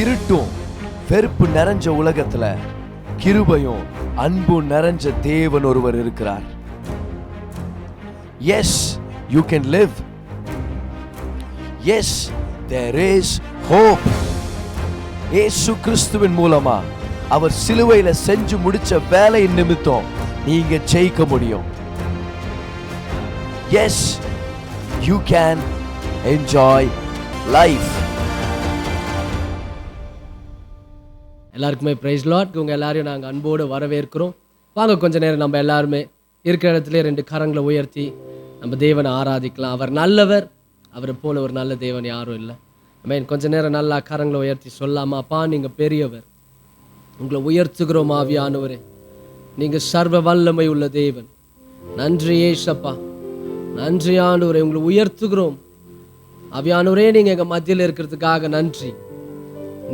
இருட்டும் வெறுப்பு நிறைஞ்ச உலகத்துல கிருபையும் அன்பும் நிறைஞ்ச தேவன் ஒருவர் இருக்கிறார். Yes, you can live. Yes, there is hope. இயேசு கிறிஸ்துவின் மூலமா அவர் சிலுவையில செஞ்சு முடிச்ச வேலையின் நிமித்தம் நீங்க ஜெயிக்க முடியும். Yes, you can enjoy life. எல்லாருக்குமே பிரைஸ் லார்ட். உங்கள் எல்லாரையும் நாங்கள் அன்போடு வரவேற்கிறோம். வாங்க கொஞ்ச நேரம் நம்ம எல்லாருமே இருக்கிற இடத்துல 2 கரங்களை உயர்த்தி நம்ம தேவனை ஆராதிக்கலாம். அவர் நல்லவர், அவரை போல ஒரு நல்ல தேவன் யாரும் இல்லை. ஆமென். கொஞ்ச நேரம் நல்லா கரங்களை உயர்த்தி சொல்லாமா, அப்பா நீங்கள் பெரியவர், உங்களை உயர்த்துகிறோம் ஆவியானவரே, நீங்கள் சர்வ வல்லமை உள்ள தேவன். நன்றி ஏசப்பா, நன்றி ஆண்டவரே, உங்களை உயர்த்துகிறோம் ஆவியானவரே. நீங்கள் எங்கள் மத்தியில் இருக்கிறதுக்காக நன்றி.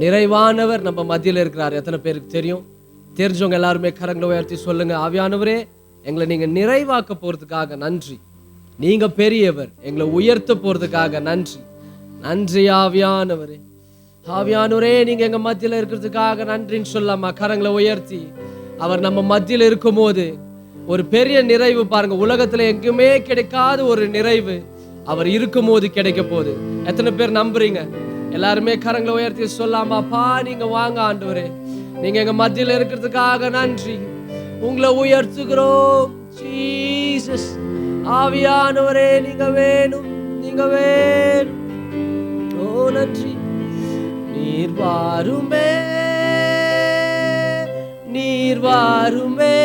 நிறைவானவர் நம்ம மத்தியில் இருக்கிறார். எத்தனை பேருக்கு தெரியும்? தெரிஞ்சவங்க எல்லாருமே கரங்களை உயர்த்தி சொல்லுங்க, ஆவியானவரே எங்களை நீங்க நிறைவாக்க போறதுக்காக நன்றி. நீங்க பெரியவர், எங்களை உயர்த்த போறதுக்காக நன்றி. நன்றி ஆவியானவரே. ஆவியானவரே நீங்க எங்க மத்தியில் இருக்கிறதுக்காக நன்றின்னு சொல்லாமா, கரங்களை உயர்த்தி. அவர் நம்ம மத்தியில் இருக்கும் போது ஒரு பெரிய நிறைவு பாருங்க, உலகத்துல எங்குமே கிடைக்காத ஒரு நிறைவு அவர் இருக்கும் போது கிடைக்க போகுது. எத்தனை பேர் நம்புறீங்க? எல்லாருமே கரங்களை உயர்த்தி சொல்லாமா, அப்பா நீங்க வாங்க ஆண்டவரே, நீங்க எங்க மத்தியில் இருக்கிறதுக்காக நன்றி. உங்களை உயர்த்துகிறோம் ஜீசஸ். ஆவியானவரே நீங்க வேணும், நீங்க வேணும். ஓ நன்றி. நீர் வாருமே, நீர் வாருமே,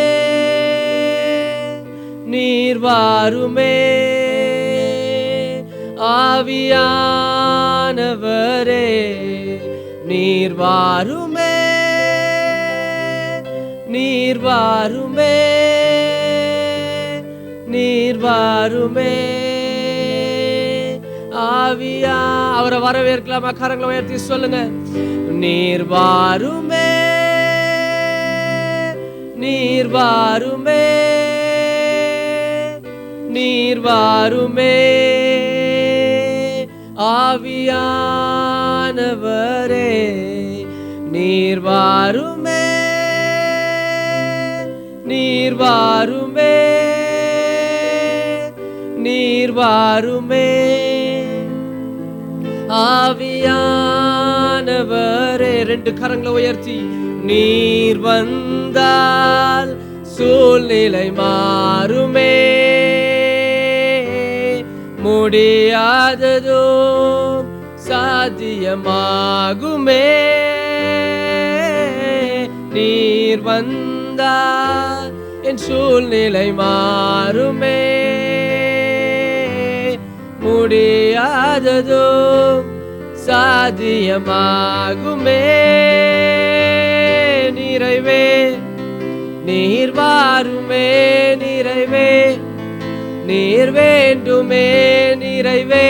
நீர் வாருமே ஆவியானவரே, நீர் வாருமே, நீர் வாருமே, நீர் வாருமே ஆவியா. அவரை வரவேற்கலாமா? கரங்களை உயர்த்தி சொல்லுங்க, நீர் வாருமே, நீர் வாருமே, நீர் வாருமே ஆவியானவரே, நீர் வாருமே, நீர் வாருமே, நீர் வாருமே ஆவியானவரே. 2 கரங்களை உயர்த்தி, நீர் வந்தால் சூழ்நிலை மாறுமே, முடியாததும் சாத்தியமாகுமே. நீர் வந்தால் என் சூழ்நிலை மாறுமே, முடியாததும் சாத்தியமாகுமே. நிறைவே நீர் வாருமே, நிறைவே நீர் வேண்டுமே, நிறைவே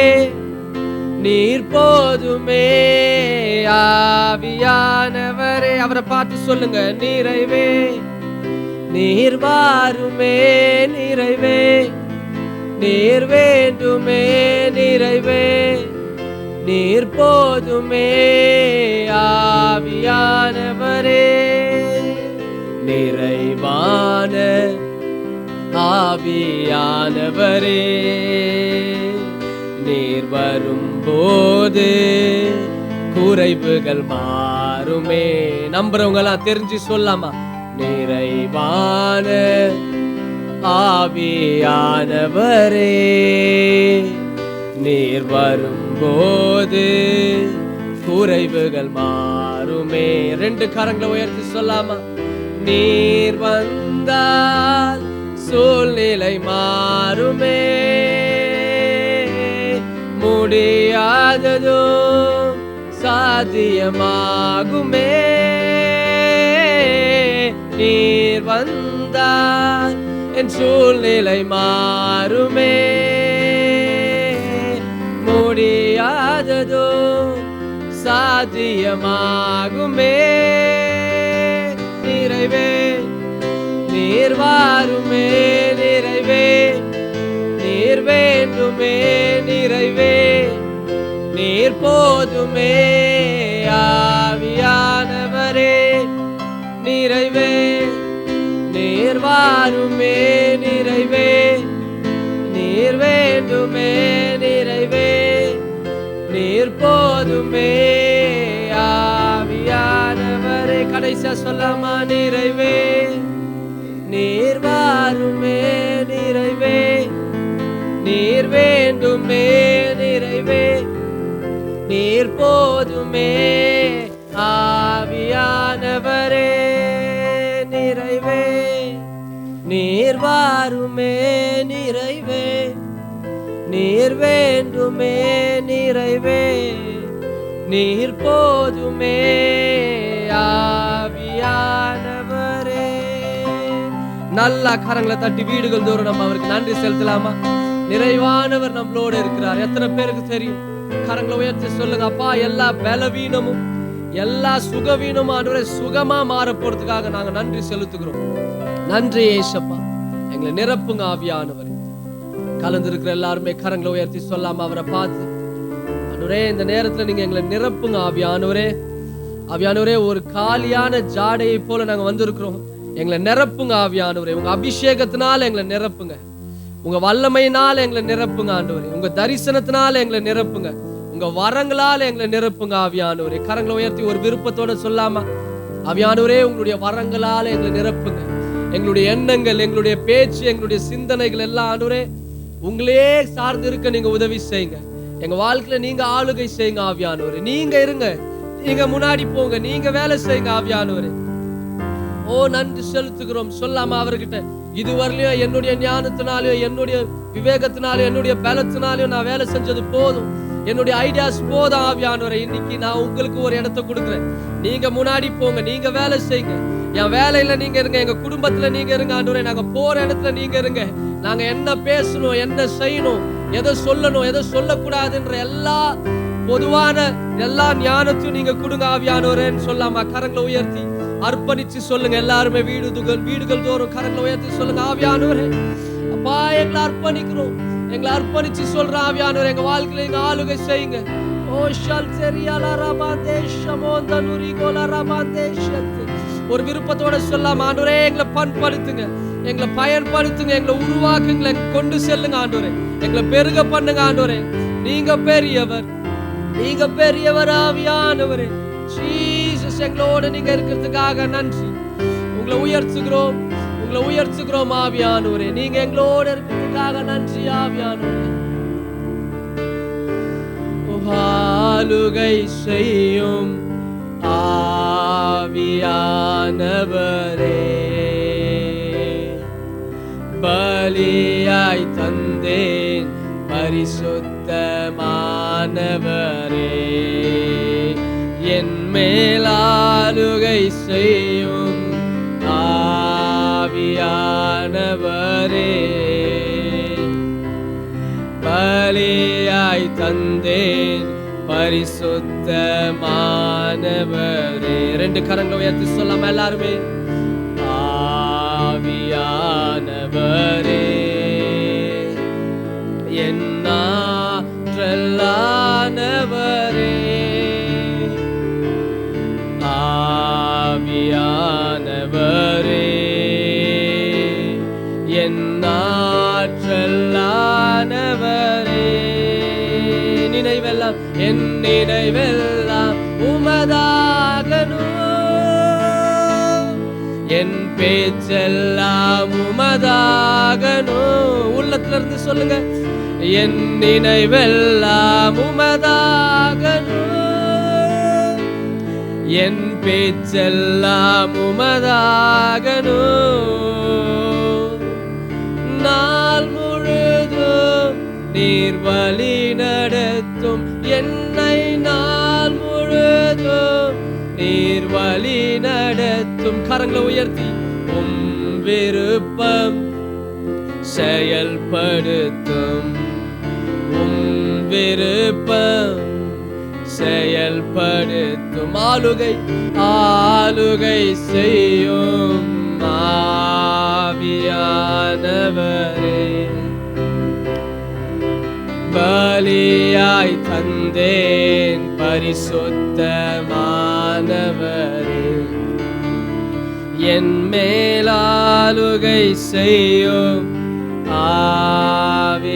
நீர் போதுமே ஆவியானவரே. அவரை பார்த்து சொல்லுங்க, நிறைவே நீர் வாருமே, நிறைவே நீர் வேண்டுமே, நிறைவே நீர் போதுமே ஆவியானவரே. நிறைவான ஆவியானவரே, நீர் வரும்போது குறைவுகள் மாறுமே. நம்புறவங்களாம் தெரிஞ்சு சொல்லாமா, நிறைவான ஆவியானவரே, நீர் வரும்போது குறைவுகள் மாறுமே. 2 கரங்களை உயர்த்தி சொல்லாமா, நீர் வந்தால் சூழ்நிலை மாறுமே, முடியாததும் சாத்தியமாகுமே. நீர் வந்தால் என் சூழ்நிலை மாறுமே, முடியாததும் சாத்தியமாகுமே. நிறைவே நீர் வாருமே, நிறைவே நீர் வேண்டுமே, நிறைவே நீர் போதுமே ஆவியானவரே நிறைவே, நீர் வாருமே நிறைவே, நீர் வேண்டுமே நிறைவே, நீர் போதுமே ஆவியானவரே. கடைசியா சொல்லாமா? நிறைவே, நீர் வாருமே நிறைவே, நீர் வேண்டுமே நிறைவே, நீர் போதுமே ஆவியானவரே. நிறைவே, நீர் வாருமே நிறைவே, நீர் வேண்டுமே நிறைவே, நீர் போதுமே ஆவியானவரே. நல்ல கரங்களை தட்டி வீடுகள் தோறும் நம்ம அவருக்கு நன்றி செலுத்தலாமா? நிறைவானவர் நம்மளோடு இருக்கிறார். எத்தனை பேருக்கு தெரியும்? கரங்களை உயர்த்தி சொல்லுங்க. அப்பா, எல்லா பலவீனமும் எல்லா சுகவீனமும் ஆண்டவரே சுகமா மாற போறதுக்காக நாங்க நன்றி செலுத்துகிறோம். நன்றி ஏசப்பா, எங்களை நிரப்புங்க ஆவியானவரே. கலந்திருக்கிற எல்லாருமே கரங்களை உயர்த்தி சொல்லாம அவரை பார்த்து, ஆண்டவரே இந்த நேரத்துல நீங்க எங்களை நிரப்புங்க ஆவியானவரே. ஆவியானவரே, ஒரு காலியான ஜாடையை போல நாங்க வந்திருக்கிறோம். எங்களை நிரப்புங்க ஆவியானவரே. உங்க அபிஷேகத்தினால எங்களை நிரப்புங்க, உங்க வல்லமையினால எங்களை நிரப்புங்க ஆண்டவரே, உங்க தரிசனத்தினால எங்களை நிரப்புங்க, உங்க வரங்களால எங்களை நிரப்புங்க ஆவியானவரே. கரங்களை உயர்த்தி ஒரு விருப்பத்தோட சொல்லாமா? ஆவியானவரே, உங்களுடைய வரங்களால எங்களை நிரப்புங்க. எங்களுடைய எண்ணங்கள், எங்களுடைய பேச்சு, எங்களுடைய சிந்தனைகள் எல்லாம் ஆண்டவரே உங்களே சார்ந்து இருக்க நீங்க உதவி செய்யுங்க. எங்க வாழ்க்கையில நீங்க ஆளுகை செய்யுங்க ஆவியானவரே. நீங்க இருங்க, நீங்க முன்னாடி போங்க, நீங்க வேலை செய்யுங்க ஆவியானவரே. ஓ, நன்றி செலுத்துகிறோம். சொல்லாம அவர்கிட்ட, இதுவரையிலும் என்னுடைய ஞானத்தினாலையோ என்னுடைய விவேகத்தினாலையோ என்னுடைய பலத்தினாலையோ நான் வேலை செஞ்சது போதும், என்னுடைய ஐடியாஸ் போதும் ஆவியானவரே. இன்னைக்கு நான் உங்களுக்கு ஒரு இடத்தை கொடுக்குறேன். நீங்க முன்னாடி போங்க, நீங்க வேலை செய்யுங்க. என் வேலையில நீங்க இருங்க, எங்க குடும்பத்துல நீங்க இருங்க ஆண்டவரே. நாங்க போற இடத்துல நீங்க இருங்க. நாங்க என்ன பேசணும், என்ன செய்யணும், எதை சொல்லணும், எதை சொல்லக்கூடாதுன்ற எல்லா பொதுவான எல்லா ஞானத்தையும் நீங்க கொடுங்க ஆவியானவரேன்னு சொல்லாமா? கரங்களை உயர்த்தி அர்ப்பணிச்சு சொல்லுங்க. எல்லாருமே வீடுகள் தோறும் கரங்களை உயர்த்தி சொல்லுங்க. ஆவியானவரே, அப்பா எங்களை அர்ப்பணிக்கிறோம், எங்களை அர்ப்பணிச்சு சொல்ற ஆவியானவரே, எங்க வாழ்க்கையில எங்க ஆளுகை செய்யுங்க. ஓ ஷல் செரியாலா ரபாந்தேஷமோந்த நுரிகோலா ரபாந்தேஷத்து. ஒரு விருப்பத்தோட சொல்லாம ஆண்டவரே, எங்களை பண்படுத்துங்க, எங்களை பயன்படுத்துங்க, எங்களை உருவாக்குங்க, எங்களை கொண்டு செல்லுங்க ஆண்டவரே. எங்களை பெருக பண்ணுங்க ஆண்டவரே. நீங்க பெரியவர், நீங்க பெரியவர் ஆவியானவரே. ஜீசஸ், எங்களோட நீங்க இருக்கிறதுக்காக நன்றி. உங்களை உயர்த்துகிறோம், உங்களை உயர்த்துகிறோம் ஆவியானவரே. நீங்க எங்களோட இருக்கிறதுக்காக நன்றி ஆவியானவரே. ஆளுகை செய்யும் ஆவியானவரே, பலியாய் தந்தேன் பரிசுத்தமானவரே. என் மேலாளுகை செய்யும் ஆவியானவரே, பலியாய் தந்தேன் பரிசுத்தமானவரே. ரெண்டு கரங்களை உயர்த்தி சொல்லாம எல்லாருமே, ஆவியானவரே என் ஆற்றலானவரே, ஆவியானவரே என் ஆற்றலானவரே. நினைவெல்லாம் என் நினைவெல்லாம் உமதாகணும், என் பேச்செல்லாம் உமதாகணும். உள்ளத்துல இருந்து சொல்லுங்க. என் நினைவெல்லாம் உமதாகணும், என் பேச்செல்லாம் உமதாகணும். நாள் முழுதும் நீர் வழி நடத்தும் என்னை, நாள் முழுதும் நீர் வழி நடத்தும். கரங்களை உயர்த்தி உம் விருப்பம் செயல்படுத்தும், உம் விருப்பம் செயல்படுத்தும். ஆளுகை ஆளுகை செய்யும் ஆவியானவரே, பலியாய் தந்தேன் பரிசுத்தமானவரே, என் மேலாளுகை செய்யும் ஆவியானவரே,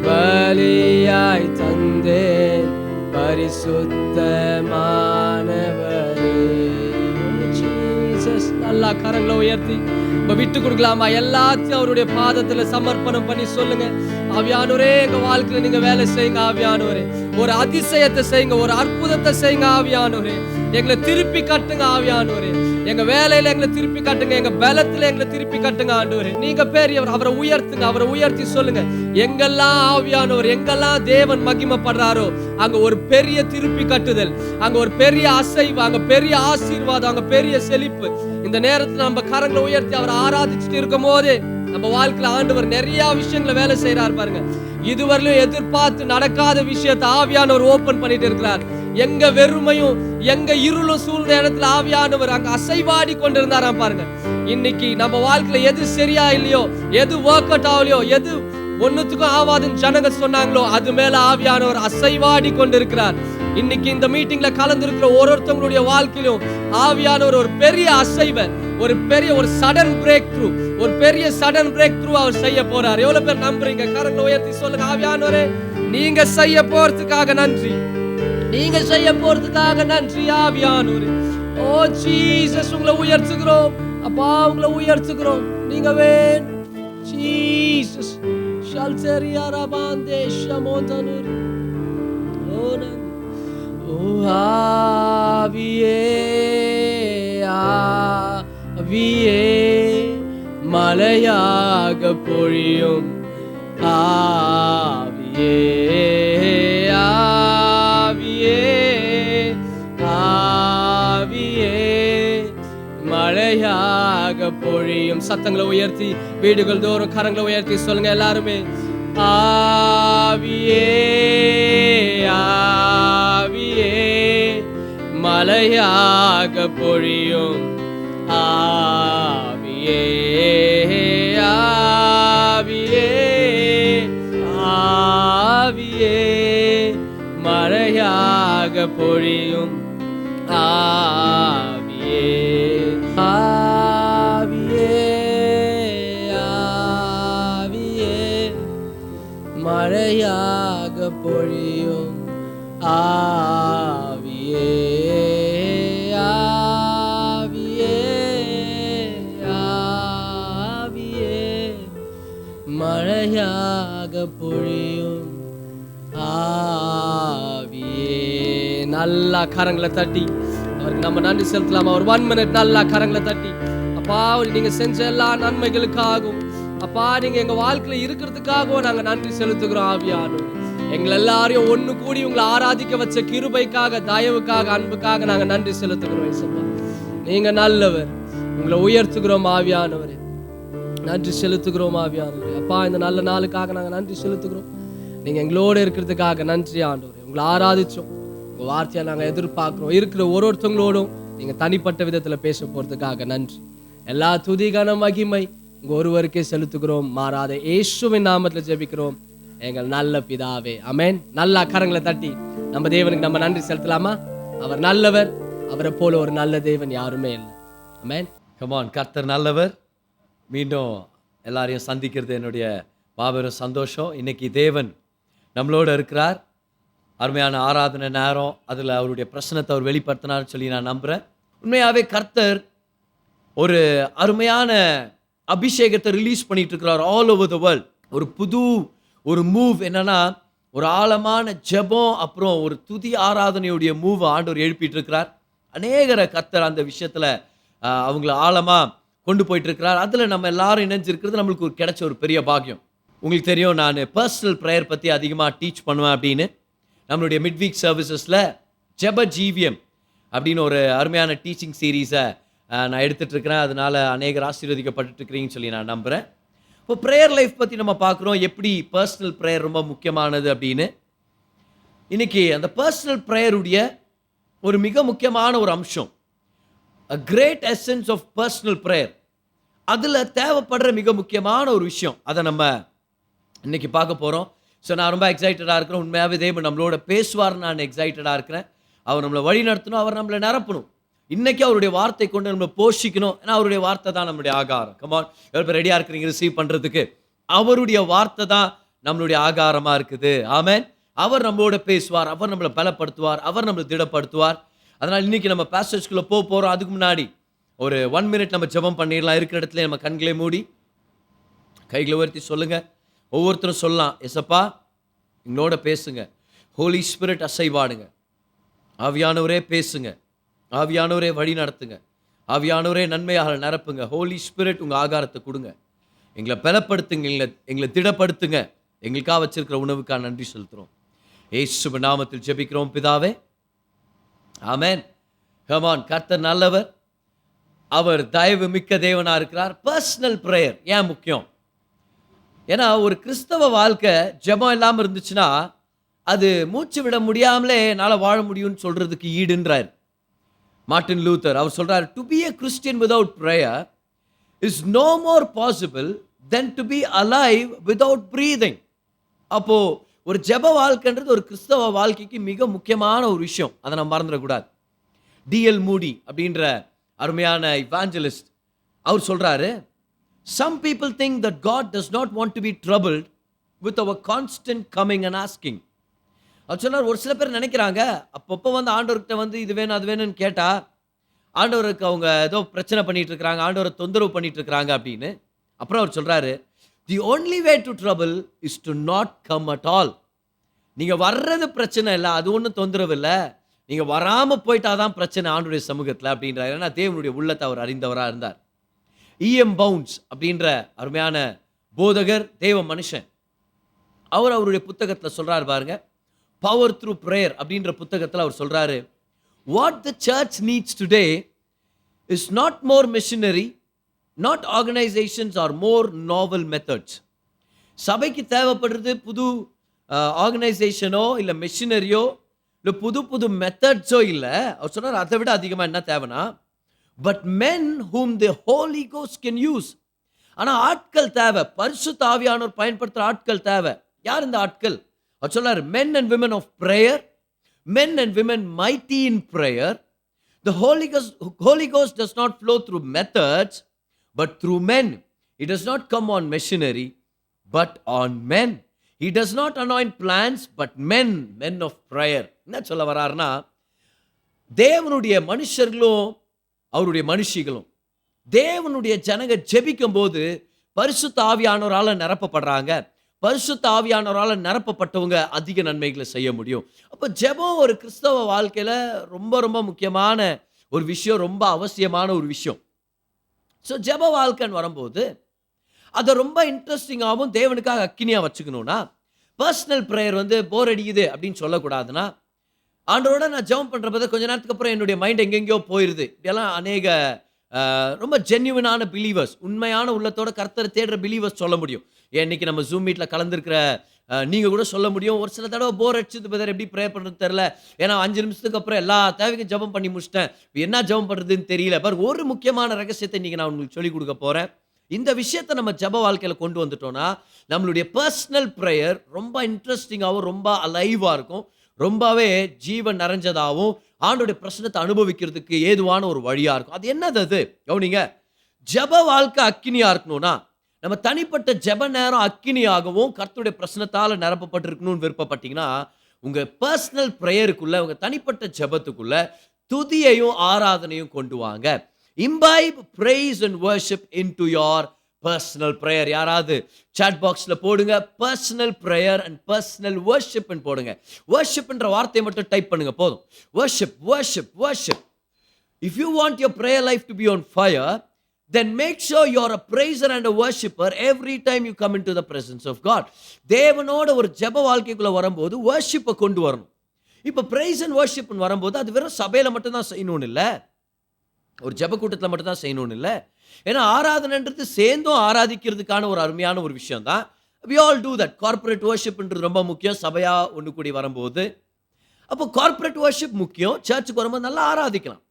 பலியாய் தந்தேன் பரிசுத்தமானவரே. ஜீசஸ், நல்லா கரங்களை உயர்த்தி விட்டு கொடுக்கலாமா? எல்லாத்தையும் அவருடைய பாதத்துல சமர்ப்பணம் பண்ணி சொல்லுங்க, ஆவியானவரே எங்க வாழ்க்கையில நீங்க வேலை செய்யுங்க. ஆவியானவரே ஒரு அதிசயத்தை செய்யுங்க, ஒரு அற்புதத்தை செய்யுங்க. ஆவியானவரே எங்களை திருப்பி கட்டுங்க. ஆவியானவரே எங்க வேலையில எங்களை திருப்பி கட்டுங்க, எங்க பலத்துல எங்களை திருப்பி கட்டுங்க. ஆண்டவரே நீங்க பெரியவர், அவரை உயர்த்துங்க. அவரை உயர்த்தி சொல்லுங்க, எங்கெல்லாம் ஆவியானவர், எங்கெல்லாம் தேவன் மகிமைப்படுறாரோ அங்க ஒரு பெரிய திருப்பி கட்டுதல், அங்க ஒரு பெரிய அசைவு, அங்க பெரிய ஆசீர்வாதம், அங்க பெரிய செழிப்பு. இந்த நேரத்துல நம்ம கரங்களை உயர்த்தி அவரை ஆராதிச்சுட்டு இருக்கும் போது நம்ம வாழ்க்கையில ஆண்டவர் நிறைய விஷயங்களை வேலை செய்யறாரு பாருங்க. இதுவரையிலும் எதிர்பார்த்து நடக்காத விஷயத்தை ஆவியானவர் ஓபன் பண்ணிட்டு இருக்கிறார். எங்க வெறுமையும் எங்க இருளும் சூழ்ந்த இடத்துல ஆவியானவர் அங்க அசைவாடி கொண்டிருந்தாராம் பாருங்க. இன்னைக்கு நம்ம வாழ்க்கையில எது சரியா இல்லையோ, எது ஒர்க் அவுட் ஆகலையோ, எது ஒன்னுத்துக்கும் ஆவாதுன்னு ஜனங்க சொன்னாங்களோ அது மேல ஆவியானவர் அசைவாடி கொண்டிருக்கிறார். இன்னைக்கு இந்த மீட்டிங்ல கலந்திருக்கிற ஒருத்தவங்களுடைய வாழ்க்கையிலும் ஆவியானவர் ஒரு பெரிய அசைவை, ஒரு பெரிய ஒரு சடன் பிரேக் த்ரூ, ஒரு பெரிய சடன் பிரேக் த்ரூ அவர் செய்ய போறார். எவ்வளவு பேர் நம்புறீங்க? கரங்களை உயர்த்தி சொல்லுங்க, ஆவியானவரே நீங்க செய்ய போறதுக்காக நன்றி, நீங்க செய்ய போறதுக்காக நன்றி. ஆவியானவரே ஓ ஜீசஸ் உங்களை உயர்த்துகிறோம் அப்பா, உங்களை உயர்த்துகிறோம். நீங்க வேணும் ஜீசஸ். ஷல்சரியா ரபாந்தே ஷமோதனுர் ஓனம் ஓ ஆவியே, ஆவியே மலையாக பொழியும் ஆவியே, ஆவியே, ஆவியே மழையாக பொழியும். சத்தங்களை உயர்த்தி வீடுகள் தோறும் கரங்களை உயர்த்தி சொல்லுங்க எல்லாருமே, ஆவியே, ஆவியே மழையாக பொழியும் ஆவியே, ஆவியே, ஆவியே மழையாக பொழியும் ஆவியே, ஆவியே, ஆவியே மழையாக பொழியும் ஆவியே, ஆவியே, ஆவியே மழையாக பொழியும் ஆவியே. நல்லா கரங்களை தட்டி அவருக்கு நம்ம நன்றி செலுத்தலாம். ஒரு 1 minute நல்லா கரங்களை தட்டி, அப்பா நீங்க செஞ்ச எல்லா நன்மைகளுக்காகவும், அப்பா நீங்க எங்க வாழ்க்கையில இருக்கிறதுக்காகவும் நாங்க நன்றி செலுத்துகிறோம். ஆவியானவரே எங்களை எல்லாரையும் ஒண்ணு கூடி உங்களை ஆராதிக்க வச்ச கிருபைக்காக, தயவுக்காக, அன்புக்காக நாங்க நன்றி செலுத்துகிறோம். இயேசுப்பா நீங்க நல்லவர், உங்களை உயர்த்துகிறோம். ஆவியானவரே நன்றி செலுத்துகிறோம். ஆவியானவரே அப்பா இந்த நல்ல நாளுக்காக நாங்க நன்றி செலுத்துகிறோம். நீங்க எங்களோட இருக்கிறதுக்காக நன்றி ஆண்டவரே. உங்களை ஆராதிச்சோம், உங்க வார்த்தையை நாங்க எதிர்பார்க்கிறோம். இருக்கிற ஒருத்தவங்களோடும் நீங்க தனிப்பட்ட விதத்துல பேச போறதுக்காக நன்றி. எல்லா துதிகான மகிமை உங்க ஒருவருக்கே செலுத்துகிறோம். மாறாத இயேசுவின் நாமத்துல ஜெபிக்கிறோம் எங்கள் நல்ல பிதாவே, ஆமென். நல்லா கரங்களை தட்டி நம்ம தேவனுக்கு நம்ம நன்றி செலுத்தலாமா? அவர் நல்லவர், அவரை போல ஒரு நல்ல தேவன் யாருமே இல்லை. ஆமென். கமான், கர்த்தர் நல்லவர். மீண்டும் எல்லாரையும் சந்திக்கிறது என்னுடைய மாபெரும் சந்தோஷம். இன்னைக்கு தேவன் நம்மளோட இருக்கிறார். அருமையான ஆராதனை நேரம், அதில் அவருடைய பிரசனத்தை அவர் வெளிப்படுத்தினார்னு சொல்லி நான் நம்புகிறேன். உண்மையாகவே கர்த்தர் ஒரு அருமையான அபிஷேகத்தை ரிலீஸ் பண்ணிட்டு இருக்கிறார் ஆல் ஓவர் த வேர்ல்ட். ஒரு புது ஒரு மூவ் என்னன்னா, ஒரு ஆழமான ஜெபம், அப்புறம் ஒரு துதி ஆராதனையுடைய மூவ் ஆண்டவர் எழுப்பிட்டு இருக்கிறார். அநேகரை கர்த்தர் அந்த விஷயத்தில் அவங்கள ஆழமாக கொண்டு போயிட்டு இருக்கிறார். அதில் நம்ம எல்லாரும் இணைஞ்சிருக்கிறது நம்மளுக்கு ஒரு கிடைச்ச ஒரு பெரிய பாக்கியம். உங்களுக்கு தெரியும், நான் பர்சனல் ப்ரேயர் பற்றி அதிகமாக டீச் பண்ணுவேன் அப்படின்னு. நம்மளுடைய மிட்வீக் சர்வீசஸில் ஜெப ஜீவியம் அப்படின்னு ஒரு அருமையான டீச்சிங் சீரீஸை நான் எடுத்துகிட்டு இருக்கிறேன். அதனால் அநேகர் ஆசீர்வதிக்கப்பட்டு இருக்கிறீங்கன்னு சொல்லி நான் நம்புகிறேன். இப்போ ப்ரேயர் லைஃப் பற்றி நம்ம பார்க்குறோம், எப்படி பர்சனல் ப்ரேயர் ரொம்ப முக்கியமானது அப்படின்னு. இன்னைக்கு அந்த பர்சனல் ப்ரேயருடைய ஒரு மிக முக்கியமான ஒரு அம்சம், a great essence of personal prayer. அதில் தேவைப்படுற மிக முக்கியமான ஒரு விஷயம், அதை நம்ம இன்னைக்கு பார்க்க போகிறோம். ஸோ நான் ரொம்ப எக்ஸைட்டடாக இருக்கிறேன். உண்மையாகவே தேவன் நம்மளோட பேசுவார், நான் எக்ஸைட்டடாக இருக்கிறேன். அவர் நம்மளை வழி நடத்தணும், அவர் நம்மளை நிரப்பணும். இன்னைக்கு அவருடைய வார்த்தை கொண்டு நம்மளை போஷிக்கணும். ஏன்னா அவருடைய வார்த்தை தான் நம்மளுடைய ஆகாரம். கமான், எவ்வளோ பேர் ரெடியாக இருக்கிறீங்க ரிசீவ் பண்ணுறதுக்கு? அவருடைய வார்த்தை தான் நம்மளுடைய ஆகாரமாக இருக்குது. ஆமென். அவர் நம்மளோட பேசுவார், அவர் நம்மளை பலப்படுத்துவார், அவர் நம்மளை திடப்படுத்துவார். அதனால் இன்னைக்கு நம்ம பேசேஜ்குள்ளே போகிறோம். அதுக்கு முன்னாடி ஒரு 1 மினிட் நம்ம ஜெபம் பண்ணிடலாம். இருக்கிற இடத்துல நம்ம கண்களை மூடி கைகளை உயர்த்தி சொல்லுங்க. ஒவ்வொருத்தரும் சொல்லலாம், எசப்பா எங்களோட பேசுங்க. ஹோலி ஸ்பிரிட் அசைவாடுங்க. ஆவியானவரே பேசுங்க. ஆவியானவரே வழி நடத்துங்க. ஆவியானவரே நன்மையாக நிரப்புங்க. ஹோலி ஸ்பிரிட் உங்கள் ஆகாரத்தை கொடுங்க. எங்களை பலப்படுத்துங்க, எங்களை திடப்படுத்துங்க. எங்களுக்காக வச்சிருக்கிற உணவுக்காக நன்றி செலுத்துகிறோம். இயேசுவின் நாமத்தில் ஜெபிக்கிறோம் பிதாவே, ஆமென். கமான். கர்த்தர் நல்லவர், அவர் தயவு மிக்க தேவனாக இருக்கிறார். பர்சனல் ப்ரேயர் ஏன் முக்கியம்? ஏன்னா ஒரு கிறிஸ்தவ வாழ்க்கை ஜெபம் இல்லாமல் இருந்துச்சுன்னா அது மூச்சு விட முடியாமலே என்னால் வாழ முடியும்னு சொல்கிறதுக்கு ஈடுன்றார் மார்ட்டின் லூத்தர். அவர் சொல்கிறார், to be a Christian without prayer is no more possible then to be alive without breathing. அப்போது ஒரு ஜெப வாழ்க்கைன்றது ஒரு கிறிஸ்தவ வாழ்க்கைக்கு மிக முக்கியமான ஒரு விஷயம். அதை நம்ம மறந்துடக்கூடாது. டிஎல் மூடி அப்படின்ற அருமையான இவாஞ்சலிஸ்ட் அவர் சொல்கிறாரு, some people think that God does not want to be troubled with our constant coming and asking. அவர் சொன்னார், ஒரு சில பேர் நினைக்கிறாங்க அப்பப்போ வந்து ஆண்டவர்கிட்ட வந்து இது வேணும் அது வேணும்னு கேட்டால் ஆண்டவருக்கு அவங்க ஏதோ பிரச்சனை பண்ணிட்டு இருக்கிறாங்க, ஆண்டவரை தொந்தரவு பண்ணிட்டு இருக்கிறாங்க அப்படின்னு. அப்புறம் அவர் சொல்கிறாரு, தி only way to trouble is to not come at all. நீங்கள் வர்றது பிரச்சனை இல்லை, அது ஒன்றும் தொந்தரவு இல்லை, நீங்கள் வராமல் போயிட்டாதான் பிரச்சனை ஆண்டவருடைய சமூகத்தில் அப்படின்றார். ஏன்னா தேவனுடைய உள்ளத்தை அவர் அறிந்தவராக இருந்தார். இஎம் பவுன்ஸ் அப்படின்ற அருமையான போதகர், தேவ மனுஷன், அவர் அவருடைய புத்தகத்தில் சொல்கிறார் பாருங்க, பவர் த்ரூ ப்ரேயர் அப்படின்ற புத்தகத்தில் அவர் சொல்கிறாரு, what the church needs today is not more missionary, not organizations are more novel methods. சபைக்கு தேவைப்படுறது புது ஆர்கனைசேஷனோ இல்லை மிஷினரியோ இல்லை புது புது மெத்தட்ஸோ இல்லை. அவர் சொன்னார், அதை விட அதிகமாக என்ன தேவைன்னா, but men whom the Holy Ghost can use. ஆனால் ஆட்கள் தேவை, பரிசுத்த ஆவியானவர் பயன்படுத்துகிற ஆட்கள் தேவை. யார் இந்த ஆட்கள்? அவர் சொல்றார், men and women of prayer, men and women mighty in prayer. The Holy Ghost does not flow through methods but through men. He does not come on machinery but on men. He does not anoint plants but men of prayer. என்ன சொல்ல வராருன்னா, தேவனுடைய மனுஷர்களும் அவருடைய மனுஷிகளும் தேவனுடைய ஜனங்க ஜெபிக்கும் போது பரிசுத்த ஆவியானவரால் நிரப்பப்படுறாங்க. பரிசுத்த ஆவியானவரால் நிரப்பப்பட்டவங்க அதிக நன்மைகளை செய்ய முடியும். அப்போ ஜெபம் ஒரு கிறிஸ்தவ வாழ்க்கையில் ரொம்ப ரொம்ப முக்கியமான ஒரு விஷயம், ரொம்ப அவசியமான ஒரு விஷயம். ஸோ ஜெப வாழ்க்கைன்னு வரும்போது அதை ரொம்ப இன்ட்ரெஸ்டிங்காகவும் தேவனுக்காக அக்கினியாக வச்சுக்கணும்னா, பர்சனல் ப்ரேயர் வந்து போர் அடிக்குது அப்படின்னு சொல்லக்கூடாதுன்னா, ஆண்டவரோட நான் ஜெபம் பண்ணுறப்ப கொஞ்ச நேரத்துக்கு அப்புறம் என்னுடைய மைண்ட் எங்கெங்கேயோ போயிடுது. இதெல்லாம் அநேக ரொம்ப ஜென்யூனான பிலீவர்ஸ், உண்மையான உள்ளத்தோட கர்த்தரை தேடுற பிலீவர்ஸ் சொல்ல முடியும். இன்னைக்கு நம்ம ஜூம் மீட்டில் கலந்துருக்கிற நீங்கள் கூட சொல்ல முடியும், ஒரு சில தடவை போர் அடிச்சது பதர் எப்படி ப்ரே பண்ணுறது தெரில, ஏன்னா 5 நிமிஷத்துக்கு அப்புறம் எல்லா தேவைக்கும் ஜெபம் பண்ணி முடிச்சிட்டேன், என்ன ஜெபம் பண்ணுறதுன்னு தெரியல. பாரு, ஒரு முக்கியமான ரகசியத்தை இன்றைக்கி நான் உங்களுக்கு சொல்லிக் கொடுக்க போகிறேன். இந்த விஷயத்தை நம்ம ஜெப வாழ்க்கையில் கொண்டு வந்துட்டோம்னா நம்மளுடைய பர்சனல் ப்ரேயர் ரொம்ப இன்ட்ரெஸ்டிங்காகவும் ரொம்ப அலைவாக இருக்கும், ரொம்பவே ஜீவன் நிறைஞ்சதாகவும் ஆண்டோடைய பிரச்சனத்தை அனுபவிக்கிறதுக்கு ஏதுவான ஒரு வழியாக இருக்கும். அது என்னது? அது கவனிங்க, ஜெப வாழ்க்கை அக்கினியாக இருக்கணும்னா நம்ம தனிப்பட்ட ஜெப நேரம் அக்கினியாகவும் கர்த்தருடைய பிரச்சனத்தால் நிரப்பப்பட்டிருக்கணும்னு விருப்பப்பட்டீங்கன்னா, உங்கள் பர்சனல் ப்ரேயருக்குள்ள, உங்கள் தனிப்பட்ட ஜெபத்துக்குள்ள துதியையும் ஆராதனையும் கொண்டு வாங்க. Imbibe praise and worship into your personal prayer. யாராவது chat boxல போடுங்க, personal prayer and personal worship ன்னு போடுங்க. worship என்ற வார்த்தையை மட்டும் டைப் பண்ணுங்க போதும். worship worship worship. If you want your prayer life to be on fire, then make sure you're a praiser and a worshipper every time you come into the presence of God. தேவனோட ஒரு ஜெப வாழ்க்கைக்குள்ள வரும்போது worship கொண்டு வரணும். இப்போ praise and worship வரும்போது அது வெறும் சபையில மட்டும் தான் செய்யணும்னு இல்லை, ஒரு ஜெப கூட்டத்தில் மட்டும் தான் செய்யணும்னு இல்லை. ஏன்னா ஆராதனைன்றது சேர்ந்தும் ஆராதிக்கிறதுக்கான ஒரு அருமையான ஒரு விஷயம் தான். we all do that. Corporate வர்ஷிப்ன்றது ரொம்ப முக்கியம் சபையாக ஒன்று கூடி வரும்போது. அப்போ கார்ப்பரேட் வர்ஷிப் முக்கியம். சர்ச்சுக்கு வரும்போது நல்லா ஆராதிக்கலாம்,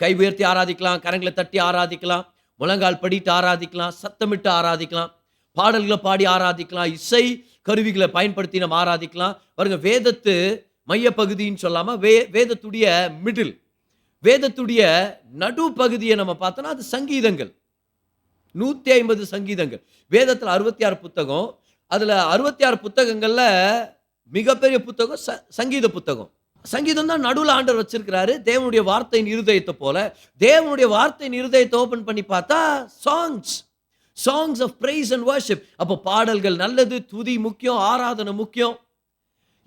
கை உயர்த்தி ஆராதிக்கலாம், கரங்களை தட்டி ஆராதிக்கலாம், முழங்கால் படிட்டு ஆராதிக்கலாம், சத்தமிட்டு ஆராதிக்கலாம், பாடல்களை பாடி ஆராதிக்கலாம், இசை கருவிகளை பயன்படுத்தி நம்ம ஆராதிக்கலாம். பாருங்க, வேதத்து மையப்பகுதின்னு சொல்லாமல் வேதத்துடைய மிடில், வேதத்துடைய நடு பகுதியை நம்ம பார்த்தோன்னா அது சங்கீதங்கள். 150 சங்கீதங்கள். வேதத்தில் 66 புத்தகம். அதில் 66 புத்தகங்களில் மிகப்பெரிய புத்தகம் சங்கீத புத்தகம். சங்கீதம் தான் நடுவில் ஆண்டவர் வச்சிருக்கிறாரு. தேவனுடைய வார்த்தையின் இருதயத்தை போல. தேவனுடைய வார்த்தையின் இருதயத்தை ஓபன் பண்ணி பார்த்தா songs of praise and worship. அப்போ பாடல்கள் நல்லது, துதி முக்கியம், ஆராதனை முக்கியம்.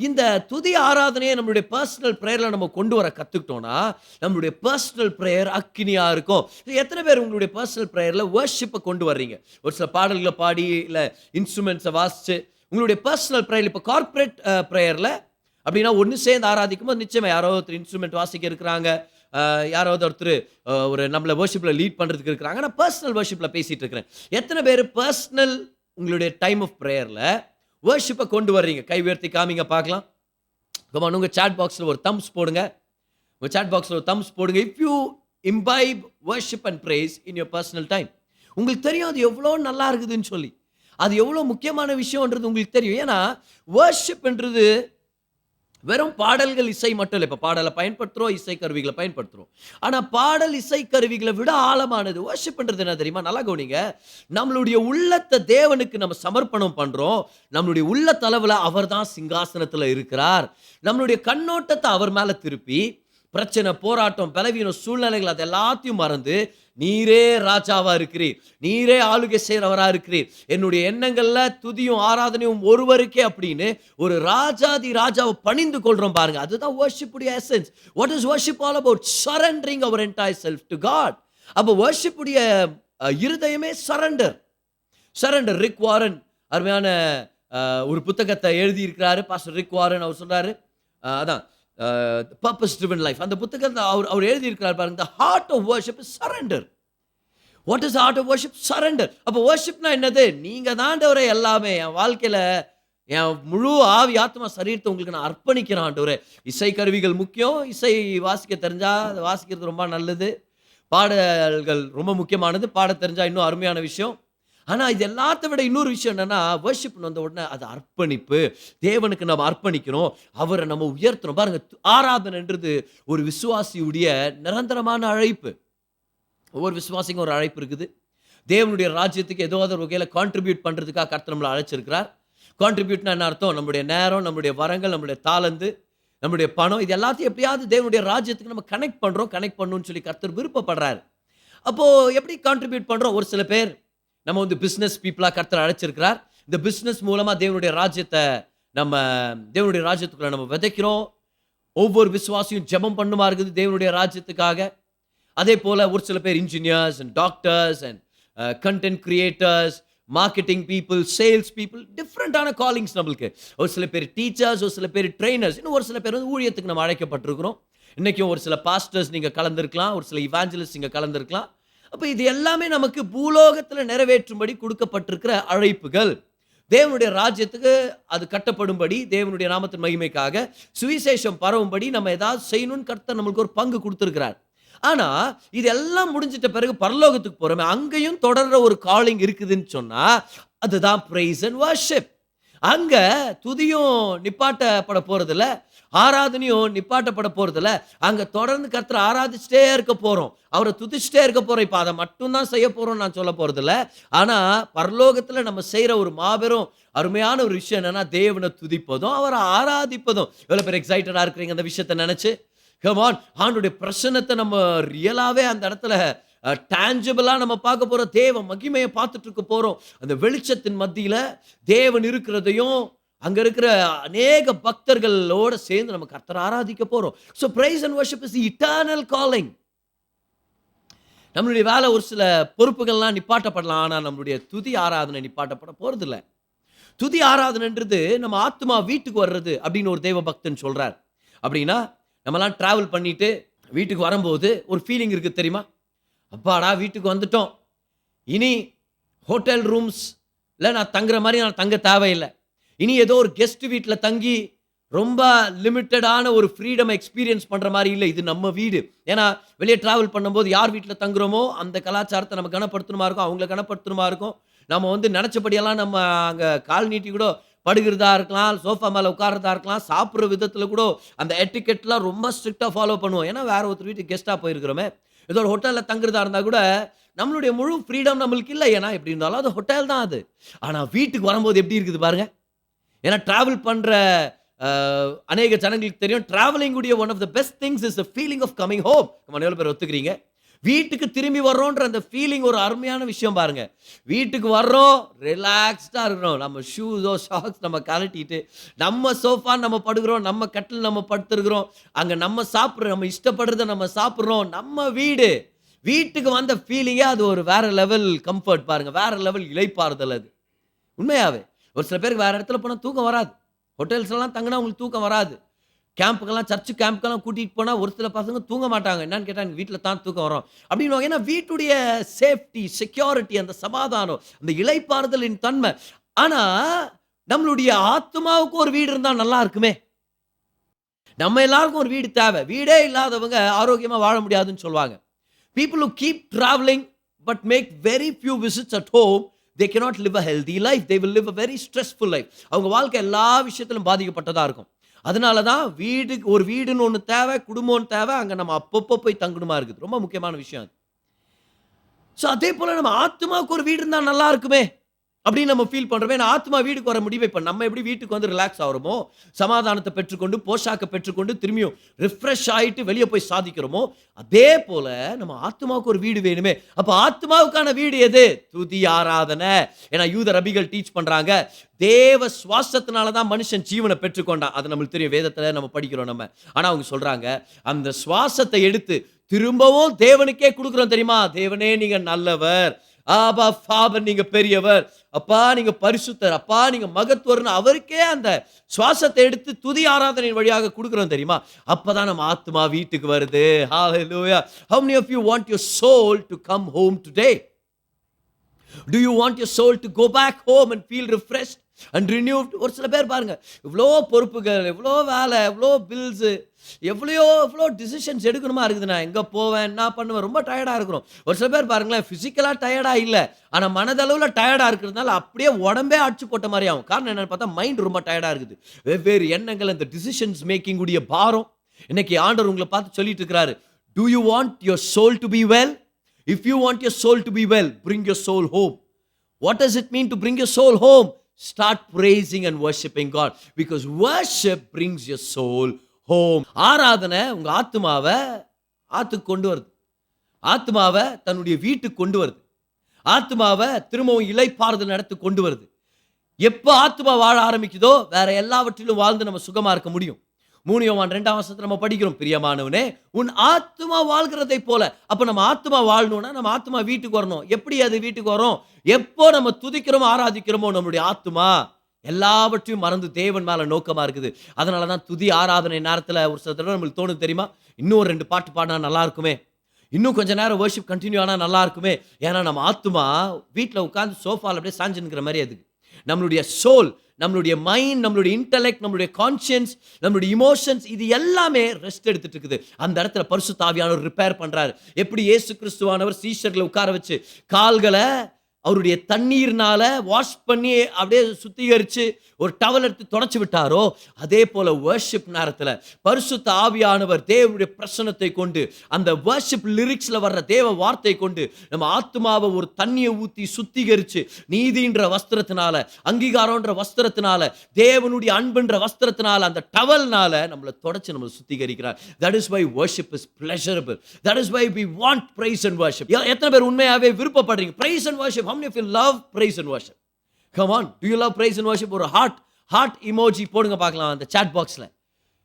இந்த துதி ஆராதனையை நம்மளுடைய பர்சனல் ப்ரேயரில் நம்ம கொண்டு வர கற்றுக்கிட்டோம்னா நம்மளுடைய பர்சனல் ப்ரேயர் அக்கினியாக இருக்கும். எத்தனை பேர் உங்களுடைய பர்சனல் ப்ரேயரில் வர்ஷிப்பை கொண்டு வர்றீங்க? ஒரு சில பாடல்களை பாடி இல்லை இன்ஸ்ட்ருமெண்ட்ஸை வாசித்து உங்களுடைய பர்சனல் ப்ரேயர். இப்போ கார்ப்பரேட் ப்ரேயரில் அப்படின்னா ஒன்று சேர்ந்து ஆராதிக்கும் போது நிச்சயமாக யாரோ ஒருத்தர் இன்ஸ்ட்ருமெண்ட் வாசிக்க இருக்கிறாங்க, யாராவது ஒருத்தர் ஒரு நம்மளை வர்ஷிப்பில் லீட் பண்ணுறதுக்கு இருக்கிறாங்க. நான் பர்சனல் வர்ஷிப்பில் பேசிகிட்டு இருக்கிறேன். எத்தனை பேர் பர்சனல் உங்களுடைய டைம் ஆஃப் ப்ரேயரில் வர்ஷிப்பை கொண்டு வர்றீங்க? கை உயர்த்தி காமிங்க பார்க்கலாம். கமான், உங்கள் சாட் பாக்ஸில் ஒரு தம்ஸ் போடுங்க. உங்கள் சாட் பாக்ஸில் ஒரு தம்ஸ் போடுங்க. If you imbibe worship and prays in your personal time. உங்களுக்கு தெரியும் அது எவ்வளோ நல்லா இருக்குதுன்னு சொல்லி, அது எவ்வளோ முக்கியமான விஷயம்ன்றது உங்களுக்கு தெரியும். ஏன்னா வர்ஷிப்ன்றது வெறும் பாடல்கள், இசை மட்டும் இல்லை. இப்போ பாடலை பயன்படுத்துகிறோம், இசை கருவிகளை பயன்படுத்துகிறோம். ஆனால் பாடல், இசை கருவிகளை விட ஆழமானது வர்ஷிப்ன்றது என்ன தெரியுமா? நல்லா கவனிங்க. நம்மளுடைய உள்ளத்தை தேவனுக்கு நம்ம சமர்ப்பணம் பண்ணுறோம். நம்மளுடைய உள்ள தளவில் அவர் தான் சிங்காசனத்தில் இருக்கிறார். நம்மளுடைய கண்ணோட்டத்தை அவர் மேலே திருப்பி பிரச்சனை, போராட்டம், பலவீனம், சூழ்நிலைகள் அது எல்லாத்தையும் மறந்து நீரே ராஜாவா இருக்கிறீர், நீரே ஆளுகை செய்கிறவரா இருக்கிறீர், என்னுடைய எண்ணங்கள்ல துதியும் ஆராதனையும் ஒருவருக்கே அப்படின்னு ஒரு ராஜாதி ராஜாவை பணிந்து கொள்றோம் பாருங்க. அதுதான் worship உடைய essence. What is worship all about? Surrendering our entire self to God. அப்போ worship உடைய இருதயமே சரண்டர். ரிக் வாரன் அருமையான ஒரு புத்தகத்தை எழுதி இருக்கிறாரு. பாஸ்டர் ரிக் வாரன் அவர் சொல்றாரு, அதான் purpose driven life. அந்த புத்தகத்தை அவர் எழுதி இருக்கிறார் பாருங்க. The heart of worship is surrender. What is the heart of worship? Surrender. அப்போ worshipனா என்னது? நீங்க தாண்டவரே எல்லாமே, என் வாழ்க்கையில என் முழு ஆவி ஆத்மா சரீரத்தை உங்களுக்கு நான் அர்ப்பணிக்கிறேன் ஆண்டவரே. இசை கருவிகள் முக்கியம், இசை வாசிக்க தெரிஞ்சா அதை வாசிக்கிறது ரொம்ப நல்லது, பாடல்கள் ரொம்ப முக்கியமானது, பாட தெரிஞ்சா இன்னும் அருமையான விஷயம். ஆனால் இது எல்லாத்த விட இன்னொரு விஷயம் என்னன்னா, வர்ஷிப்னு வந்த உடனே அது அர்ப்பணிப்பு. தேவனுக்கு நம்ம அர்ப்பணிக்கிறோம், அவரை நம்ம உயர்த்துறோம். பாருங்க, ஆராதனைன்றது ஒரு விசுவாசியுடைய நிரந்தரமான அழைப்பு. ஒவ்வொரு விசுவாசிக்கும் ஒரு அழைப்பு இருக்குது. தேவனுடைய ராஜ்யத்துக்கு ஏதோ ஒரு வகையில் கான்ட்ரிபியூட் பண்ணுறதுக்காக கர்த்தர் நம்மளை அழைச்சிருக்கிறார். கான்ட்ரிபியூட்னா என்ன அர்த்தம்? நம்முடைய நேரம், நம்முடைய வரங்கள், நம்முடைய தாளந்து, நம்முடைய பணம், இது எல்லாத்தையும் எப்படியாவது தேவனுடைய ராஜ்யத்துக்கு நம்ம கனெக்ட் பண்ணணும்னு சொல்லி கர்த்தர் விருப்பப்படுறாரு. அப்போது எப்படி கான்ட்ரிபியூட் பண்ணுறோம்? ஒரு சில பேர் நம்ம பிஸ்னஸ் பீப்புளாக கர்த்தர் அழைச்சிருக்கிறார். இந்த பிஸ்னஸ் மூலமாக தேவனுடைய ராஜ்யத்துக்குள்ள நம்ம விதைக்கிறோம். ஒவ்வொரு விசுவாசியும் ஜெபம் பண்ணுமா இருக்குது தேவனுடைய ராஜ்யத்துக்காக. அதே போல் ஒரு சில பேர் engineers and doctors and content creators, marketing people, sales people, டிஃப்ரெண்டான காலிங்ஸ் நம்மளுக்கு. ஒரு சில பேர் டீச்சர்ஸ், ஒரு சில பேர் ட்ரெயினர்ஸ், இன்னும் ஒரு சில பேர் ஊழியத்துக்கு நம்ம அழைக்கப்பட்டிருக்கிறோம். இன்றைக்கும் ஒரு சில பாஸ்டர்ஸ் நீங்கள் கலந்துருக்கலாம், ஒரு சில இவாஞ்சலிஸ்ட் நீங்கள் கலந்துருக்கலாம். அப்போ இது எல்லாமே நமக்கு பூலோகத்தில் நிறைவேற்றும்படி கொடுக்கப்பட்டிருக்கிற அழைப்புகள். தேவனுடைய ராஜ்யத்துக்கு அது கட்டப்படும்படி, தேவனுடைய நாமத்தின் மகிமைக்காக சுவிசேஷம் பரவும்படி நம்ம ஏதாவது செய்யணும்னு கர்த்தர் நம்மளுக்கு ஒரு பங்கு கொடுத்துருக்கிறார். ஆனால் இதெல்லாம் முடிஞ்சிட்ட பிறகு பரலோகத்துக்கு போகிறோமே, அங்கேயும் தொடர்ற ஒரு காலிங் இருக்குதுன்னு சொன்னால் அதுதான் பிரைஸ் அண்ட் வர்ஷிப். அங்கே துதியும் நிப்பாட்டப்பட போகிறதில்ல, ஆராதனையும் நிப்பாட்டப்பட போகிறதில்ல. அங்கே தொடர்ந்து கர்த்தரை ஆராதிச்சுட்டே இருக்க போகிறோம், அவரை துதிச்சுட்டே இருக்க போகிறோம். இப்போ அதை மட்டும்தான் செய்ய போகிறோம் நான் சொல்ல போகிறதில்ல. ஆனால் பரலோகத்தில் நம்ம செய்கிற ஒரு மாபெரும் அருமையான ஒரு விஷயம் என்னென்னா, தேவனை துதிப்பதும் அவரை ஆராதிப்பதும். எவ்வளோ பேர் எக்ஸைட்டடாக இருக்கிறீங்க அந்த விஷயத்தை நினச்சி? கமான், ஆண்டுடைய பிரசன்னத்தை நம்ம ரியலாகவே அந்த இடத்துல டான்ஜிபிளாக நம்ம பார்க்க போகிறோம். தேவ மகிமையை பார்த்துட்டு இருக்க போகிறோம். அந்த வெளிச்சத்தின் மத்தியில் தேவன் இருக்கிறதையும் அங்கே இருக்கிற அநேக பக்தர்களோடு சேர்ந்து நம்ம கர்த்தரை ஆராதிக்க போகிறோம். So praise and worship is the eternal calling. நம்மளுடைய வேலை ஒரு சில பொறுப்புகள்லாம் நிப்பாட்டப்படலாம், ஆனால் நம்மளுடைய துதி ஆராதனை நிப்பாட்டப்பட போகிறதில்ல. துதி ஆராதனைன்றது நம்ம ஆத்மா வீட்டுக்கு வர்றது அப்படின்னு ஒரு தேவ பக்தன் சொல்கிறார். அப்படின்னா நம்மலாம் ட்ராவல் பண்ணிட்டு வீட்டுக்கு வரும்போது ஒரு ஃபீலிங் இருக்குது தெரியுமா? அப்பாடா வீட்டுக்கு வந்துட்டோம், இனி ஹோட்டல் ரூம்ஸில் நான் தங்குற மாதிரி நான் தங்க தேவையில்லை, இனி ஏதோ ஒரு கெஸ்ட் வீட்டில் தங்கி ரொம்ப லிமிட்டடான ஒரு ஃப்ரீடம் எக்ஸ்பீரியன்ஸ் பண்ணுற மாதிரி இல்லை. இது நம்ம வீடு. ஏன்னா வெளியே ட்ராவல் பண்ணும்போது யார் வீட்டில் தங்குறோமோ அந்த கலாச்சாரத்தை நம்ம கனப்படுத்தணுமா இருக்கும், அவங்கள கனப்படுத்தணுமா இருக்கும். நம்ம வந்து நினச்சபடியெல்லாம் நம்ம அங்கே கால் நீட்டி கூட படுகிறதா இருக்கலாம், சோஃபா மேலே உட்கார்றதா இருக்கலாம், சாப்பிட்ற விதத்தில் கூட அந்த எட்டிக்கெட்லாம் ரொம்ப ஸ்ட்ரிக்டாக ஃபாலோ பண்ணுவோம். ஏன்னா வேறு ஒருத்தர் வீட்டுக்கு கெஸ்ட்டாக போயிருக்கிறோமே. ஏதோ ஒரு ஹோட்டலில் தங்குறதா இருந்தால் கூட நம்மளுடைய முழு ஃப்ரீடம் நம்மளுக்கு இல்லை. ஏன்னா எப்படி இருந்தாலும் அது ஹோட்டல் தான் அது. ஆனால் வீட்டுக்கு வரும்போது எப்படி இருக்குது பாருங்கள். ஏன்னா ட்ராவல் பண்ணுற அநேக ஜனங்களுக்கு தெரியும், ட்ராவலிங் உடைய one of the best things is the feeling of coming home. நம்ம எவ்வளோ பேர் ஒத்துக்கிறீங்க? வீட்டுக்கு திரும்பி வர்றோன்ற அந்த ஃபீலிங் ஒரு அருமையான விஷயம் பாருங்க. வீட்டுக்கு வர்றோம், ரிலாக்ஸ்டாக இருக்கிறோம், நம்ம ஷூஸோ ஷாக்ஸ் நம்ம கழட்டிட்டு நம்ம சோஃபா நம்ம படுக்கிறோம், நம்ம கட்டில் நம்ம படுத்துருக்கிறோம், அங்கே நம்ம சாப்பிட்றோம், நம்ம இஷ்டப்படுறத நம்ம சாப்பிட்றோம், நம்ம வீடு. வீட்டுக்கு வந்த ஃபீலிங்கே அது ஒரு வேற லெவல் கம்ஃபர்ட் பாருங்க, வேற லெவல் இளைப்பாறுதல். அது உண்மையாவே ஒரு சில பேருக்கு வேற இடத்துல போனால் தூக்கம் வராது. ஹோட்டல்ஸ்லாம் தங்கினா உங்களுக்கு தூக்கம் வராது. கேம்புக்கெல்லாம் சர்ச்சு கேம்புக்கெல்லாம் கூட்டிகிட்டு போனால் ஒரு சில பசங்க தூங்க மாட்டாங்க. என்னன்னு கேட்டால் எங்கள் வீட்டில் தான் தூக்கம் வரும் அப்படின்னு. ஏன்னா வீட்டுடைய சேஃப்டி, செக்யூரிட்டி, அந்த சமாதானம், அந்த இளைப்பாறுதலின் தன்மை. ஆனால் நம்மளுடைய ஆத்மாவுக்கு ஒரு வீடு இருந்தால் நல்லா இருக்குமே. நம்ம எல்லாருக்கும் ஒரு வீடு தேவை. வீடே இல்லாதவங்க ஆரோக்கியமாக வாழ முடியாதுன்னு சொல்லுவாங்க. People who keep traveling but make very few visits at home, they cannot live a healthy life. They will live a very stressful life. அவங்க வாழ்க்கை எல்லா விஷயத்திலும் பாதிக்கப்பட்டதாக இருக்கும். அதனால தான் ஒரு வீடுன்னு ஒன்று தேவை, குடும்பம்னு தேவை. அங்கே நம்ம அப்பப்போ போய் தங்கணுமா இருக்குது. ரொம்ப முக்கியமான விஷயம் அது. ஸோ அதே போல் நம்ம ஆத்மாவுக்கு ஒரு வீடு இருந்தால் நல்லா இருக்குமே அப்படின்னு நம்ம ஃபீல் பண்ணுறோமே. ஏன்னா ஆத்மா வீட்டுக்கு வர முடிவு. இப்போ நம்ம எப்படி வீட்டுக்கு வந்து ரிலாக்ஸ் ஆகிறோமோ, சமாதானத்தை பெற்றுக்கொண்டு, போஷாக்கை பெற்றுக்கொண்டு, திரும்பியும் ரிஃப்ரெஷ் ஆகிட்டு வெளியே போய் சாதிக்கிறோமோ, அதே போல் நம்ம ஆத்மாவுக்கு ஒரு வீடு வேணுமே. அப்போ ஆத்மாவுக்கான வீடு எது? துதி, ஆராதனை. ஏன்னா யூத ரபிகள் டீச் பண்ணுறாங்க, தேவ சுவாசத்தினால தான் மனுஷன் ஜீவனை பெற்றுக்கொண்டான். அது நம்மளுக்கு தெரியும், வேதத்தில் நம்ம படிக்கிறோம் நம்ம. ஆனால் அவங்க சொல்கிறாங்க, அந்த சுவாசத்தை எடுத்து திரும்பவும் தேவனுக்கே கொடுக்குறோம் தெரியுமா. தேவனே நீங்க நல்லவர், ஆபா ஃபாதர் நீங்க பெரியவர், அப்பா நீங்க பரிசுத்தர், அப்பா நீங்க மகத்துவர்னு அவருக்கே அந்த சுவாசத்தை எடுத்து துதி ஆராதனையின் வழியாக கொடுக்குறோம் தெரியுமா. அப்பதான் நம்ம ஆத்மா வீட்டுக்கு வருது. ஹalleluya. How many of you want your soul to come home today? Do you want your soul to go back home and feel refreshed and renewed? ஒரு சில பேர் பாருங்க, இவ்வளோ பொறுப்புகள், எவ்வளோ வேலை, எவ்வளோ பில்ஸு, எவ்வளோ டிசிஷன்ஸ் எடுக்கணுமா இருக்குது. நான் எங்கே போவேன், என்ன பண்ணுவேன், ரொம்ப டயர்டாக இருக்கிறோம். ஒரு சில பேர் பாருங்களேன், ஃபிசிக்கலாக டயர்டாக இல்லை, ஆனால் மனதளவில் டயர்டாக இருக்கிறதுனால அப்படியே உடம்பே அடிச்சு போட்ட மாதிரி ஆகும். காரணம் என்னென்னு பார்த்தா மைண்ட் ரொம்ப டயர்டாக இருக்குது. வெவ்வேறு எண்ணங்கள், இந்த டிசிஷன்ஸ் மேக்கிங் உடைய பாரம். இன்னைக்கு ஆண்டவர் உங்களை பார்த்து சொல்லிட்டு இருக்கிறாரு, do you want your soul to be well? If you want your soul to be well, bring your soul home. What does it mean to bring your soul home? Start praising and worshiping God, because worship brings your soul home. ஆராதனை உங்க ஆத்மாவை ஆத்துக்கு கொண்டு வருது, ஆத்மாவை தன்னுடைய வீட்டுக்கு கொண்டு வருது, ஆத்மாவை திரும்பவும் இளைப்பாறுதல் நடத்தி கொண்டு வருது. எப்போ ஆத்மா வாழ ஆரம்பிக்குதோ வேற எல்லாவற்றிலும் வாழ்ந்து நம்ம சுகமா இருக்க முடியும். 3 யோவான் 2ஆம் வசனத்துல நம்ம படிக்கிறோம், பிரியமானவனே உன் ஆத்மா வாழ்கிறதை போல. அப்ப நம்ம ஆத்மா வாழணும்னா நம்ம ஆத்மா வீட்டுக்கு வரணும். எப்படி அது வீட்டுக்கு வரும்? எப்போ நம்ம துதிக்கிறோமோ ஆராதிக்கிறோமோ நம்மளுடைய ஆத்மா எல்லாவற்றையும் மறந்து தேவன் மேல நோக்கமா இருக்குது. அதனாலதான் துதி ஆராதனை நேரத்துல ஒரு சில தடவை நம்மளுக்கு தோணுது தெரியுமா, இன்னும் 2 பாட்டு பாடினா நல்லா இருக்குமே, இன்னும் கொஞ்ச நேரம் வர்ஷிப் கண்டினியூ ஆனா நல்லா இருக்குமே. ஏன்னா நம்ம ஆத்மா வீட்டில் உட்கார்ந்து சோஃபால அப்படியே சாஞ்சுங்கிற மாதிரி. அதுக்கு நம்மளுடைய சோல், நம்மளுடைய மைண்ட், நம்மளுடைய இன்டெலெக்ட், நம்மளுடைய கான்ஷியன்ஸ், நம்மளுடைய இமோஷன்ஸ், இது எல்லாமே ரெஸ்ட் எடுத்துட்டு இருக்குது. அந்த இடத்துல பரிசுத்த ஆவியானவர் ரிப்பேர் பண்றாரு. எப்படி இயேசு கிறிஸ்துவானவர் சீஷர்களை உட்கார வச்சு கால்களை அவருடைய தண்ணீர்னால வாஷ் பண்ணி அப்படியே சுத்திகரித்து ஒரு டவல் எடுத்து தொடச்சி விட்டாரோ, அதே போல வர்ஷிப் நேரத்தில் பரிசுத்த ஆவியானவர் தேவனுடைய பிரசன்னத்தை கொண்டு, அந்த வர்ஷிப் லிரிக்ஸில் வர்ற தேவ வார்த்தை கொண்டு நம்ம ஆத்மாவை ஒரு தண்ணியை ஊற்றி சுத்திகரித்து நீதின்ற வஸ்திரத்தினால, அங்கீகாரம்ன்ற வஸ்திரத்தினால, தேவனுடைய அன்புன்ற வஸ்திரத்தினால, அந்த டவல்னால நம்மளை தொடச்சி நம்மளை சுத்திகரிக்கிறார். That is why worship is pleasurable. That is why we want praise and worship. எத்தனை பேர் உண்மையாகவே விருப்பப்படுறீங்க praise and worship? How many of you love praise and worship? Come on, do you love praise and worship? ஒரு heart emoji போடுங்க பார்க்கலாம் அந்த chat boxல.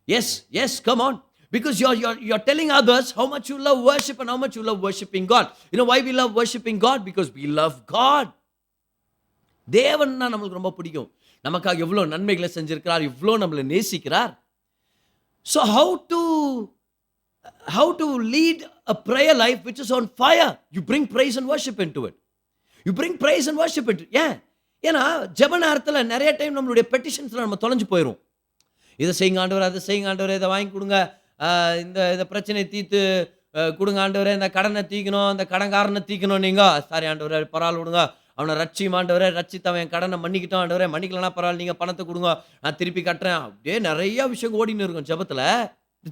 Yes, come on, because you're telling others how much you love worship and how much you love worshiping God. You know why we love worshiping God? Because we love God. தேவன்னா நமக்கு ரொம்ப பிடிக்கும். நமக்காக எவ்வளவு நன்மைகளை செஞ்சிருக்கிறார், இவ்வளோ நம்மளை நேசிக்கிறார். So how to lead a prayer life which is on fire? You bring praise and worship into it. You bring praise and worship into it. ஏன்னா ஜெப நேரத்தில் நிறைய டைம் நம்மளுடைய பெட்டிஷன்ஸ்ல நம்ம தொலைஞ்சு போயிடும். இதை செய்யுங்க ஆண்டவரே, அதை செய்யுங்க ஆண்டவரே, இதை வாங்கி கொடுங்க, இந்த பிரச்சனையை தீர்த்து கொடுங்க ஆண்டவரே, இந்த கடனை தீக்கணும், இந்த கடன்காரனை தீக்கணும். நீங்கள் சாரி ஆண்டவரே, பரவாயில்ல விடுங்க, அவனை ரட்சியும் ஆண்டவரே, ரட்சித்தவன் என் கடனை மன்னிக்கிட்டோம் ஆண்டவரே, மன்னிக்கலன்னா பரவாயில்ல, நீங்கள் பணத்தை கொடுங்க, நான் திருப்பி கட்டுறேன். அப்படியே நிறைய விஷயம் ஓடின்னு இருக்கும் ஜெபத்தில்.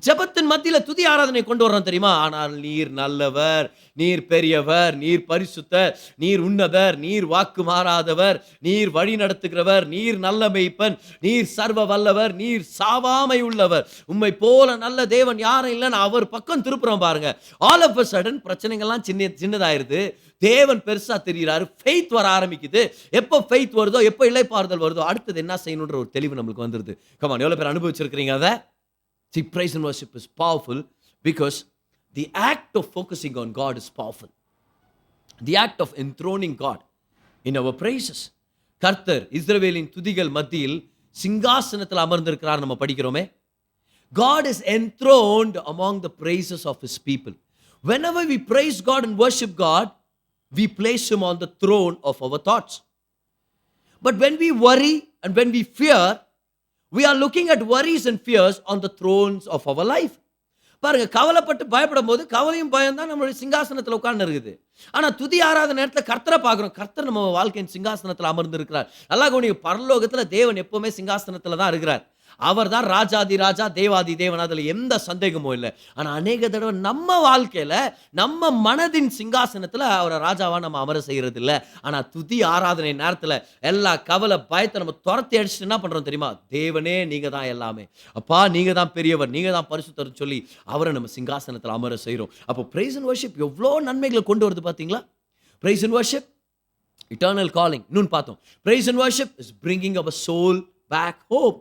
ஜெபத்தின் மத்தியில் துதி ஆராதனை கொண்டு வர்றோம் தெரியுமா? ஆனால் நீர் நல்லவர், நீர் பெரியவர், நீர் பரிசுத்தர், நீர் உன்னதர், நீர் வாக்கு மாறாதவர், நீர் வழி நடத்துகிறவர், நீர் நல்ல மேய்ப்பன், நீர் சர்வ வல்லவர், நீர் சாவாமை உள்ளவர், உம்மை போல நல்ல தேவன் யாரும் இல்லைன்னு அவர் பக்கம் திருப்புறோம் பாருங்க. ஆல் ஆஃப் அ சடன் பிரச்சனைகள்லாம் சின்னதாயிருது, தேவன் பெருசா தெரிகிறாரு, ஃபெய்த் வர ஆரம்பிக்குது. எப்போ ஃபெய்த் வருதோ, எப்போ இளைப்பாறுதல் வருதோ, அடுத்தது என்ன செய்யணுன்ற ஒரு தெளிவு நம்மளுக்கு வந்துருது. கமான், எவ்வளோ பேர் அனுபவிச்சிருக்கிறீங்க அதை? See, praise and worship is powerful because the act of focusing on God is powerful. The act of enthroning God in our praises. கர்த்தர் இஸ்ரவேலின் துதிகள் மத்தியில் சிங்காசனத்தில் அமர்ந்திருக்கிறார் நம்ம படிக்கிறோமே. God is enthroned among the praises of his people. Whenever we praise God and worship God, we place him on the throne of our thoughts. But when we worry and when we fear, we are looking at worries and fears on the thrones of our life. பாருங்க, கவலைப்பட்டு பயப்படும் போது கவலையும் பயம் தான் நம்மளுடைய சிங்காசனத்தில் உட்கார்ந்து இருக்குது. ஆனால் துதி ஆராத நேரத்தில் கர்த்தரை பார்க்குறோம். கர்த்தர் நம்ம வாழ்க்கையின் சிங்காசனத்தில் அமர்ந்து இருக்கிறார். நல்லா கவனிங்க, பரலோகத்தில் தேவன் எப்பவுமே சிங்காசனத்தில் தான் இருக்கிறார். அவர் தான் ராஜாதி ராஜா, தேவாதி தேவன், அதில் எந்த சந்தேகமும் இல்லை. ஆனால் அநேக தடவை நம்ம வாழ்க்கையில் நம்ம மனதின் சிங்காசனத்தில் அவரை ராஜாவாக நம்ம அமர செய்கிறது இல்லை. ஆனால் துதி ஆராதனை நேரத்தில் எல்லா கவலை பயத்தை நம்ம துரத்தி அடிச்சுட்டு என்ன பண்ணுறோம் தெரியுமா? தேவனே நீங்கள் தான் எல்லாமே, அப்பா நீங்கள் தான் பெரியவர், நீங்கள் தான் பரிசுத்தர்னு சொல்லி அவரை நம்ம சிங்காசனத்தில் அமர செய்கிறோம். அப்போ பிரைஸ் அண்ட் வர்ஷிப் எவ்வளோ நன்மைகளை கொண்டு வருது பார்த்தீங்களா? Praise and worship eternal calling. இன்னொன்று பார்த்தோம், praise and worship is bringing our soul back home.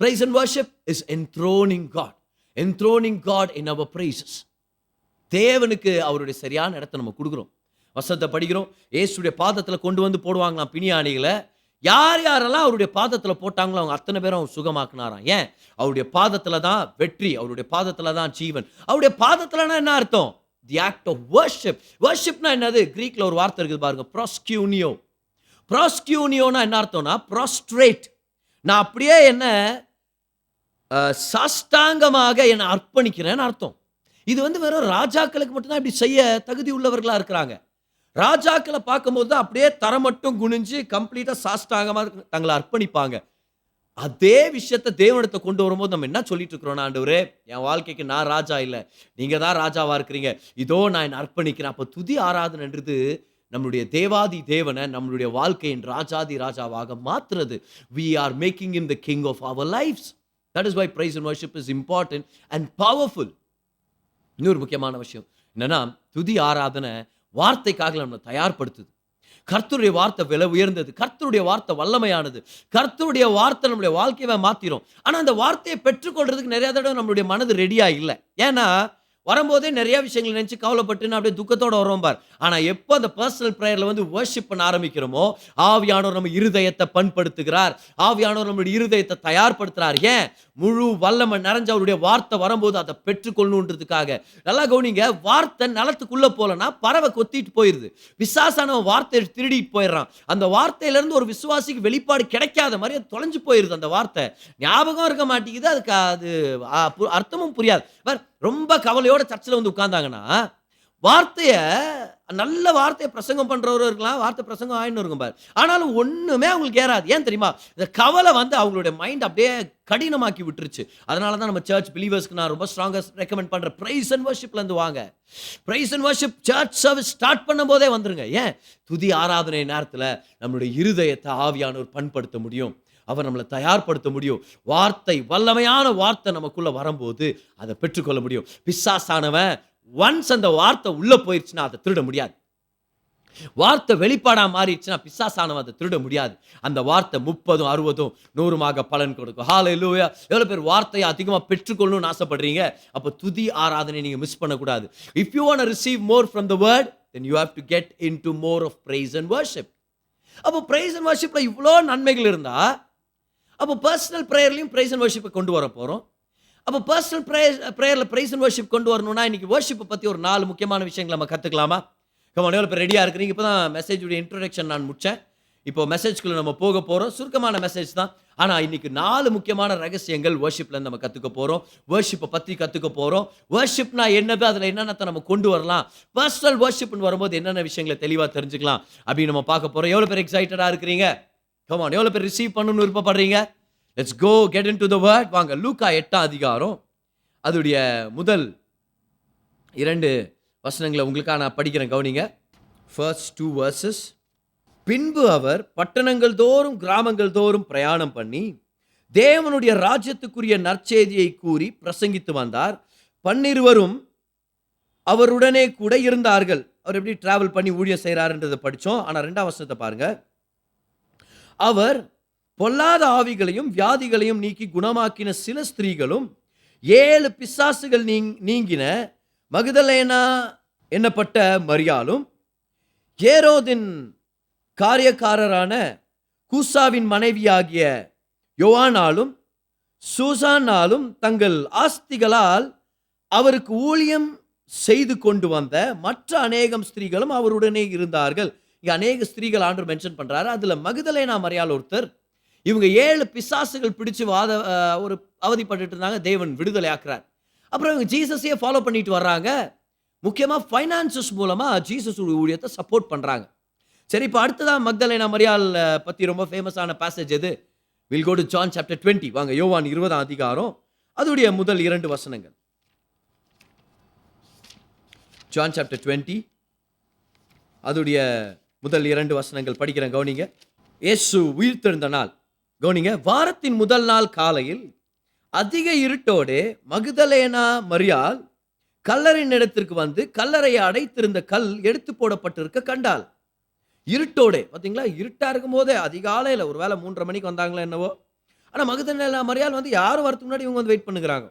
Praise and worship is enthroning God. Enthroning God in our praises. தேவனுக்கு அவருடைய சரியான இடத்தை நம்ம கொடுக்குறோம். வசனத்தை படிக்கிறோம், இயேசுடைய பாதத்தில் கொண்டு வந்து போடுவாங்களாம் பிணியாணிகளை. யார் யாரெல்லாம் அவருடைய பாதத்தில் போட்டாங்களோ அவங்க அத்தனை பேரும் அவர் சுகமாக்குனாராம். ஏன்? அவருடைய பாதத்தில் தான் வெற்றி, அவருடைய பாதத்தில் தான் ஜீவன். அவருடைய பாதத்தில்னா என்ன அர்த்தம்? The act of worship. வர்ஷிப்னா என்னது? கிரீக்கில் ஒரு வார்த்தை இருக்குது பாருங்க, ப்ராஸ்கியூனியோ. ப்ராஸ்கியூனியோனா என்ன அர்த்தம்னா ப்ராஸ்ட்ரேட். நான் அப்படியே என்ன சாஷ்டாங்கமாக என்னை அர்ப்பணிக்கிறேன்னு அர்த்தம். இது வெறும் ராஜாக்களுக்கு மட்டும்தான் இப்படி செய்ய தகுதி உள்ளவர்களாக இருக்கிறாங்க. ராஜாக்களை பார்க்கும்போது தான் அப்படியே தர மட்டும் குனிஞ்சு கம்ப்ளீட்டாக சாஷ்டாங்கமாக தங்களை அர்ப்பணிப்பாங்க. அதே விஷயத்தை தேவனிடத்தை கொண்டு வரும்போது நம்ம என்ன சொல்லிட்டு இருக்கிறோம்? ஆண்டவரே, என் வாழ்க்கைக்கு நான் ராஜா இல்லை, நீங்கள் தான் ராஜாவாக இருக்கிறீங்க, இதோ நான் என்னை அர்ப்பணிக்கிறேன். அப்போ துதி ஆராதனைன்றது நம்மளுடைய தேவாதி தேவனை நம்மளுடைய வாழ்க்கையின் ராஜாதி ராஜாவாக மாற்றுறது. We are making him the king of our lives. That is why praise and worship is important and powerful. இன்னொரு முக்கியமான விஷயம் என்னன்னா, துதி ஆராதனை வார்த்தைக்காக நம்மளை தயார்படுத்துது. கர்த்தருடைய வார்த்தை விலை உயர்ந்தது, கர்த்தருடைய வார்த்தை வல்லமையானது, கர்த்தருடைய வார்த்தை நம்மளுடைய வாழ்க்கையை மாற்றிடும். ஆனால் அந்த வார்த்தையை பெற்றுக்கொள்றதுக்கு நிறைய தடவை நம்மளுடைய மனது ரெடியாக இல்லை. ஏன்னா வரும்போதே நிறைய விஷயங்கள் நினச்சி கவலைப்பட்டு நான் அப்படியே துக்கத்தோடு வரோம் பார். ஆனால் எப்போ அந்த பர்சனல் ப்ரேயரில் வர்ஷிப் பண்ண ஆரம்பிக்கிறோமோ, ஆவியானவர் நம்ம இருதயத்தை பண்படுத்துகிறார், ஆவியானவர் நம்மளுடைய இருதயத்தை தயார்படுத்துகிறார். ஏன்? முழு வல்லமை நிறைஞ்ச அவருடைய வார்த்தை வரும்போது அதை பெற்றுக்கொள்ளணுன்றதுக்காக. நல்லா கவனிங்க, வார்த்தை நிலத்துக்குள்ளே போலன்னா பறவை கொத்திட்டு போயிடுது. விசுவாசானவன் வார்த்தையை திருடிட்டு போயிடுறான். அந்த வார்த்தையிலேருந்து ஒரு விசுவாசிக்கு வெளிப்பாடு கிடைக்காத மாதிரி அது தொலைஞ்சு போயிடுது. அந்த வார்த்தை ஞாபகம் இருக்க மாட்டேங்குது, அதுக்கு அது அர்த்தமும் புரியாது. ரொம்ப கவலையோட சர்ச்சில் உட்கார்ந்தாங்கன்னா வார்த்தையை, நல்ல வார்த்தையை பிரசங்கம் பண்றவரும் இருக்கலாம், வார்த்தை பிரசங்கம் ஆயின்னு இருக்கும் பாரு, ஆனாலும் ஒண்ணுமே அவங்களுக்கு ஏறாது. ஏன் தெரியுமா? இந்த கவலை அவங்களுடைய மைண்ட் அப்படியே கடினமாக்கி விட்டுருச்சு. அதனால தான் நம்ம சர்ச் பிலீவர்ஸ்க்கு நான் ரொம்ப ஸ்ட்ராங்கஸ்ட் ரெக்கமெண்ட் பண்றேன், பிரைஸ் அண்ட் வர்ஷிப்ல இருந்து வாங்க. Praise and worship church service start பண்ணும் போதே வந்துருங்க. ஏன்? துதி ஆராதனை நேரத்தில் நம்மளுடைய இருதயத்தை ஆவியானவர் பண்படுத்த முடியும், அவர் நம்மளை தயார்படுத்த முடியும். வார்த்தை, வல்லமையான வார்த்தை நமக்குள்ள வரும்போது அதை பெற்றுக்கொள்ள முடியும். பிசாசானவன் ஒன்ஸ் அந்த வார்த்தை உள்ள போயிடுச்சுன்னா அதை திருட முடியாது. வார்த்தை வெளிப்பாடா மாறிடுச்சுன்னா பிசாசானவன் அதை திருட முடியாது. அந்த வார்த்தை 30, 60, 100 பலன் கொடுக்கும். ஹல்லேலூயா! எவ்வளவு பேர் வார்த்தையை அதிகமாக பெற்றுக்கொள்ளணும்னு ஆசைப்படுறீங்க? அப்போ துதி ஆராதனை நீங்க மிஸ் பண்ணக்கூடாது. If you want to receive more from the word, then you have to get into more of praise and worship. அப்போ praise and worshipல இவ்வளோ நன்மைகள் இருந்தா, அப்போ பர்சனல் ப்ரேயர்லையும் பிரைஸ் அண்ட் வர்ஷிப்பை கொண்டு வர போகிறோம். அப்போ பர்சனல் ப்ரேயரில் பிரைஸ் அண்ட் வர்ஷிப் கொண்டு வரணும்னா இன்னைக்கு வர்ஷிப்பை பற்றி ஒரு 4 முக்கியமான விஷயங்களை நம்ம கற்றுக்கலாமா? கமான், எவ்வளோ பேர் ரெடியாக இருக்கிறீங்க? இப்போ தான் மெசேஜுடைய இன்ட்ரோடக்ஷன் நான் முடித்தேன். இப்போ மெசேஜ்குள்ளே நம்ம போக போகிறோம். சுருக்கமான மெசேஜ் தான், ஆனால் இன்னைக்கு 4 முக்கியமான ரகசியங்கள் வர்ஷிப்லேருந்து நம்ம கற்றுக்க போகிறோம். வர்ஷிப்பை பற்றி கற்றுக்க போகிறோம். வர்ஷிப்னா என்னது, அதில் என்னென்னத்தை நம்ம கொண்டு வரலாம், பர்சனல் வர்ஷிப்னு வரும்போது என்னென்ன விஷயங்களை தெளிவாக தெரிஞ்சுக்கலாம் அப்படின்னு நம்ம பார்க்க போகிறோம். எவ்வளோ பேர் எக்ஸைட்டடாக இருக்கிறீங்க? கமான், எவ்வளோ பேர் ரிசீவ் பண்ணணும்னு விருப்பப்படுறீங்க? Let's go get into the word. வாங்க, லூக்கா 8ஆம் அதிகாரம் அதோடைய முதல் 2 வசனங்களை உங்களுக்காக நான் படிக்கிறேன், கவனிங்க. First 2 verses. பின்பு அவர் பட்டணங்கள் தோறும் கிராமங்கள் தோறும் பிரயாணம் பண்ணி தேவனுடைய ராஜ்யத்துக்குரிய நற்செய்தியை கூறி பிரசங்கித்து வந்தார். 12 அவருடனே கூட இருந்தார்கள். அவர் எப்படி டிராவல் பண்ணி ஊழியம் செய்கிறாருன்றதை படித்தோம். ஆனால் 2ஆம் வசனத்தை பாருங்க. அவர் பொல்லாத ஆவிகளையும் வியாதிகளையும் நீக்கி குணமாக்கின சில ஸ்திரீகளும் 7 பிசாசுகள் நீங்கின மகதலேனா என்னப்பட்ட மரியாளும் ஏரோதின் காரியக்காரரான கூசாவின் மனைவியாகிய யோவானாலும் சூசானாலும் தங்கள் ஆஸ்திகளால் அவருக்கு ஊழியம் செய்து கொண்டு வந்த மற்ற அநேகம் ஸ்திரீகளும் அவருடனே இருந்தார்கள். இங்கே அநேக ஸ்திரீகள் ஆண்டவர் மென்ஷன் பண்றாரு. அதுல மகதலேனா மரியாள் ஒருத்தர். இவங்க 7 பிசாசுகள் பிடிச்சு ஒரு அவதிப்பட்டு இருந்தாங்க. தேவன் விடுதலை ஆக்குறார். அப்புறம் இவங்க ஜீசஸையே ஃபாலோ பண்ணிட்டு வர்றாங்க. முக்கியமாக ஃபைனான்சஸ் மூலமாக ஜீசஸ் ஊழியத்தை சப்போர்ட் பண்ணுறாங்க. சரி, இப்போ அடுத்ததான் மக்தலேனா மரியாள் பற்றி ரொம்ப ஃபேமஸான பேசேஜ் எது? Will go to John chapter 20. வாங்க, யோவான் 20ஆம் அதிகாரம் அதோடைய முதல் 2 வசனங்கள். ஜான் சாப்டர் 20 அதோடைய முதல் 2 வசனங்கள் படிக்கிறேன், கவனிங்க. இயேசு உயிர்த்தெழுந்த நாள், கவனிங்க. வாரத்தின் முதல் நாள் காலையில் அதிக இருட்டோடு மகதலேனா மரியாள் கல்லறையின் இடத்திற்கு வந்து கல்லறையை அடைத்திருந்த கல் எடுத்து போடப்பட்டிருக்க கண்டாள். இருட்டோடே, பார்த்தீங்களா? இருட்டா இருக்கும் போதே அதிகாலையில் ஒரு வேளை 3:30 மணிக்கு வந்தாங்களா என்னவோ. ஆனால் மகதலேனா மரியாள் வந்து யாரும் வரதுக்கு முன்னாடி இவங்க வந்து வெயிட் பண்ணுகிறாங்க.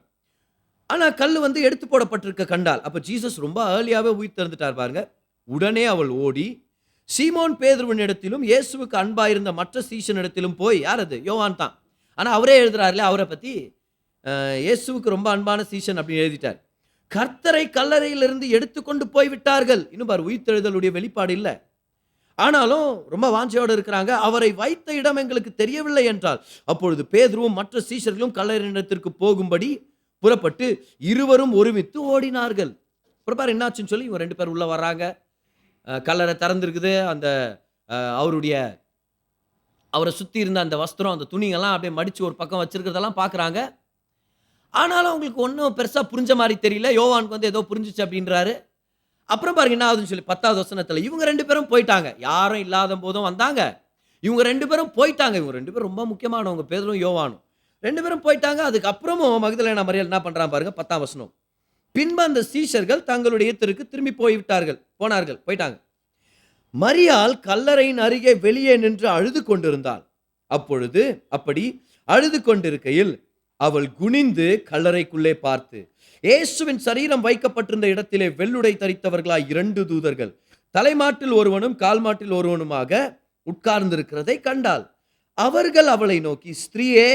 ஆனால் கல் வந்து எடுத்து போடப்பட்டிருக்க கண்டாள். அப்போ ஜீசஸ் ரொம்ப ஏர்லியாகவே உயிர் திறந்துட்டார் பாருங்க. உடனே அவள் ஓடி சீமோன் பேதுருவின் இடத்திலும் இயேசுவுக்கு அன்பாயிருந்த மற்ற சீஷனிடத்திலும் போய், யார் அது? யோவான் தான். ஆனால் அவரே எழுதுறாருல, அவரை பற்றி இயேசுவுக்கு ரொம்ப அன்பான சீஷன் அப்படின்னு எழுதிட்டார். கர்த்தரை கல்லறையிலிருந்து எடுத்துக்கொண்டு போய் விட்டார்கள். இன்னும் பாரு, உயிர்த்தெழுதலுடைய வெளிப்பாடு இல்லை. ஆனாலும் ரொம்ப வாஞ்சையோடு இருக்கிறாங்க. அவரை வைத்த இடம் எங்களுக்கு தெரியவில்லை என்றால். அப்பொழுது பேதுருவும் மற்ற சீஷர்களும் கல்லறையிடத்திற்கு போகும்படி புறப்பட்டு இருவரும் ஒருமித்து ஓடினார்கள். பாரு என்னாச்சுன்னு சொல்லி இவங்க 2 பேர் உள்ள வர்றாங்க. கல்லறை திறந்திருக்குது. அந்த அவரை சுற்றி இருந்த அந்த வஸ்திரம், அந்த துணிங்கெல்லாம் அப்படியே மடித்து ஒரு பக்கம் வச்சிருக்கிறதெல்லாம் பார்க்குறாங்க. ஆனாலும் அவங்களுக்கு ஒன்றும் பெருசாக புரிஞ்ச மாதிரி தெரியல. யோவானுக்கு வந்து ஏதோ புரிஞ்சிச்சு அப்படின்றாரு. அப்புறம் பாருங்க என்ன ஆகுதுன்னு சொல்லி 10ஆவது வசனத்தில் இவங்க 2 பேரும் போயிட்டாங்க. யாரும் இல்லாத போதும் வந்தாங்க. இவங்க 2 பேரும் போயிட்டாங்க. இவங்க 2 பேரும் ரொம்ப முக்கியமானவங்க, பேதுரும் யோவானும். 2 பேரும் போயிட்டாங்க. அதுக்கப்புறமும் மகதலேனா மரியாள் என்ன பண்ணுறான் பாருங்க, 10ஆம் வசனம். பின்பு அந்த சீஷர்கள் தங்களுடைய இடத்திற்கு திரும்பி போயிட்டாங்க. மரியாள் கல்லறையின் அருகே வெளியே நின்று அழுது கொண்டிருந்தாள். அப்படி அழுது கொண்டிருக்கையில் அவள் குனிந்து கல்லறைக்குள்ளே பார்த்து இயேசுவின் சரீரம் வைக்கப்பட்டிருந்த இடத்திலே வெள்ளுடை தரித்தவர்களாய் 2 தூதர்கள் தலைமாட்டில் ஒருவனும் கால்மாட்டில் ஒருவனுமாக உட்கார்ந்திருக்கிறதை கண்டாள். அவர்கள் அவளை நோக்கி, ஸ்திரீயே,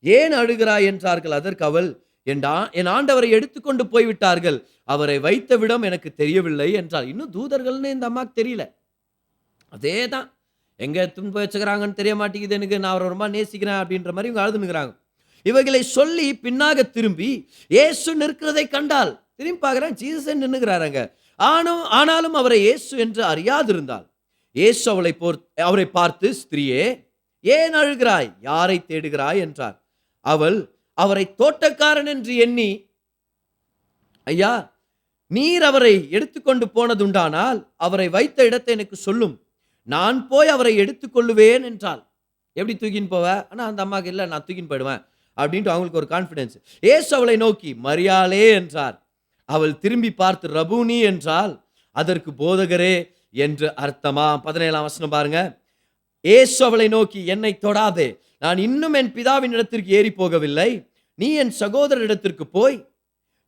ஏன் அழுகிறாய் என்றார்கள். அதற்கு அவள், என் ஆண்டவரை எடுத்துக்கொண்டு போய்விட்டார்கள், அவரை வைத்த விடம் எனக்கு தெரியவில்லை என்றாள். இன்னும் தூதர்கள்னு இந்த அம்மாக்கு தெரியல. அதே தான், எங்கே எடுத்துன்னு போய் வச்சுக்கிறாங்கன்னு தெரிய மாட்டேங்குது எனக்கு, நான் அவரை ரொம்ப நேசிக்கிறேன் அப்படின்ற மாதிரி இவங்க அழுதுனுங்கிறாங்க. இவைகளை சொல்லி பின்னாக திரும்பி இயேசு நிற்கிறதை கண்டாள். திரும்பி பார்க்குறேன், ஜீசஸ் நின்னுகிறாங்க. ஆனாலும் அவரை இயேசு என்று அறியாதிருந்தாள். இயேசு அவரை பார்த்து, ஸ்திரீயே, ஏன் அழுகிறாய்? யாரை தேடுகிறாய் என்றார். அவள் அவரை தோட்டக்காரன் என்று எண்ணி, ஐயா, நீர் அவரை எடுத்துக்கொண்டு போனதுண்டானால் அவரை வைத்த இடத்தை எனக்கு சொல்லும், நான் போய் அவரை எடுத்துக்கொள்ளுவேன் என்றாள். எப்படி தூக்கின்னு போவ? ஆனால் அந்த அம்மாவுக்கு இல்லை, நான் தூக்கின்னு போயிடுவேன் அப்படின்ட்டு அவங்களுக்கு ஒரு கான்ஃபிடன்ஸ். இயேசு அவளை நோக்கி, மரியாளே என்றார். அவள் திரும்பி பார்த்து ரபூனி என்றால், அதற்கு போதகரே என்று அர்த்தமா. 17ஆம் வசனம் பாருங்க. இயேசு அவளை நோக்கி, என்னை தொடாதே, நான் இன்னும் என் பிதாவின் இடத்திற்கு ஏறி போகவில்லை. நீ என் சகோதரர் இடத்திற்கு போய்,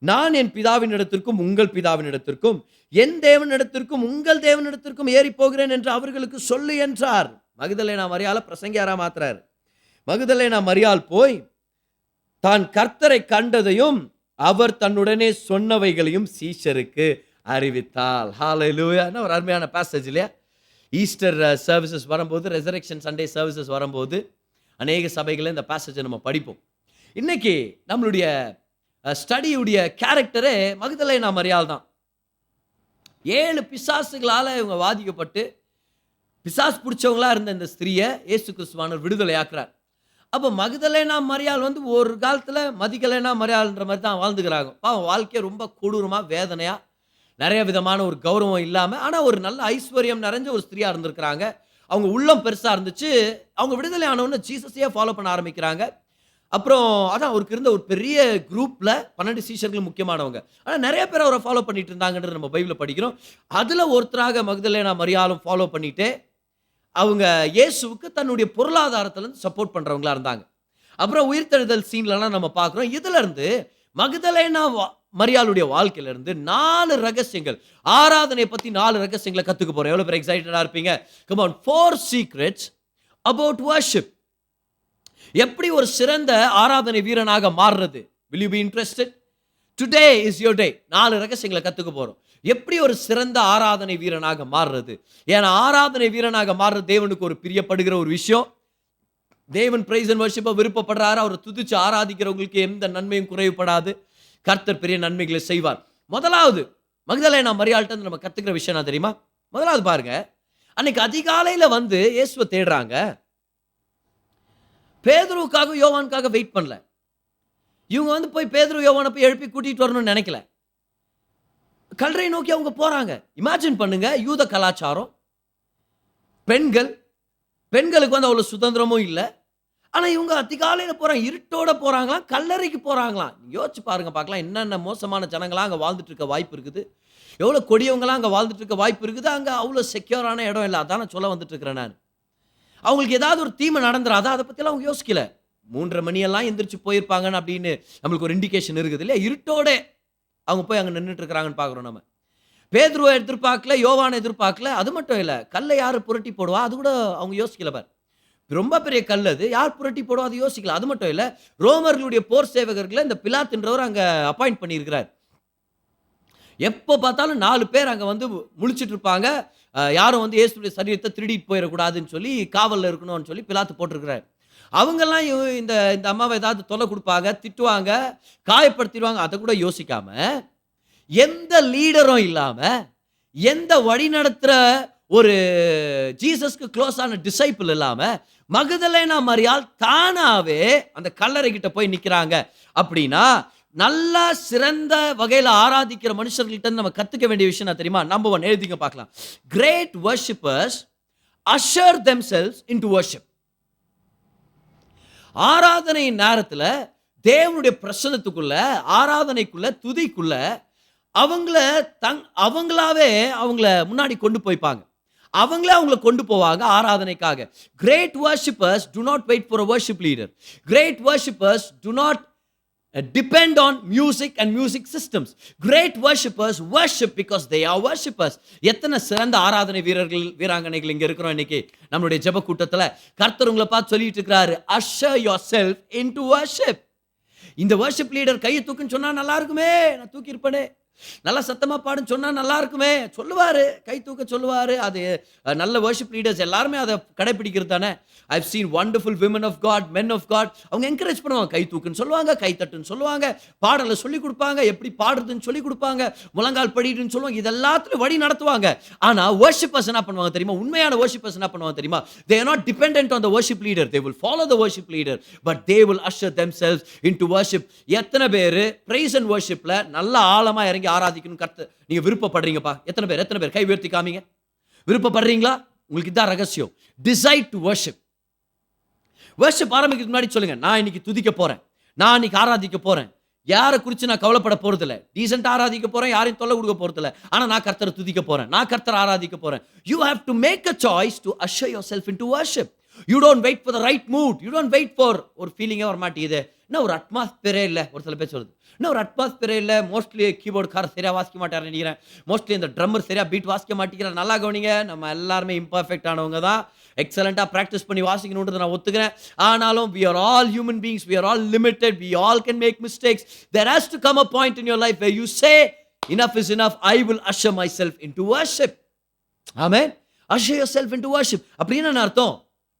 நான் என் பிதாவின் இடத்திற்கும் உங்கள் பிதாவின் இடத்திற்கும் என் தேவனிடத்திற்கும் உங்கள் தேவனிடத்திற்கும் ஏறி போகிறேன் என்று அவர்களுக்கு சொல்லு என்றார். மகதலேனா மரியாளை பிரசங்கியாரா மாத்துறார். மகதலேனா மரியாள் போய் தான் கர்த்தரை கண்டதையும் அவர் தன்னுடனே சொன்னவைகளையும் சீஷருக்கு அறிவித்தாள். ஹல்லேலூயா. ஒரு அருமையான பேசேஜ் இல்லையா? ஈஸ்டர் சர்வீசஸ் வரும்போது, ரெசரெக்ஷன் சண்டே சர்வீசஸ் வரும்போது அநேக சபைகளில் இந்த பேசேஜை நம்ம படிப்போம். இன்னைக்கு நம்மளுடைய ஸ்டடியுடைய கேரக்டரே மகதலேனா மரியாள் தான். 7 பிசாசுகளால் இவங்க வாதிக்கப்பட்டு பிசாசு பிடிச்சவங்களா இருந்த இந்த ஸ்திரியை இயேசு கிறிஸ்துவானவர் விடுதலை ஆக்குறார். அப்போ மகதலேனா மரியாள் ஒரு காலத்தில் மதிகலேனா மரியாள்ன்ற மாதிரி தான் வாழ்ந்துக்கிறாங்க. பாவம், வாழ்க்கையை ரொம்ப கொடூரமாக வேதனையாக நிறைய விதமான ஒரு கௌரவம் இல்லாமல், ஆனால் ஒரு நல்ல ஐஸ்வர்யம் நிறைஞ்ச ஒரு ஸ்திரியாக இருந்திருக்கிறாங்க. அவங்க உள்ளம் பெருசாக இருந்துச்சு. அவங்க விடுதலை ஆனவொன்னு ஜீசஸையே ஃபாலோ பண்ண ஆரம்பிக்கிறாங்க. அப்புறம் அதான் அவருக்கு இருந்த ஒரு பெரிய குரூப்பில் 12 சீஷர்கள் முக்கியமானவங்க. ஆனால் நிறைய பேர் அவரை ஃபாலோ பண்ணிட்டு இருந்தாங்கன்றது நம்ம பைபிளில் படிக்கிறோம். அதில் ஒருத்தராக மகதலேனா மரியாளும் ஃபாலோ பண்ணிட்டு அவங்க இயேசுவுக்கு தன்னுடைய பொருளாதாரத்திலேருந்து சப்போர்ட் பண்ணுறவங்களா இருந்தாங்க. அப்புறம் உயிர்த்தெழுதல் சீன்லலாம் நம்ம பார்க்குறோம். இதிலிருந்து மகதலேனா மரியாளுடைய வாழ்க்கையிலிருந்து 4 ரகசியங்கள், ஆராதனை பற்றி 4 ரகசியங்களை கற்றுக்க போகிறோம். எவ்வளோ பேர் எக்ஸைட்டடாக இருப்பீங்க? Come on, 4 secrets about worship. எப்படி ஒரு சிறந்த ஆராதனை வீரனாக மாறுறது? will you be interested? today is your day. 4 ரகசியங்களை கற்றுக்க போகிறோம். எப்படி ஒரு சிறந்த ஆராதனை வீரனாக மாறுறது? ஏன்னா ஆராதனை வீரனாக மாறுறது தேவனுக்கு ஒரு பிரியப்படுகிற ஒரு விஷயம். தேவன் பிரைஸ் அண்ட் வர்ஷிப்பை விருப்பப்படுறாரு. அவரை துதிச்சு ஆராதிக்கிறவங்களுக்கு எந்த நன்மையும் குறைவுபடாது. கர்த்தர் பெரிய நன்மைகளை செய்வார். முதலாவது மகதலேனா மரியாள்கிட்ட நம்ம கற்றுக்கிற விஷயம் என்ன தெரியுமா? முதலாவது பாருங்க, அன்னைக்கு அதிகாலையில் வந்து இயேசுவை தேடுறாங்க. பேதுருவுக்காக யோவானுக்காக வெயிட் பண்ணல. இவங்க வந்து போய் பேதுரு யோவானை போய் எழுப்பி கூட்டிகிட்டு வரணும்னு நினைக்கல. கல்லறை நோக்கி அவங்க போகிறாங்க. இமேஜின் பண்ணுங்க, யூத கலாச்சாரம், பெண்களுக்கு வந்து அவ்வளோ சுதந்திரமும் இல்லை. ஆனால் இவங்க அதிகாலையில் போகிறாங்க, இருட்டோட போகிறாங்களாம், கல்லறைக்கு போகிறாங்களாம். யோசிச்சு பாருங்க, பார்க்கலாம் என்னென்ன மோசமான ஜனங்களாம் அங்கே வாழ்ந்துட்டு இருக்க வாய்ப்பு இருக்குது. எவ்வளோ கொடியவங்களாம் அங்கே வாழ்ந்துட்டு இருக்க வாய்ப்பு இருக்குது. அங்கே அவ்வளோ செக்யூரான இடம் இல்லை. அதான் நான் சொல்ல வந்துட்டு இருக்கிறேன் நான். அவங்களுக்கு ஏதாவது ஒரு தீமை நடந்துராதா, அதை பற்றிலாம் அவங்க யோசிக்கல. 3:30 மணியெல்லாம் எந்திரிச்சு போயிருப்பாங்கன்னு அப்படின்னு நம்மளுக்கு ஒரு இண்டிகேஷன் இருக்குது இல்லையா? இருட்டோட அவங்க போய் அங்கே நின்றுட்டு இருக்கிறாங்கன்னு பார்க்குறோம் நம்ம. பேதுருவை எதிர்பார்க்கல, யோவானை எதிர்பார்க்கல. அது மட்டும் இல்லை, கல்லை யார் புரட்டி போடுவா அது கூட அவங்க யோசிக்கல. பார், ரொம்ப பெரிய கல் அது, யார் புரட்டி போடுவா அது யோசிக்கல. அது மட்டும் இல்லை, ரோமர்களுடைய போர் சேவகர்களை இந்த பிலாத்துன்றவர் அங்கே அப்பாயிண்ட் பண்ணியிருக்கிறார். எப்போ பார்த்தாலும் 4 பேர் அங்கே வந்து முழிச்சிட்டு இருப்பாங்க. யாரும் வந்து இயேசுடைய சரீரத்தை திருடிட்டு போயிடக்கூடாதுன்னு சொல்லி காவலில் இருக்கணும்னு சொல்லி பிலாத்து போட்டிருக்கிறார். அவங்கெல்லாம் இந்த அம்மாவை ஏதாவது தொல்லை கொடுப்பாங்க, திட்டுவாங்க, காயப்படுத்திடுவாங்க. அதை கூட யோசிக்காம, எந்த லீடரும் இல்லாம, எந்த வழி நடத்துகிற ஒரு ஜீசஸ்க்கு க்ளோஸான டிசைபிள் இல்லாம, மகதலேனா மரியாள் தானாவே அந்த கல்லறை கிட்ட போய் நிற்கிறாங்க. அப்படின்னா நல்லா சிறந்த வகையில் ஆராதிக்கிற மனுஷர்கள்ட்ட நம்ம கற்றுக்க வேண்டிய விஷயம் என்ன தெரியுமா? நம்பர் 1 எழுதிங்க பார்க்கலாம். Great worshippers usher themselves into worship. ஆராதனை நேரத்தில் தேவனுடைய பிரசன்னத்துக்குள்ள, ஆராதனைக்குள்ள, துதிக்குள்ள அவங்களாவே அவங்கள முன்னாடி கொண்டு போய்ப்பாங்க. அவங்களே அவங்கள கொண்டு போவாங்க ஆராதனைக்காக. Great worshippers do not wait for a worship leader. Great worshippers do not depend on music and music systems. Great worshippers worship because they are worshippers. எத்தனை சிறந்த ஆராதனை வீராங்கனைகள் இங்க இருக்கிறோம் இன்னைக்கு நம்மளுடைய ஜெப கூட்டத்துல. கர்த்தர் உங்களை பார்த்து சொல்லிட்டு இருக்கிறாரு, usher yourself into worship. இந்த worship leader கையை தூக்குன்னு சொன்னா நல்லா இருக்குமே, நான் தூக்கி இருப்பேனே. நல்லா சத்தமா பாடுன்னு சொன்னா நல்லா இருக்குமே, சொல்லுவாரு, கை தூக்க சொல்லுவாரு. அது நல்ல வர்ஷிப் லீடர்ஸ் எல்லாருமே அதை கடைபிடிக்கிறது தானே. I've seen wonderful women of God, men of God. அவங்க என்கரேஜ் பண்ணுவாங்க, கை தூக்குன்னு சொல்லுவாங்க, கை தட்டுன்னு சொல்லுவாங்க, பாடலை சொல்லி கொடுப்பாங்க, எப்படி பாடுறதுன்னு சொல்லி கொடுப்பாங்க, முழங்கால் படிடுன்னு சொல்லுவாங்க. இது எல்லாத்துலையும் வழி நடத்துவாங்க. ஆனா வர்ஷிப்பர்ஸ் என்ன பண்ணுவாங்க தெரியுமா? உண்மையான வர்ஷிப்பர்ஸ் என்ன பண்ணுவாங்க தெரியுமா? They are not dependent on the worship leader. They will follow the worship leader, but they will usher themselves into worship. எத்தனை பேர் praise and worshipல நல்ல ஆழமா இறங்கி ஆராதிக்கணும் கர்த்தர் நீங்க விருப்பப்படுறீங்கப்பா? எத்தனை பேர் கை உயர்த்தி காமிங்க. விருப்பப்படுறீங்களா? உங்களுக்கு இதான் ரகசியம். Decide to worship. வர்ஷிப் ஆரம்பிக்கிறதுக்கு முன்னாடி சொல்லுங்க, நான் இன்னைக்கு துதிக்க போறேன், நான் இன்னைக்கு ஆராதிக்க போறேன். யாரை குறித்து நான் கவலைப்பட போறது இல்லை. டீசென்ட் ஆராதிக்க போறேன், யாரையும் தொல்லை கொடுக்க போறது இல்லை. ஆனா நான் கர்த்தரை துதிக்க போறேன், நான் கர்த்தரை ஆராதிக்க போறேன். You have to make a choice to usher yourself into worship. You don't wait for the right mood. You don't wait for ஒரு ஃபீலிங்கே வர மாட்டேங்குது, இன்னும் ஒரு அட்மாஸ்பியரே இல்லை. ஒரு சில பேர் சொல்லுது, இன்னும் ஒரு அட்மாஸ்பியரே இல்லை. மோஸ்ட்லி கீபோர்டுக்காரர் சரியாக வாசிக்க மாட்டார் நினைக்கிறேன். மோஸ்ட்லி இந்த ட்ரம்மர் சரியாக பீட் வாசிக்க மாட்டேங்கிறார். நல்லா கவனிங்க, நம்ம எல்லாருமே இம்பர்ஃபெக்ட் ஆனவங்க தான். எக்ஸலண்ட்டாக ப்ராக்டிஸ் பண்ணி வாசிக்கணுன்றதை நான் ஒத்துக்கிறேன். ஆனாலும் we are all human beings, we are all limited, we all can make mistakes. There has to come a point in your life where you say, enough is enough, I will usher myself into worship. Amen. Usher yourself into worship. அப்படின்னு என்ன அர்த்தம்?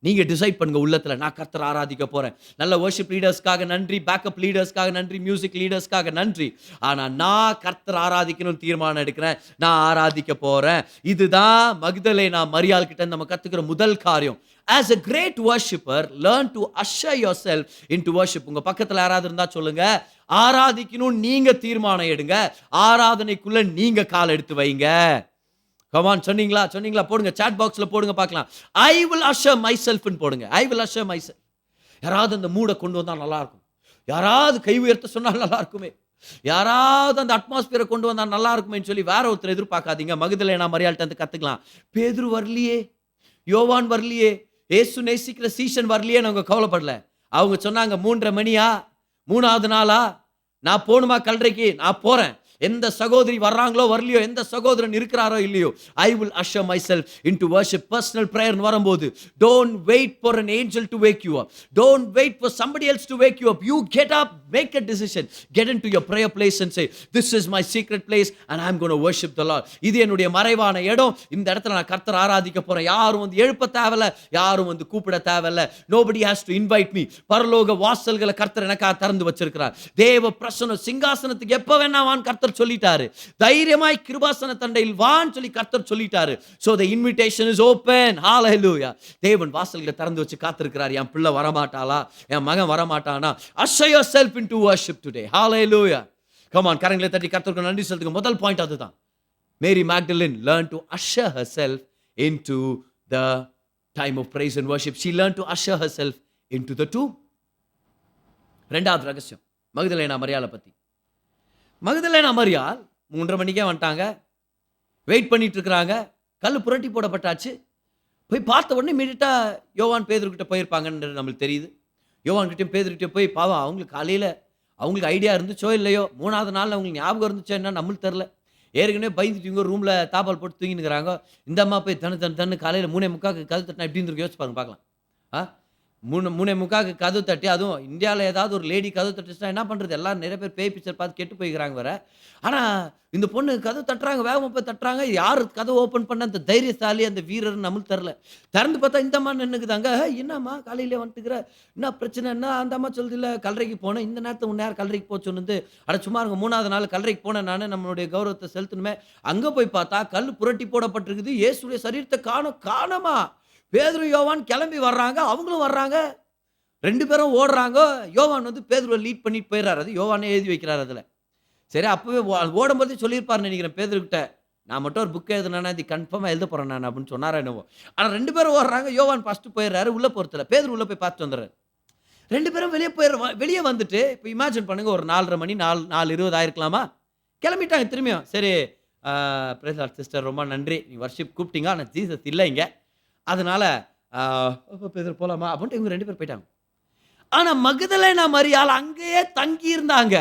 நீங்கள் decide பண்ணுங்க உள்ளத்தில், நான் கர்த்தரை ஆராதிக்க போகிறேன். நல்ல வர்ஷிப் லீடர்ஸ்க்காக நன்றி, பேக்கப் லீடர்ஸ்க்காக நன்றி, மியூசிக் லீடர்ஸ்க்காக நன்றி. ஆனால் நான் கர்த்தரை ஆராதிக்கணும்னு தீர்மானம் எடுக்கிறேன், நான் ஆராதிக்க போகிறேன். இதுதான் மக்தலேனா மரியாள் கிட்ட நம்ம கற்றுக்கிற முதல் காரியம். As a great worshipper, learn to usher yourself into worship. உங்க பக்கத்தில் யாராவது இருந்தா சொல்லுங்க, ஆராதிக்கணும் நீங்க தீர்மானம் எடுங்க, ஆராதனைக்குள்ள நீங்க கால் எடுத்து வைங்க. கமான், சொன்னீங்களா? போடுங்க, சாட் பாக்ஸ்ல போடுங்க பார்க்கலாம். ஐ வில் அஷர் மை செல்ஃப்னு போடுங்க. I will usher myself. யாராவது அந்த மூடை கொண்டு வந்தா நல்லா இருக்கும், யாராவது கை உயர்த்த சொன்னால் நல்லா இருக்குமே, யாராவது அந்த அட்மாஸ்பியரை கொண்டு வந்தா நல்லா இருக்குமேன்னு சொல்லி வேற ஒருத்தர் எதிர்பார்க்காதீங்க. மகதலேனா மரியாள்கிட்ட வந்து கத்துக்கலாம். பேதுரு வரலையே, யோவான் வரலையே, ஏசு நேசிக்கிற சீஷன் வரலையே, அவங்க கவலைப்படல. அவங்க சொன்னாங்க 3:30 மணியா, 3வது நாளா, நான் போணுமா கல்றைக்கு? நான் போறேன். எந்த சகோதரி வர்றாங்களோ வரலையோ, எந்த சகோதரன் இருக்கிறாரோ இல்லையோ, I will usher myself into worship. Personal prayer வரும்போது, don't wait for an angel to wake you up, don't wait for somebody else to wake you up. You get up, make a decision, get into your prayer place and say, this is my secret place and I'm going to worship the Lord. இது என்னுடைய மறைவான இடம், இந்த இடத்துல நான் கர்த்தரை ஆராதிக்க போறேன். யாரும் வந்து எழுப்ப தேவையில்ல, யாரும் வந்து கூப்பிட தேவையில்ல. nobody has to invite me. பரலோக வாசல்களை கர்த்தர் எனக்காக திறந்து வச்சிருக்கிறார். தேவ பிரசன்ன சிங்காசனத்துக்கு எப்ப வேணா வான் கர்த்தர் சொல்லிட்டாரு. தைரியமாய் கிருபாசன தண்டையில் வான்னு சொல்லி கர்த்தர் சொல்லிட்டாரு. So the invitation is open. Hallelujah. தேவன் வாசல்களை திறந்து வச்சு காத்திருக்கிறார். என் பிள்ளை வரமாட்டாளா, என் மகன் வரமாட்டானா? Usher yourself into worship today. Hallelujah. Come on, கரங்களை தட்டி கர்த்தருக்கு நன்றி செலுத்துங்க. முதல் பாயிண்ட் அதுதான். Mary Magdalene learned to usher herself into the time of praise and worship. She learned to usher herself into the tomb. ரெண்டாவது ரகசியம் மகதலேனா மரியாளை பத்தி. மகதலேனா மரியாள் 3:30 மணிக்கே வந்துட்டாங்க, வெயிட் பண்ணிட்டு இருக்கிறாங்க. கல் புரட்டி போடப்பட்டாச்சு. போய் பார்த்த உடனே இமீடியட்டாக யோவான் பேதுருக்கிட்ட போயிருப்பாங்கன்றது நம்மளுக்கு தெரியுது. யோவான் கிட்டையும் பேதுருக்கிட்டையும் போய் பாவம் அவங்களுக்கு காலையில் அவங்களுக்கு ஐடியா இருந்துச்சோ இல்லையோ, 3வது நாள் அவங்களுக்கு ஞாபகம் இருந்துச்சோ என்ன நம்மளுக்கு தெரில. ஏற்கனவே பயந்துட்டு இவங்க ரூமில் தாப்பால் போட்டு தூங்கினுக்கிறாங்க. இந்த அம்மா போய் தன்னு காலையில் 3:45 கதவு தட்டினா எப்படி இருந்து யோசிச்சு பாருங்க பார்க்கலாம். 3:45 கதவு தட்டி, அதுவும் இந்தியாவில் ஏதாவது ஒரு லேடி கதவு தட்டுச்சுன்னா என்ன பண்ணுறது? எல்லாரும் நிறைய பேர் பேய் பிக்சர் பார்த்து கெட்டு போய்க்கிறாங்க வேற. ஆனால் இந்த பொண்ணு கதவு தட்டுறாங்க, வேகமாக போய் தட்டுறாங்க. யார் கதவு ஓப்பன் பண்ண அந்த தைரியசாலி, அந்த வீரர் நம்மளுக்கு தெரில. திறந்து பார்த்தா இந்த அம்மா நின்றுக்குதாங்க. என்னம்மா காலையிலே வந்துட்டுக்கிற, என்ன பிரச்சனை? என்ன அந்த அம்மா சொல்லுது, இல்லை கல்லறைக்கு போனேன், இந்த நேரத்தை முன்னே யார் கல்லறைக்கு போக சொன்னது? அட சும்மா இருங்க, 3வது நாள் கல்லறைக்கு போனேன் நான், நம்மளுடைய கௌரவத்தை செலுத்தணுமே. அங்கே போய் பார்த்தா கல் புரட்டி போடப்பட்டிருக்குது, இயேசுடைய சரீரத்தை காணோமா. பேதுரு யோவான் கிளம்பி வர்றாங்க, அவங்களும் வர்றாங்க, 2 பேரும் ஓடுறாங்க. யோவான் வந்து பேதுருவை லீட் பண்ணிட்டு போயிடுறாரு. அது யோவானே எழுதி வைக்கிறார் அதில். சரி, அப்போவே ஓடும்போதே சொல்லியிருப்பாருன்னு நினைக்கிறேன் பேதுருக்கிட்ட, நான் மட்டும் ஒரு புக் எழுதுனா இது கன்ஃபார்மாக எழுத போகிறேன் நான் அப்படின்னு சொன்னாரா என்னவோ. ஆனால் 2 பேரும் ஓடுறாங்க. யோவான் ஃபஸ்ட்டு போயிடுறாரு, உள்ளே போகிறதில்ல. பேதுரு உள்ளே போய் பார்த்து வந்துடுறாரு. 2 பேரும் வெளியே வந்துட்டு, இப்போ இமேஜின் பண்ணுங்க, ஒரு 4:30 மணி 4:20 ஆயிருக்கலாமா, கிளம்பிட்டாங்க திரும்பியும். சரி, சிஸ்டர் ரொம்ப நன்றி, நீங்கள் வர்ஷிப் கூப்பிட்டீங்க, ஆனால் ஜீசஸ் இல்லை இங்கே, அதனால பேதுரு போகலாமா அப்படின்ட்டு இவங்க 2 பேர் போயிட்டாங்க. ஆனால் மகதலேனா மரியாள் அங்கேயே தங்கி இருந்தாங்க.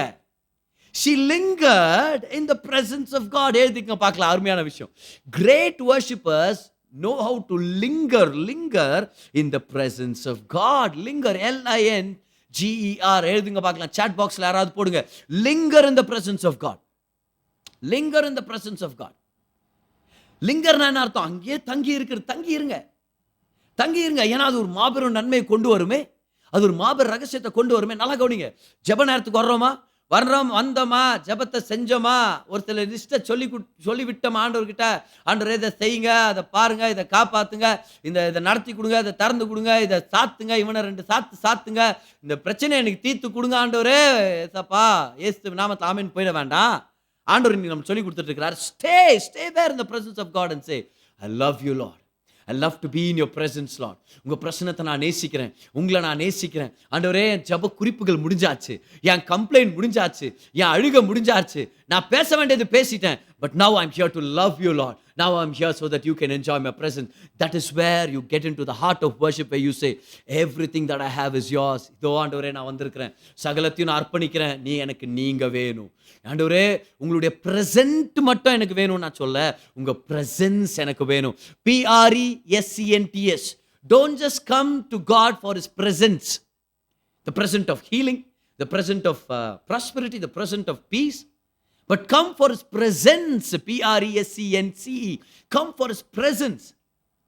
She lingered in the presence of God. எழுதிங்க பார்க்கலாம், அருமையான விஷயம். Great worshippers know how to linger in the presence of God. Linger, L-I-N-G-E-R. எழுதிங்க பார்க்கலாம், chat boxல யாராவது போடுங்க. Linger in the presence of God. Linger in the presence of God. லிங்கர்னா என்ன அர்த்தம்? அங்கேயே தங்கி இருங்க. ஏன்னா அது ஒரு மாபெரும் நன்மையை கொண்டு வருமே, அது ஒரு மாபெரும் ரகசியத்தை கொண்டு வருமே. நல்லா கவனிங்க. ஜெப நேரத்துக்கு வந்தோமா, ஜெபத்தை செஞ்சோமா, ஒரு சில லிஸ்ட்டை சொல்லி விட்டோம் ஆண்டவர்கிட்ட. ஆண்டவரே இதை செய்யுங்க, அதை பாருங்க, இதை காப்பாத்துங்க, இதை நடத்தி கொடுங்க, இதை திறந்து கொடுங்க, இதை சாத்துங்க, இவனை 2 சாத்துங்க, இந்த பிரச்சனை எனக்கு தீர்த்து கொடுங்க ஆண்டவரே. ஏசப்பா ஏசு நாமத்தில் ஆமென் போயிட வேண்டாம். ஆண்டவர் இன்னைக்கு நம்ம சொல்லி கொடுத்துட்டு இருக்கிறார். Stay there in the presence of God and say, I love you Lord. I love to be in your presence Lord. உங்க பிரசன்னத்தை நான் நேசிக்கிறேன், உங்களை நான் நேசிக்கிறேன் ஆண்டவரே. என் ஜெப குறிப்புகள் முடிஞ்சாச்சு, என் கம்ப்ளைண்ட் முடிஞ்சாச்சு, என் அழுக முடிஞ்சாச்சு, நான் பேச வேண்டியது பேசிட்டேன். But now I'm here to love you Lord. Now I'm here so that you can enjoy my presence. That is where you get into the heart of worship, where you say, everything that I have is yours. இதோ ஆண்டவரே நான் வந்திருக்கிறேன், சகலத்தையும் நான் அர்ப்பணிக்கிறேன், நீங்க வேணும் ஆண்டவரே. உங்களுடைய present மட்டும் எனக்கு வேணும் நான் சொல்ல, உங்க presence எனக்கு வேணும். P-R-E-S-E-N-T-S. Don't just come to God for his presence, the present of healing, the present of prosperity, the present of peace, but come for his presence. P-R-E-S-E-N-C-E. Come for his presence.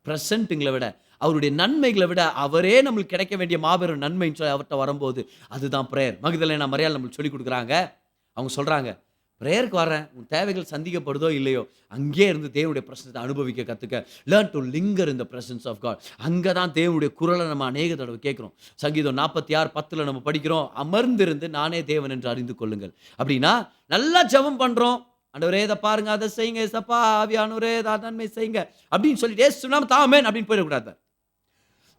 பிரசன்ட்டுங்களை விட அவருடைய நன்மைகளை விட அவரே நம்மளுக்கு கிடைக்க வேண்டிய மாபெரும் நன்மைன்னு சொல்லி அவர்கிட்ட வரும்போது அதுதான் ப்ரேயர். மகதலேனா மரியாள் நம்மளுக்கு சொல்லி கொடுக்குறாங்க. அவங்க சொல்கிறாங்க, ப்ரேயருக்கு வரேன், உன் தேவைகள் சந்திக்கப்படுதோ இல்லையோ அங்கே இருந்து தேவனுடைய பிரசனத்தை அனுபவிக்க கற்றுக்க. Learn to linger in the presence of God. அங்கே தான் தேவனுடைய குரலை நம்ம அநேக தடவை கேட்குறோம். சங்கீதம் 46:10 நம்ம படிக்கிறோம், அமர்ந்திருந்து நானே தேவன் என்று அறிந்து கொள்ளுங்கள். அப்படின்னா நல்லா ஜெபம் பண்ணுறோம், ஆண்டவரே இதை பாருங்க, அதை செய்யுங்க, ஏசப்பா ஆவியானவரே இதை நன்மை செய்யுங்க அப்படின்னு சொல்லிட்டு சொன்னாம தாமேன் அப்படின்னு போயிடக்கூடாது.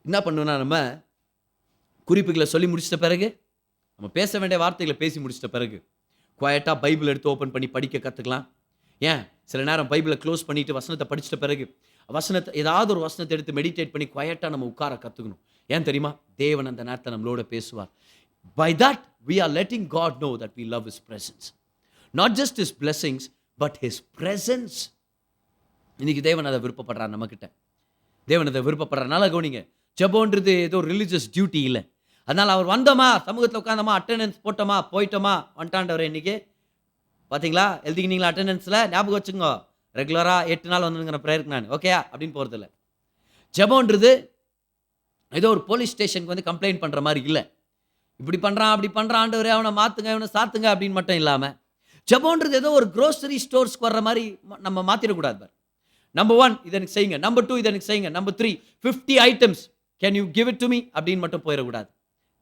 என்ன பண்ணுவோம்னா, நம்ம குறிப்புகளை சொல்லி முடிச்சிட்ட பிறகு, நம்ம பேச வேண்டிய வார்த்தைகளை பேசி முடிச்சிட்ட பிறகு குவாய்ட்டாக பைபிள் எடுத்து ஓப்பன் பண்ணி படிக்க கற்றுக்கலாம். ஏன் சில நேரம் பைபிளை க்ளோஸ் பண்ணிவிட்டு வசனத்தை படிச்சிட்ட பிறகு ஏதாவது ஒரு வசனத்தை எடுத்து மெடிடேட் பண்ணி குவாய்ட்டாக நம்ம உட்கார கற்றுக்கணும். ஏன் தெரியுமா? தேவன் அந்த நேரத்தை நம்மளோட பேசுவார். By that we are letting God know that we love his presence. Not just his blessings, but his presence. இன்னைக்கு தேவன் அதை விருப்பப்படுறார் நம்மக்கிட்ட. தேவன் அதை விருப்பப்படுறதுனால கவனிங்க, ஜெபம்ன்றது ஏதோ ரிலீஜியஸ் டியூட்டி இல்லை. அதனால் அவர் வந்தோமா, சமூகத்தில் உட்காந்தோமா, அட்டெண்டன்ஸ் போட்டோமா, போயிட்டோமா, வந்துட்டாண்டவர் இன்றைக்கி பார்த்தீங்களா, எழுதிக்கினீங்களா அட்டெண்டன்ஸில், ஞாபகம் வச்சுங்க, ரெகுலராக 8 நாள் வந்துங்கிற ப்ரேயருக்கு நான் ஓகேயா அப்படின்னு போகிறதில்ல. ஜெபம்ன்றது ஏதோ ஒரு போலீஸ் ஸ்டேஷனுக்கு வந்து கம்ப்ளைண்ட் பண்ணுற மாதிரி இல்லை. இப்படி பண்ணுறான் அப்படி பண்ணுறான் ஆண்டவரே அவனை மாற்றுங்க இவனை சாத்துங்க அப்படின்னு மட்டும் இல்லாமல், ஜெபம்ன்றது ஏதோ ஒரு க்ரோசரி ஸ்டோர்ஸ்க்கு வர்ற மாதிரி நம்ம மாற்றிடக்கூடாது. பார், நம்பர் 1 இதை எனக்கு செய்யுங்க, நம்பர் 2 இதை எனக்கு செய்யுங்க, number 3 50 items can you give it to me அப்படின்னு மட்டும் போயிடக்கூடாது.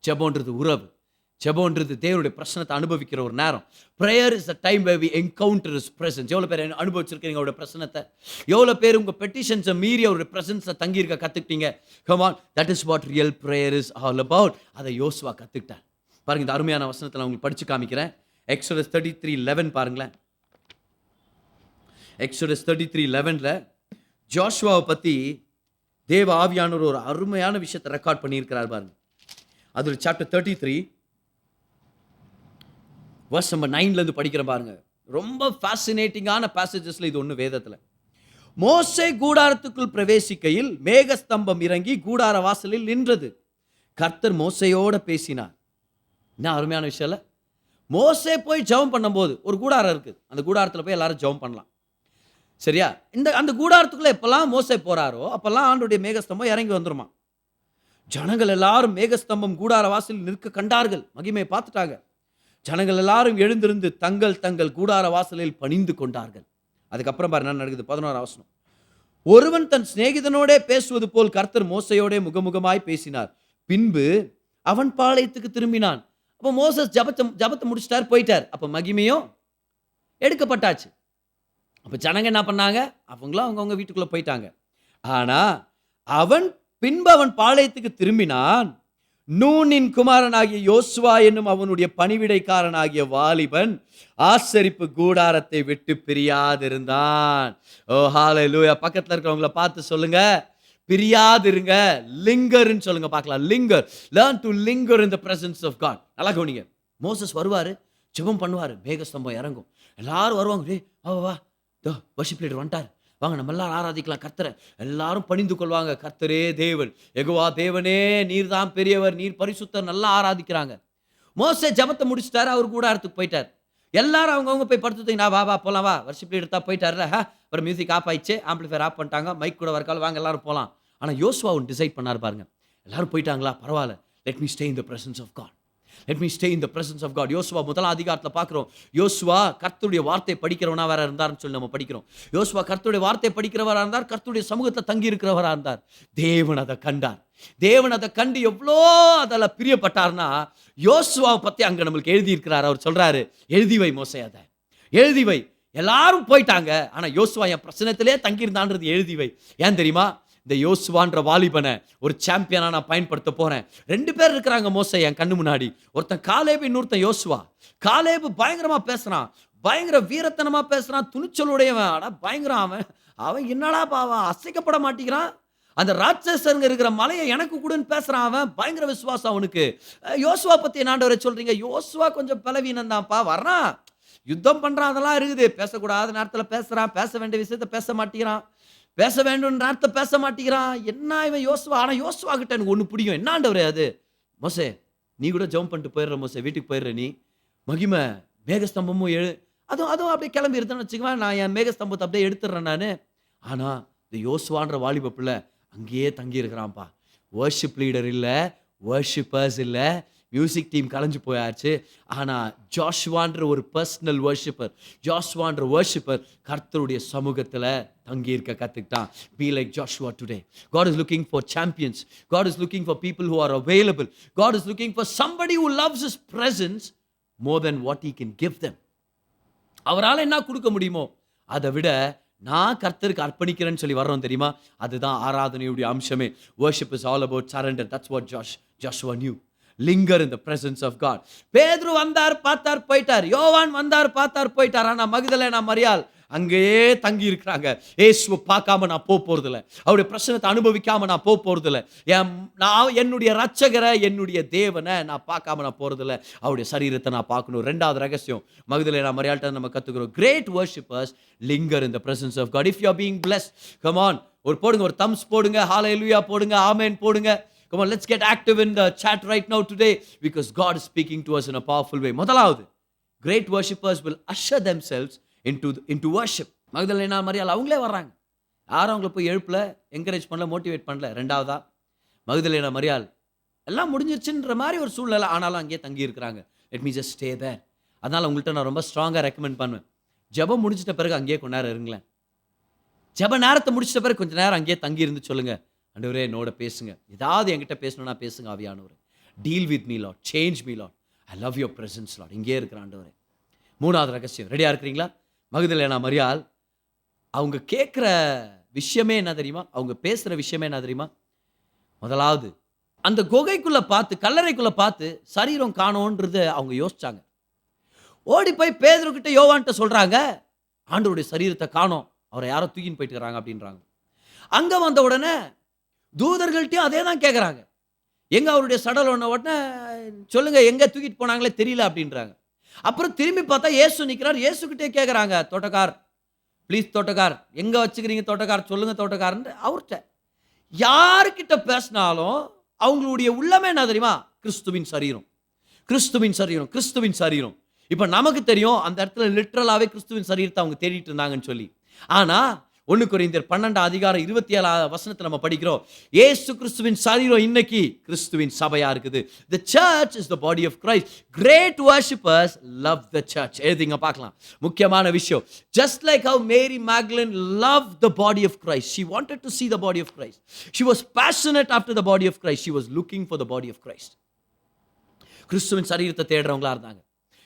ஜெபம்ன்றது உறவு. ஜெபம்ன்றது தேவனுடைய பிரசனத்தை அனுபவிக்கிற ஒரு நேரம். Prayer is a time where we encounter his presence. எவ்வளோ பேர் அனுபவிச்சிருக்கீங்க அவருடைய பிரசனத்தை? எவ்வளோ பேர் உங்கள் பெட்டிஷன்ஸை மீறி அவருடைய பிரசன்ஸை தங்கியிருக்க கற்றுக்கிட்டீங்க? Come on, that is what real prayer is all about. அதை யோசுவா கற்றுக்கிட்டார். பாருங்க, இந்த அருமையான வசனத்தை நான் உங்களுக்கு படித்து காமிக்கிறேன். எக்ஸோடஸ் 33:11 பாருங்களேன். எக்ஸோடஸ் 33:11 ஜோஷுவாவை பற்றி தேவ ஆவியானவர் ஒரு அருமையான விஷயத்தை ரெக்கார்ட் பண்ணியிருக்கிறார் பாருங்க. அது சாப்டர் 33 verse number 9 படிக்கிற பாருங்க. ரொம்ப ஃபேசினேட்டிங்கான பேசேஜஸ்ல இது ஒன்று வேதத்தில். மோசே கூடாரத்துக்குள் பிரவேசிக்கையில் மேகஸ்தம்பம் இறங்கி கூடார வாசலில் நின்றது. கர்த்தர் மோசையோட பேசினார். என்ன அருமையான விஷயம் இல்லை? மோசே போய் ஜெபம் பண்ணும்போது ஒரு கூடாரம் இருக்குது, அந்த கூடாரத்தில் போய் எல்லாரும் ஜெபம் பண்ணலாம். சரியா? அந்த கூடாரத்துக்குள்ள எப்பெல்லாம் மோசே போறாரோ அப்பெல்லாம் ஆண்டவருடைய மேகஸ்தம்பம் இறங்கி வந்துருமா. ஜனங்கள் எல்லாரும் மேகஸ்தம்பம் கூடார வாசலில் நிற்க கண்டார்கள், மகிமையை பார்த்துட்டாங்க. ஜனங்கள் எல்லாரும் எழுந்திருந்து தங்கள் தங்கள் கூடார வாசலில் பணிந்து கொண்டார்கள். அதுக்கப்புறம் பாரு என்ன நடக்குது, 11ஆம் வசனம். ஒருவன் தன் சிநேகிதனோடே பேசுவது போல் கர்த்தர் மோசையோடே முகமுகமாய் பேசினார். பின்பு அவன் பாளையத்துக்கு திரும்பினான். அப்போ மோசஸ் ஜபத்தை முடிச்சிட்டார், போயிட்டார். அப்போ மகிமையும் எடுக்கப்பட்டாச்சு. அப்போ ஜனங்க என்ன பண்ணாங்க? அவங்களும் அவங்கவுங்க வீட்டுக்குள்ளே போயிட்டாங்க. ஆனால் பின்பு அவன் பாளையத்துக்கு திரும்பினான். நூனின் குமாரனாகிய யோசுவா என்னும் அவனுடைய பணிவிடைக்காரனாகிய வாலிபன் ஆசரிப்பு கூடாரத்தை விட்டு பிரியாதிருந்தான். ஓ ஹல்லேலூயா. பக்கத்தில் இருக்கிறவங்கள பார்த்து சொல்லுங்க, பிரியாதிருங்க, லிங்கர்ன்னு சொல்லுங்க பார்க்கலாம். Linger, learn to linger in the presence of God. நல்லா கவனிங்க, மோசஸ் வருவார், ஜெபம் பண்ணுவார், மேகஸ்தம்பம் இறங்கும், எல்லாரும் வருவாங்க. டே வா வா, வர்ஷிப் லீடர் வந்துட்டார், வாங்க நம்ம எல்லாரும் ஆராதிக்கலாம் கர்த்தரை. எல்லாரும் பணிந்து கொள்வாங்க. கர்த்தரே தேவன், யெகோவா தேவனே, நீர் தான் பெரியவர், நீர் பரிசுத்தர், நல்லா ஆராதிக்கிறாங்க. மோசே ஜபத்தை முடிச்சிட்டாரு, அவர் கூடாரத்துக்கு போயிட்டார். எல்லாரும் அவங்கவுங்க போய் படுத்துட்டீங்கன்னா வா வா போகலாம், வா வர்ஷிப் லீடர் தான் போயிட்டார்ல, அப்புறம் மியூசிக் ஆஃப் ஆயிடுச்சு, ஆம்பிளிஃபையர் ஆஃப் பண்ணிட்டாங்க, மைக் கூட வரக்கால, வாங்க எல்லாரும் போகலாம். ஆனால் யோசுவா ஒன்று டிசைட் பண்ணார் பாருங்க. எல்லாரும் போயிட்டாங்களா, பரவாயில்ல, let me stay in the presence of God. Let me stay in the presence of God. யோசுவா 1ஆம் அதிகாரத்தில் பார்க்குறோம். யோசுவா கர்த்தருடைய வார்த்தை படிக்கிறவனா வேற இருந்தார்னு சொல்லி நம்ம படிக்கிறோம். யோசுவா கர்த்தருடைய வார்த்தை படிக்கிறவராக இருந்தார், கர்த்தருடைய சமூகத்தை தங்கி இருக்கிறவராக இருந்தார். தேவன் அதை கண்டார். தேவன் அதை கண்டு எவ்வளோ அதில் பிரியப்பட்டார்னா, யோசுவாவை பற்றி அங்கே நம்மளுக்கு எழுதியிருக்கிறார். அவர் சொல்கிறாரு, எழுதி வை மோசே, அதை எழுதி வை. எல்லாரும் போயிட்டாங்க, ஆனால் யோசுவா என் பிரச்சனத்திலே தங்கியிருந்தான்றது எழுதி வை. ஏன் தெரியுமா? இந்த யோசுவான்ற வாலிபனை ஒரு சாம்பியனா நான் பயன்படுத்த போறேன். 2 பேர் இருக்கிறாங்க மோசே என் கண்ணு முன்னாடி. ஒருத்தன் காலேபு, இன்னொருத்தன் யோசுவா. காலேபு பயங்கரமா பேசுறான், பயங்கர வீரத்தனமா பேசுறான், துணிச்சலுடையவன். ஆனா பயங்கரம் அவன் என்னடா பாவம், அசைக்கப்பட மாட்டேங்கிறான். அந்த ராட்சசருங்க இருக்கிற மலையை எனக்கு கூடன்னு பேசுறான். அவன் பயங்கர விசுவாசம் அவனுக்கு. யோசுவா பத்தி ஆண்டவரே சொல்றீங்க? யோசுவா கொஞ்சம் பலவீனம் தான்ப்பா, வர்றான், யுத்தம் பண்றான், அதெல்லாம் இருக்குது. பேசக்கூடாத நேரத்தில் பேசுறான், பேச வேண்டிய விஷயத்த பேச மாட்டேங்கிறான், பேச வேண்டும் நேரத்தை பேச மாட்டேங்கிறான். என்ன இவன் யோசுவா? ஆனால் யோசுவா கிட்ட எனக்கு ஒன்று பிடிக்கும். என்ன ஆண்டவரே அது? மோசே நீ கூட ஜெபம் பண்ணிட்டு போயிடுற மோசே, வீட்டுக்கு போயிடுற நீ, மகிமை மேகஸ்தம்பமும் அதுவும் அப்படியே கிளம்பி இருந்தேன்னு வச்சுக்குவேன், நான் என் மேகஸ்தம்பத்தை அப்படியே எடுத்துடுறேன் நான். ஆனால் இந்த யோசுவான்ற வாலிப பிள்ளை அங்கேயே தங்கி இருக்கிறான்ப்பா. வர்ஷிப் லீடர் இல்லை, வர்ஷிப்பர்ஸ் இல்லை, மியூசிக் டீம் கலைஞ்சு போயாச்சு. ஆனால் ஜாஷுவான்ற ஒரு பர்சனல் வர்ஷிப்பர், ஜாஷுவான்ற வர்ஷிப்பர் கர்த்தருடைய சமூகத்தில் தங்கி இருக்க கற்றுக்கிட்டான். Be like Joshua today. God is looking for champions. God is looking for people who are available. God is looking for somebody who loves His presence more than what He can give them. அவரால் என்ன கொடுக்க முடியுமோ அதை விட நான் கர்த்தருக்கு அர்ப்பணிக்கிறேன்னு சொல்லி வர்றோம் தெரியுமா, அதுதான் ஆராதனையுடைய அம்சமே. Worship is all about surrender. That's what Joshua knew. Linger in the presence of God. பேதுரு வந்தார், பார்த்தார், போயிட்டார். யோவான் வந்தார், பார்த்தார், போயிட்டார். ஆனா மகதலேனா மரியாள் அங்கேயே தங்கி இருக்கிறாங்க. இயேசுவை பார்க்காம நான் போறதில்ல, அவருடைய பிரசன்னத்தை அனுபவிக்காம நான் போறதில்ல, நான் என்னுடைய ரட்சகரை, என்னுடைய தேவனை நான் பார்க்காம நான் போறதில்ல, அவருடைய சரீரத்தை நான் பார்க்கணும். ரெண்டாவது ரகசியம் மகதலேனா மரியாள்கிட்ட நம்ம கத்துக்கிறோம். Great worshippers linger in the presence of God. If you are being blessed, come on, ஒரு போடுங்க, ஒரு thumbs போடுங்க, hallelujah போடுங்க, amen போடுங்க. Come on, let's get active in the chat right now today, because God is speaking to us in a powerful way. முதலாவது, great worshippers will usher themselves into worship. மகதலேனா மரியாள் அவங்களே வர்றாங்க, யாரும் அவங்கள போய் எழுப்பல, என்கரேஜ் பண்ணல, மோட்டிவேட் பண்ணல. ரெண்டாவதா, மகதலேனா மரியாள் எல்லாம் முடிஞ்சிருச்சுன்ற மாதிரி ஒரு சூழ்நிலை, ஆனாலும் அங்கேயே தங்கி இருக்கிறாங்க. Let me just stay there. அதனால் உங்கள்கிட்ட நான் ரொம்ப ஸ்ட்ராங்காக ரெக்கமெண்ட் பண்ணுவேன், ஜெபம் முடிச்சிட்ட பிறகு அங்கேயே கொஞ்ச நேரம் இருங்களேன். ஜெப நேரத்தை முடிச்சிட்ட பிறகு கொஞ்சம் நேரம் அங்கேயே தங்கி இருந்து சொல்லுங்க, ஆண்டவரே என்னோட பேசுங்க, ஏதாவது என்கிட்ட பேசணும்னா பேசுங்க ஆவியானவரே. Deal with me lord, change me lord, I love your presence lord. இங்கே இருக்கிற ஆண்டவரே. மூணாவது ரகசியம், ரெடியாக இருக்கிறீங்களா? மகதலேனா மரியாள் அவங்க கேட்குற விஷயமே என்ன தெரியுமா, அவங்க பேசுகிற விஷயமே என்ன தெரியுமா? முதலாவது, அந்த குகைக்குள்ளே பார்த்து, கல்லறைக்குள்ளே பார்த்து சரீரம் காணோன்றது அவங்க யோசிச்சாங்க. ஓடி போய் பேதுருக்கிட்ட யோவான்கிட்ட சொல்கிறாங்க, ஆண்டவருடைய சரீரத்தை காணோம், அவரை யாரோ தூக்கின்னு போயிட்டு இருக்கிறாங்க அப்படின்றாங்க. அங்கே வந்த உடனே தூதர்கள்ட்டையும் அதே தான் கேட்குறாங்க, எங்கே அவருடைய சடலம் ஒன்று, உடனே சொல்லுங்க எங்கே தூக்கிட்டு போனாங்களே தெரியல அப்படின்றாங்க. அப்புறம் திரும்பி பார்த்தா இயேசு நிற்கிறார், இயேசுக்கிட்டே கேட்குறாங்க, தோட்டக்கார் ப்ளீஸ், தோட்டக்கார் எங்கே வச்சுக்கிறீங்க, தோட்டக்கார் சொல்லுங்க தோட்டக்காரன்னு. அவர்கிட்ட யாருக்கிட்ட பேசினாலும் அவங்களுடைய உள்ளமே என்ன தெரியுமா, கிறிஸ்துவின் சரீரம், கிறிஸ்துவின் சரீரம், கிறிஸ்துவின் சரீரம். இப்போ நமக்கு தெரியும் அந்த இடத்துல லிட்ரலாகவே கிறிஸ்துவின் சரீரத்தை அவங்க தேடிட்டு இருந்தாங்கன்னு சொல்லி. ஆனால் 1 கொரிந்தியர் 12:27 நம்ம படிக்கிறோம், இயேசு கிறிஸ்துவின் சரீரம் இன்னைக்கு கிறிஸ்துவின் சபையா இருக்குது. The church is the body of Christ. Great worshippers love the church. எழுதிங்க பார்க்கலாம், முக்கியமான விஷயம். Just like how Mary Magdalene loved the body of Christ, she wanted to see the body of Christ, she was passionate after the body of Christ, she was looking for the body of Christ. கிறிஸ்துவின் சரீரத்தை தேடுறவங்களா இருந்தாங்க,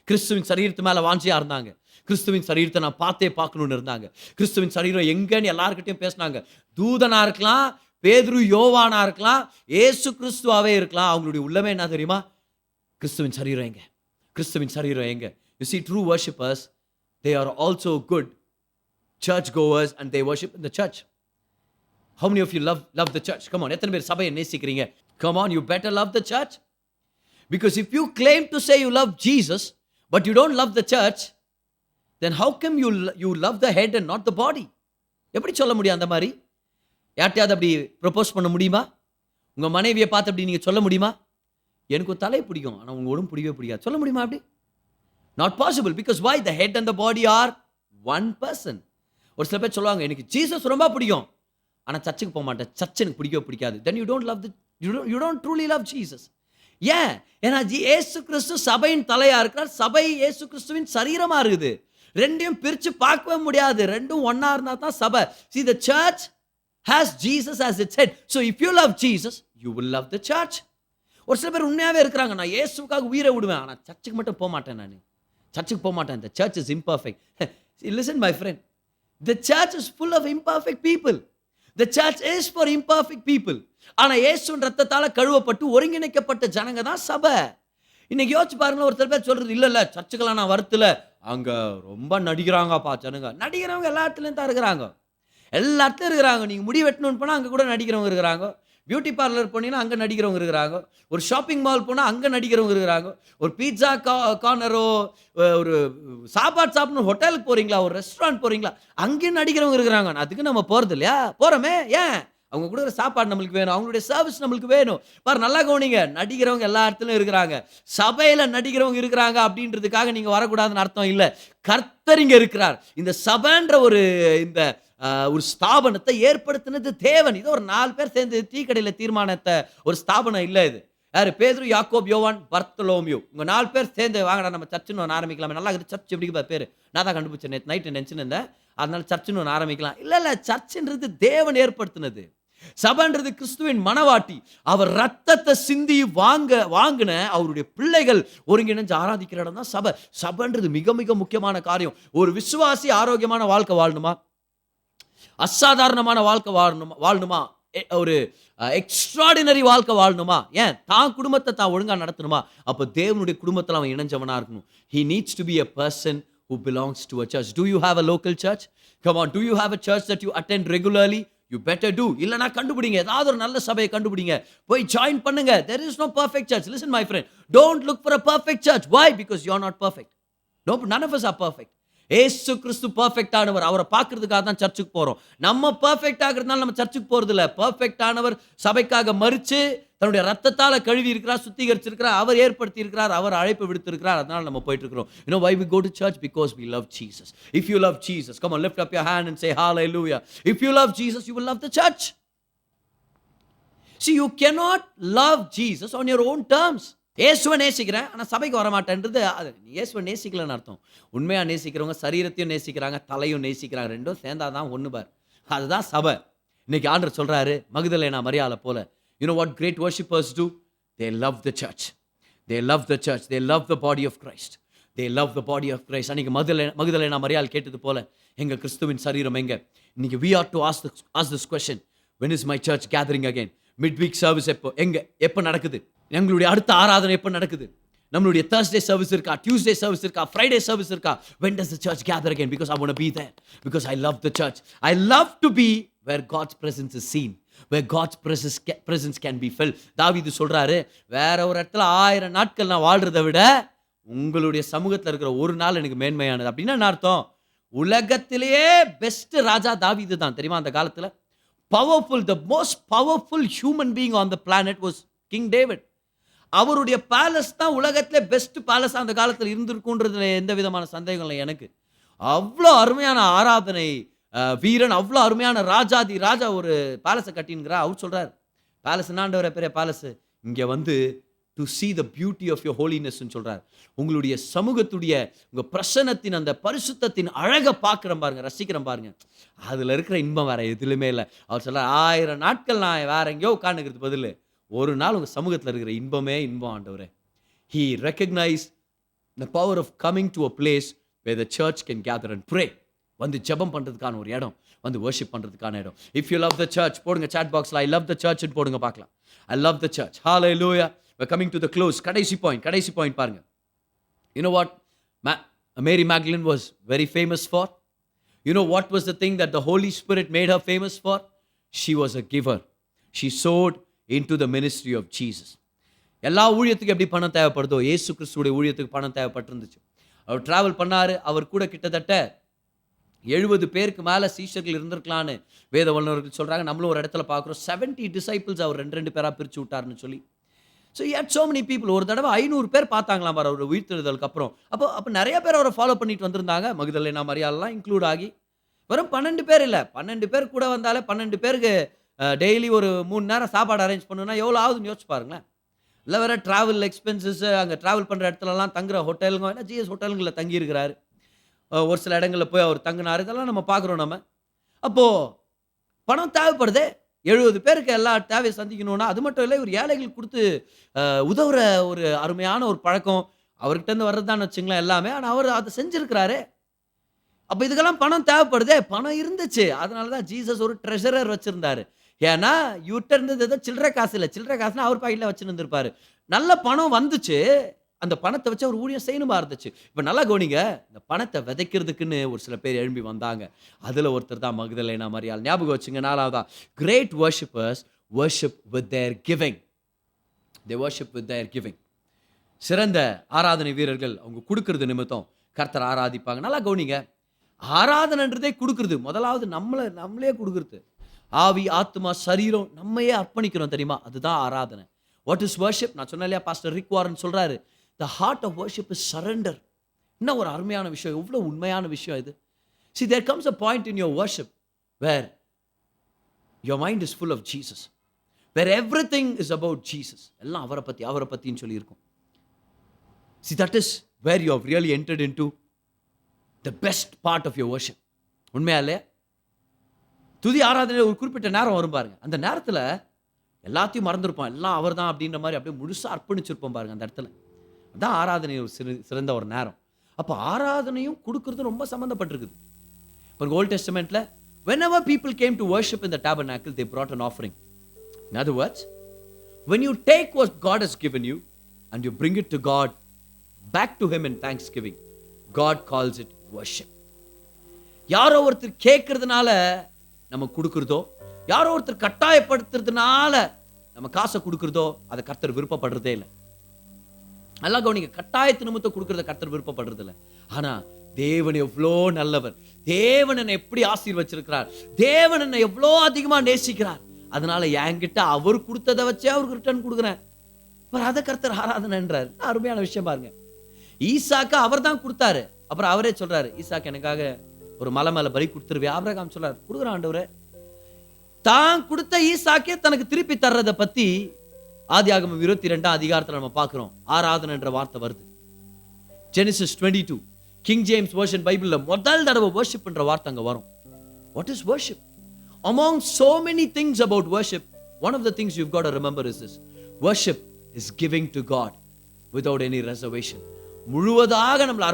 கிறிஸ்துவின் சரீரத்து மேல வாஞ்சியா இருந்தாங்க, கிறிஸ்துவின் சரீரத்தை நான் பார்த்தே பார்க்கணும்னு இருந்தாங்க. கிறிஸ்துவின் சரீரம் எங்கன்னு எல்லாருக்கிட்டையும் பேசினாங்க. தூதனா இருக்கலாம், பேதுரு யோவானா இருக்கலாம், ஏசு கிறிஸ்துவாவே இருக்கலாம், அவங்களுடைய உள்ளமே என்ன தெரியுமா, கிறிஸ்துவின் சரீரம் எங்க, கிறிஸ்துவின் சரீரம் எங்க. You see, true worshippers, they are also good church goers and they worship in the church. How many of you love the church? Come on, எத்தனை பேர் சபையை நேசிக்கிறீங்க? Come on, you better love the church, because if you claim to say you love Jesus but you don't love the church, then how come you love the head and not the body? எப்படி சொல்ல முடியும் அந்த மாதிரி? யார்ட்டையாவது அப்படி propose பண்ண முடியுமா? உங்கள் மனைவியை பார்த்து அப்படி நீங்கள் சொல்ல முடியுமா, எனக்கு ஒரு தலை பிடிக்கும் ஆனால் உங்கள் உடம்பு பிடிக்கவே பிடிக்காது, சொல்ல முடியுமா அப்படி? Not possible. Because why? the head and the body are one person. ஒரு சில பேர் சொல்லுவாங்க, எனக்கு ஜீசஸ் ரொம்ப பிடிக்கும் ஆனால் சர்ச்சுக்கு போக மாட்டேன், சர்ச் எனக்கு பிடிக்கவே பிடிக்காது. then you don't truly love Jesus. ஏன்? ஏன்னா இயேசு கிறிஸ்து சபையின் தலையா இருக்கிறார், சபை இயேசு கிறிஸ்துவின் சரீரமா இருக்குது. ரெண்டையும் பிரிச்சு பார்க்கவே முடியாது, ரெண்டும் ஒன்னா இருந்தா தான் சபை. See, the church has Jesus as its head. So if you love Jesus, you will love the church. ஒரு சில பேர் உண்மையாவே இருக்கிறாங்க, நான் இயேசுக்காக உயிரை விடுவேன் ஆனால் சர்ச்சுக்கு மட்டும் போக மாட்டேன், நான் சர்ச்சுக்கு போக மாட்டேன், the church is imperfect. Listen my friend, the church is full of imperfect people. The church is for imperfect people. ஆனா இயேசுவின் ரத்தத்தால கழுவப்பட்டு ஒருங்கிணைக்கப்பட்ட ஜனங்க தான் சபை. இன்னைக்கு யோசிச்சு பாருங்களேன், ஒருத்தர் பேர் சொல்றது, இல்ல சர்ச்சுக்கெல்லாம் நான் வரத்துல, அங்க ரொம்ப நடிக்கிறாங்கப்பா ஜனங்க. நடிக்கிறவங்க எல்லா இடத்துலையும் தான் இருக்கிறாங்க, எல்லா இடத்துலையும் இருக்கிறாங்க. நீங்க முடி வெட்டணும்னு போனா அங்க கூட நடிக்கிறவங்க இருக்கிறாங்க, பியூட்டி பார்லர் போனீங்கன்னா அங்கே நடிக்கிறவங்க இருக்கிறாங்க, ஒரு ஷாப்பிங் மால் போனால் அங்கே நடிக்கிறவங்க இருக்கிறாங்க, ஒரு பீட்சா கார்னரோ, ஒரு சாப்பாடு சாப்பிடணும் ஹோட்டலுக்கு போகிறீங்களா, ஒரு ரெஸ்டாரண்ட் போகிறீங்களா, அங்கேயும் நடிக்கிறவங்க இருக்கிறாங்க. அதுக்கு நம்ம போகிறது இல்லையா? போகிறோமே, ஏன்? அவங்க கொடுக்குற சாப்பாடு நம்மளுக்கு வேணும், அவங்களுடைய சர்வீஸ் நம்மளுக்கு வேணும். பாரு, நல்லா கவனிங்க, நடிக்கிறவங்க எல்லா இடத்துலையும் இருக்கிறாங்க. சபையில் நடிக்கிறவங்க இருக்கிறாங்க அப்படின்றதுக்காக நீங்கள் வரக்கூடாதுன்னு அர்த்தம் இல்லை. கர்த்தர் இங்கே இருக்கிறார். இந்த சபைன்ற ஒரு இந்த ஒரு ஸ்தாபனத்தை ஏற்படுத்தினது தேவன். இது ஒரு 4 பேர் சேர்ந்து டீ கடையில் தீர்மானத்தை ஒரு ஸ்தாபனம் இல்லை. இது யாரு? பேதுரு, யாக்கோப், யோவான், பர்த்தலோமியு. உங்க 4 பேர் சேர்ந்து வாங்கடா நம்ம சர்ச்சுன்னு ஒன்று ஆரம்பிக்கலாம். நல்லா இருக்குது சர்ச், எப்படி பேர்? நான் தான் கண்டுபிடிச்சேன், நேற்று நைட்டு நினச்சுன்னு இருந்தேன். அதனால சர்ச்சுன்னு ஒன்று ஆரம்பிக்கலாம். இல்லை, சர்ச்சுன்றது தேவன் ஏற்படுத்தினது. சபைன்றது கிறிஸ்துவின் மனவாட்டி. அவர் ரத்தத்தை சிந்தி வாங்கின அவருடைய பிள்ளைகள் ஒருங்கிணைஞ்சு ஆராதிக்கிற இடம் தான் சபை. சபைன்றது மிக மிக முக்கியமான காரியம். ஒரு விசுவாசி ஆரோக்கியமான வாழ்க்கை வாழணுமா, அசாதாரணமான வாழ்க்கை வாழணுமா, ஒரு எக்ஸ்ட்ராடினரி வாழ்க்கை வாழணுமா, ஏன் தான் குடும்பத்தை தான் ஒழுங்கா நடத்தணுமா, அப்ப தேவனுடைய குடும்பத்தில் அவன் இணைஞ்சவனா இருக்கணும். He needs to be a person who belongs to a church. Do you have a local church? Come on, do you have a church that you attend regularly? You better do. இல்லனா கண்டுபிடிங்க, ஏதாவது ஒரு நல்ல சபையை கண்டுபிடிங்க, போய் join பண்ணுங்க. There is no perfect church. Listen my friend, don't look for a perfect church. Why? Because you are not perfect. No, none of us are perfect. ஏசு கிறிஸ்து பெர்ஃபெக்ட் ஆனவர். அவரை பார்க்கறதுக்காக தான் சர்ச்சுக்கு போறோம். நம்ம பெர்ஃபெக்ட் ஆகிறதுனால நம்ம சர்ச்சுக்கு போறது இல்ல. பெர்ஃபெக்ட் ஆனவர் சபைக்காக மரிச்சு தன்னுடைய ரத்தத்தால கழுவி இருக்கிறார், சுத்திகரிச்சிருக்கிறார், அவர் ஏற்படுத்தி இருக்கிறார், அவர் அழைப்பு விடுத்திருக்கிறார். அதனால நம்ம போயிட்டு இருக்கிறோம். You know why we go to church? Because we love Jesus. If you love Jesus, come on, lift up your hand and say hallelujah. If you love Jesus, you will love the church. See, you cannot love Jesus on your own terms. இயேசுவை நேசிக்கிறேன் ஆனால் சபைக்கு வரமாட்டேன்றது அது இயேசுவை நேசிக்கலன்னு அர்த்தம். உண்மையாக நேசிக்கிறவங்க சரீரத்தையும் நேசிக்கிறாங்க, தலையும் நேசிக்கிறாங்க, ரெண்டும் சேர்ந்தாதான் ஒன்று பார். அதுதான் சபை. இன்னைக்கு ஆண்டவர் சொல்றாரு மகதலேனா மரியாளை போல. You know what great worshippers do? They love the church. They love the church. They love the body of Christ. They love the body of Christ. அன்னைக்கு மகதலேனா மரியாள் கேட்டது போல, எங்க கிறிஸ்துவின் சரீரம் எங்க? இன்னைக்கு we are to ask this question. When is my church gathering again? Midweek service எப்போ நடக்குது? எங்களுடைய அடுத்த ஆராதனை எப்போ நடக்குது? நம்மளுடைய Thursday service இருக்கா, Tuesday service இருக்கா, Friday service இருக்கா? When does the church gather again? Because I want to be there. Because I love the church. I love to be where God's presence is seen. Where God's presence can be felt. தாவீது சொல்றாரு, வேற ஒரு இடத்துல 1000 நாட்கள் நான் வாழ்றதை விட உங்களுடைய சமூகத்தில் இருக்கிற ஒரு நாள் எனக்கு மேன்மையானது. அப்படின்னா என்ன அர்த்தம்? உலகத்திலேயே பெஸ்ட் ராஜா தாவீது தான் தெரியுமா? அந்த காலத்துல powerful, the most powerful human being on the planet was King David. அவருடைய பேலஸ் தான் உலகத்திலே பெஸ்ட் பேலஸ் அந்த காலத்தில் இருந்திருக்குன்றதுல எந்த விதமான சந்தேகம் இல்லை எனக்கு. அவ்வளோ அருமையான ஆராதனை வீரன், அவ்வளோ அருமையான ராஜா ஒரு பேலஸை கட்டின்கிறார். அவர் சொல்றார், பேலஸ் என்னாண்டவர பெரிய பேலஸ், இங்கே வந்து to see the beauty of your holiness சொல்றார். உங்களுடைய சமூகத்துடைய உங்க பிரசன்னத்தின் அந்த பரிசுத்தத்தின் அழகை பார்க்குறேன் பாருங்க, ரசிக்கிறேன் பாருங்க. அதுல இருக்கிற இன்பம் வேற எதுலையுமே இல்லை. அவர் சொல்றார், 1000 நாட்கள் நான் வேற எங்கேயோ உட்காந்துக்கிறது பதில் ஒரு நாள் உங்க சமூகத்தில் இருக்கிற இன்பமே இன்பம் ஆண்டவரே. He recognized the power of coming to a place where the church can gather and pray. வந்து ஜெபம் பண்றதுக்கான ஒரு இடம், வந்து worship பண்றதுக்கான இடம். If you love the church, போடுங்க chat boxல I love the church ன்னு போடுங்க பார்க்கலாம். I love the church. Hallelujah. We're coming to the close. கடைசி பாயிண்ட் பாருங்க. You know what Mary Magdalene was very famous for? You know what was the thing that the Holy Spirit made her famous for? She was a giver. She sowed into the ministry of Jesus. எல்லா ஊழியத்துக்கு எப்படி பணம் தேவைப்படுதோ இயேசு கிறிஸ்துவோட ஊழியத்துக்கு பணம் தேவைப்பட்டிருந்துச்சு. Hour travel பண்ணாரு. அவர் கூட கிட்டத்தட்ட 70 பேருக்கு மேலே சீஷர்கள் இருந்திருக்கலான்னு வேத வல்லுநர்கள் சொல்றாங்க. நம்மளும் ஒரு இடத்துல பார்க்குறோம் 70 disciples அவர் 2 பேராக பிரித்து விட்டார்னு சொல்லி. So he had so many people. ஒரு தடவை 500 பேர் பார்த்தாங்களாம் பாரு அவர் உயிர்த்தெழுதலுக்கு அப்புறம். அப்போ நிறைய பேர் அவரை ஃபாலோ பண்ணிட்டு வந்திருந்தாங்க. மகதலேனா மரியாளெல்லாம் இன்க்ளூட் ஆகி வெறும் 12 பேர் இல்லை, 12 பேர் கூட வந்தாலே 12 பேருக்கு டெய்லி ஒரு 3 நேரம் சாப்பாடு அரேஞ்ச் பண்ணுன்னா எவ்வளோ ஆகுதுன்னு யோசிச்சு பாருங்களேன். இல்லை வேறு ட்ராவல் எக்ஸ்பென்சஸ், அங்கே ட்ராவல் பண்ணுற இடத்துலலாம் தங்குற ஹோட்டலுங்க, ஏன்னா ஜிஎஸ் ஹோட்டலுங்களில் தங்கியிருக்கிறாரு. ஒரு சில இடங்களில் போய் அவர் தங்கினார். இதெல்லாம் நம்ம பார்க்குறோம். நம்ம அப்போது பணம் தேவைப்படுதே, 70 பேருக்கு எல்லா தேவையை சந்திக்கணும்னா. அது மட்டும் இல்லை, இவர் ஏழைகளுக்கு கொடுத்து உதவுற ஒரு அருமையான ஒரு பழக்கம் அவர்கிட்டருந்து வர்றதுதான் வச்சுங்களேன் எல்லாமே. ஆனால் அவர் அதை செஞ்சுருக்கிறாரு. அப்போ இதுக்கெல்லாம் பணம் தேவைப்படுதே. பணம் இருந்துச்சு, அதனால தான் ஜீசஸ் ஒரு ட்ரெஷரர் வச்சுருந்தாரு. ஏன்னா இவர்கிட்ட இருந்தது எதோ சில்லறை காசு இல்லை. சில்லறை காசுனா அவர் பாக்கெட்டில் வச்சுருந்துருப்பாரு. நல்ல பணம் வந்துச்சு, அந்த பணத்தை வச்சு அவர் ஊழியம் செய்யணுமா இருந்துச்சு. இப்போ நல்லா கவனிங்க, இந்த பணத்தை விதைக்கிறதுக்குன்னு ஒரு சில பேர் எழும்பி வந்தாங்க. அதில் ஒருத்தர் தான் மகதலேனா மரியாள். ஞாபகம் வச்சுங்க. 4வதா, great worshippers worship with their giving. They worship with their giving. சிறந்த ஆராதனை வீரர்கள் அவங்க கொடுக்கறது நிமித்தம் கர்த்தர் ஆராதிப்பாங்க. நல்லா கவனிங்க, ஆராதனைன்றதே கொடுக்குறது. முதலாவது நம்மளே கொடுக்குறது. ஆவி, ஆத்மா, சரீரம் நம்மையே அர்ப்பணிக்கிறோம் தெரியுமா, அதுதான் ஆராதனை. What is worship? நான் சொன்னேன் இல்லையா, பாஸ்டர் ரிக் வாரன் சொல்றாரு, the heart of worship is surrender. என்ன ஒரு அருமையான விஷயம், எவ்வளோ உண்மையான விஷயம் இது. See, there comes a point in your worship where your mind is full of Jesus, where everything is about Jesus. எல்லாம் அவரை பத்தின்னு சொல்லி இருக்கும். See, that is where you have really entered into the best part of your worship. உண்மையா இல்லையா? துதி ஆராதனையில் ஒரு குறிப்பிட்ட நேரம் வரும் பாருங்க. அந்த நேரத்தில் எல்லாத்தையும் மறந்துருப்போம், எல்லாம் அவர் தான் அப்படின்ற மாதிரி அப்படியே முழுசாக அர்ப்பணிச்சிருப்போம் பாருங்க. அந்த இடத்துல அதான் ஆராதனை ஒரு சிறந்த ஒரு நேரம். அப்போ ஆராதனையும் கொடுக்கறது ரொம்ப சம்மந்தப்பட்டிருக்குது. இப்போ volt டெஸ்டமெண்ட்ல whenever people came to worship in the tabernacle, they brought an offering. In other words, when you take what God has given you and you bring it to God, back to him in thanksgiving, God calls it worship. யாரோ ஒருத்தர் கேட்கறதுனால நம்ம கொடுக்கறதோ, யாரோ ஒருத்தர் கட்டாயப்படுத்துறதுனால நம்ம காசை கொடுக்கறதோ, அதை கர்த்தர் விருப்பப்படுறதே இல்லை. நல்லா கவனிங்க, கட்டாயத்து நிமித்தம் கொடுக்கறத கர்த்தர் விருப்பப்படுறது இல்லை. ஆனா தேவன் எவ்வளோ நல்லவர், தேவன் என்னை எப்படி ஆசீர்வச்சிருக்கிறார், தேவன் என்னை எவ்வளோ அதிகமா நேசிக்கிறார், அதனால என்கிட்ட அவர் கொடுத்ததை வச்சே அவருக்கு ரிட்டர்ன் கொடுக்குறேன். அதை கர்த்தர் ஆராதனைன்றார். அருமையான விஷயம் பாருங்க. ஈசாக்கு அவர் தான் கொடுத்தாரு. அப்புறம் அவரே சொல்றாரு, ஈசாக்கு எனக்காக ஒரு மலை மேல பலி கொடுத்துருவே. ஆபிரகாம் சொல்றாரு, கொடுக்குற ஆண்டவரே. தான் கொடுத்த ஈசாக்கே தனக்கு திருப்பி தர்றதை பத்தி ஆதியாகமம் 22 அதிகாரத்தில் நம்ம பார்க்கிறோம். ஆராதனை என்ற வார்த்தை வருது. Genesis 22 கிங் ஜேம்ஸ் வெர்ஷன் பைபிள்ல முதல் தடவை worship என்ற வார்த்தை அங்க வரும். What is worship? Among so many things about worship, one of the things you've got to remember is this: worship is giving to God without any reservation. முழுவதாக நம்மளை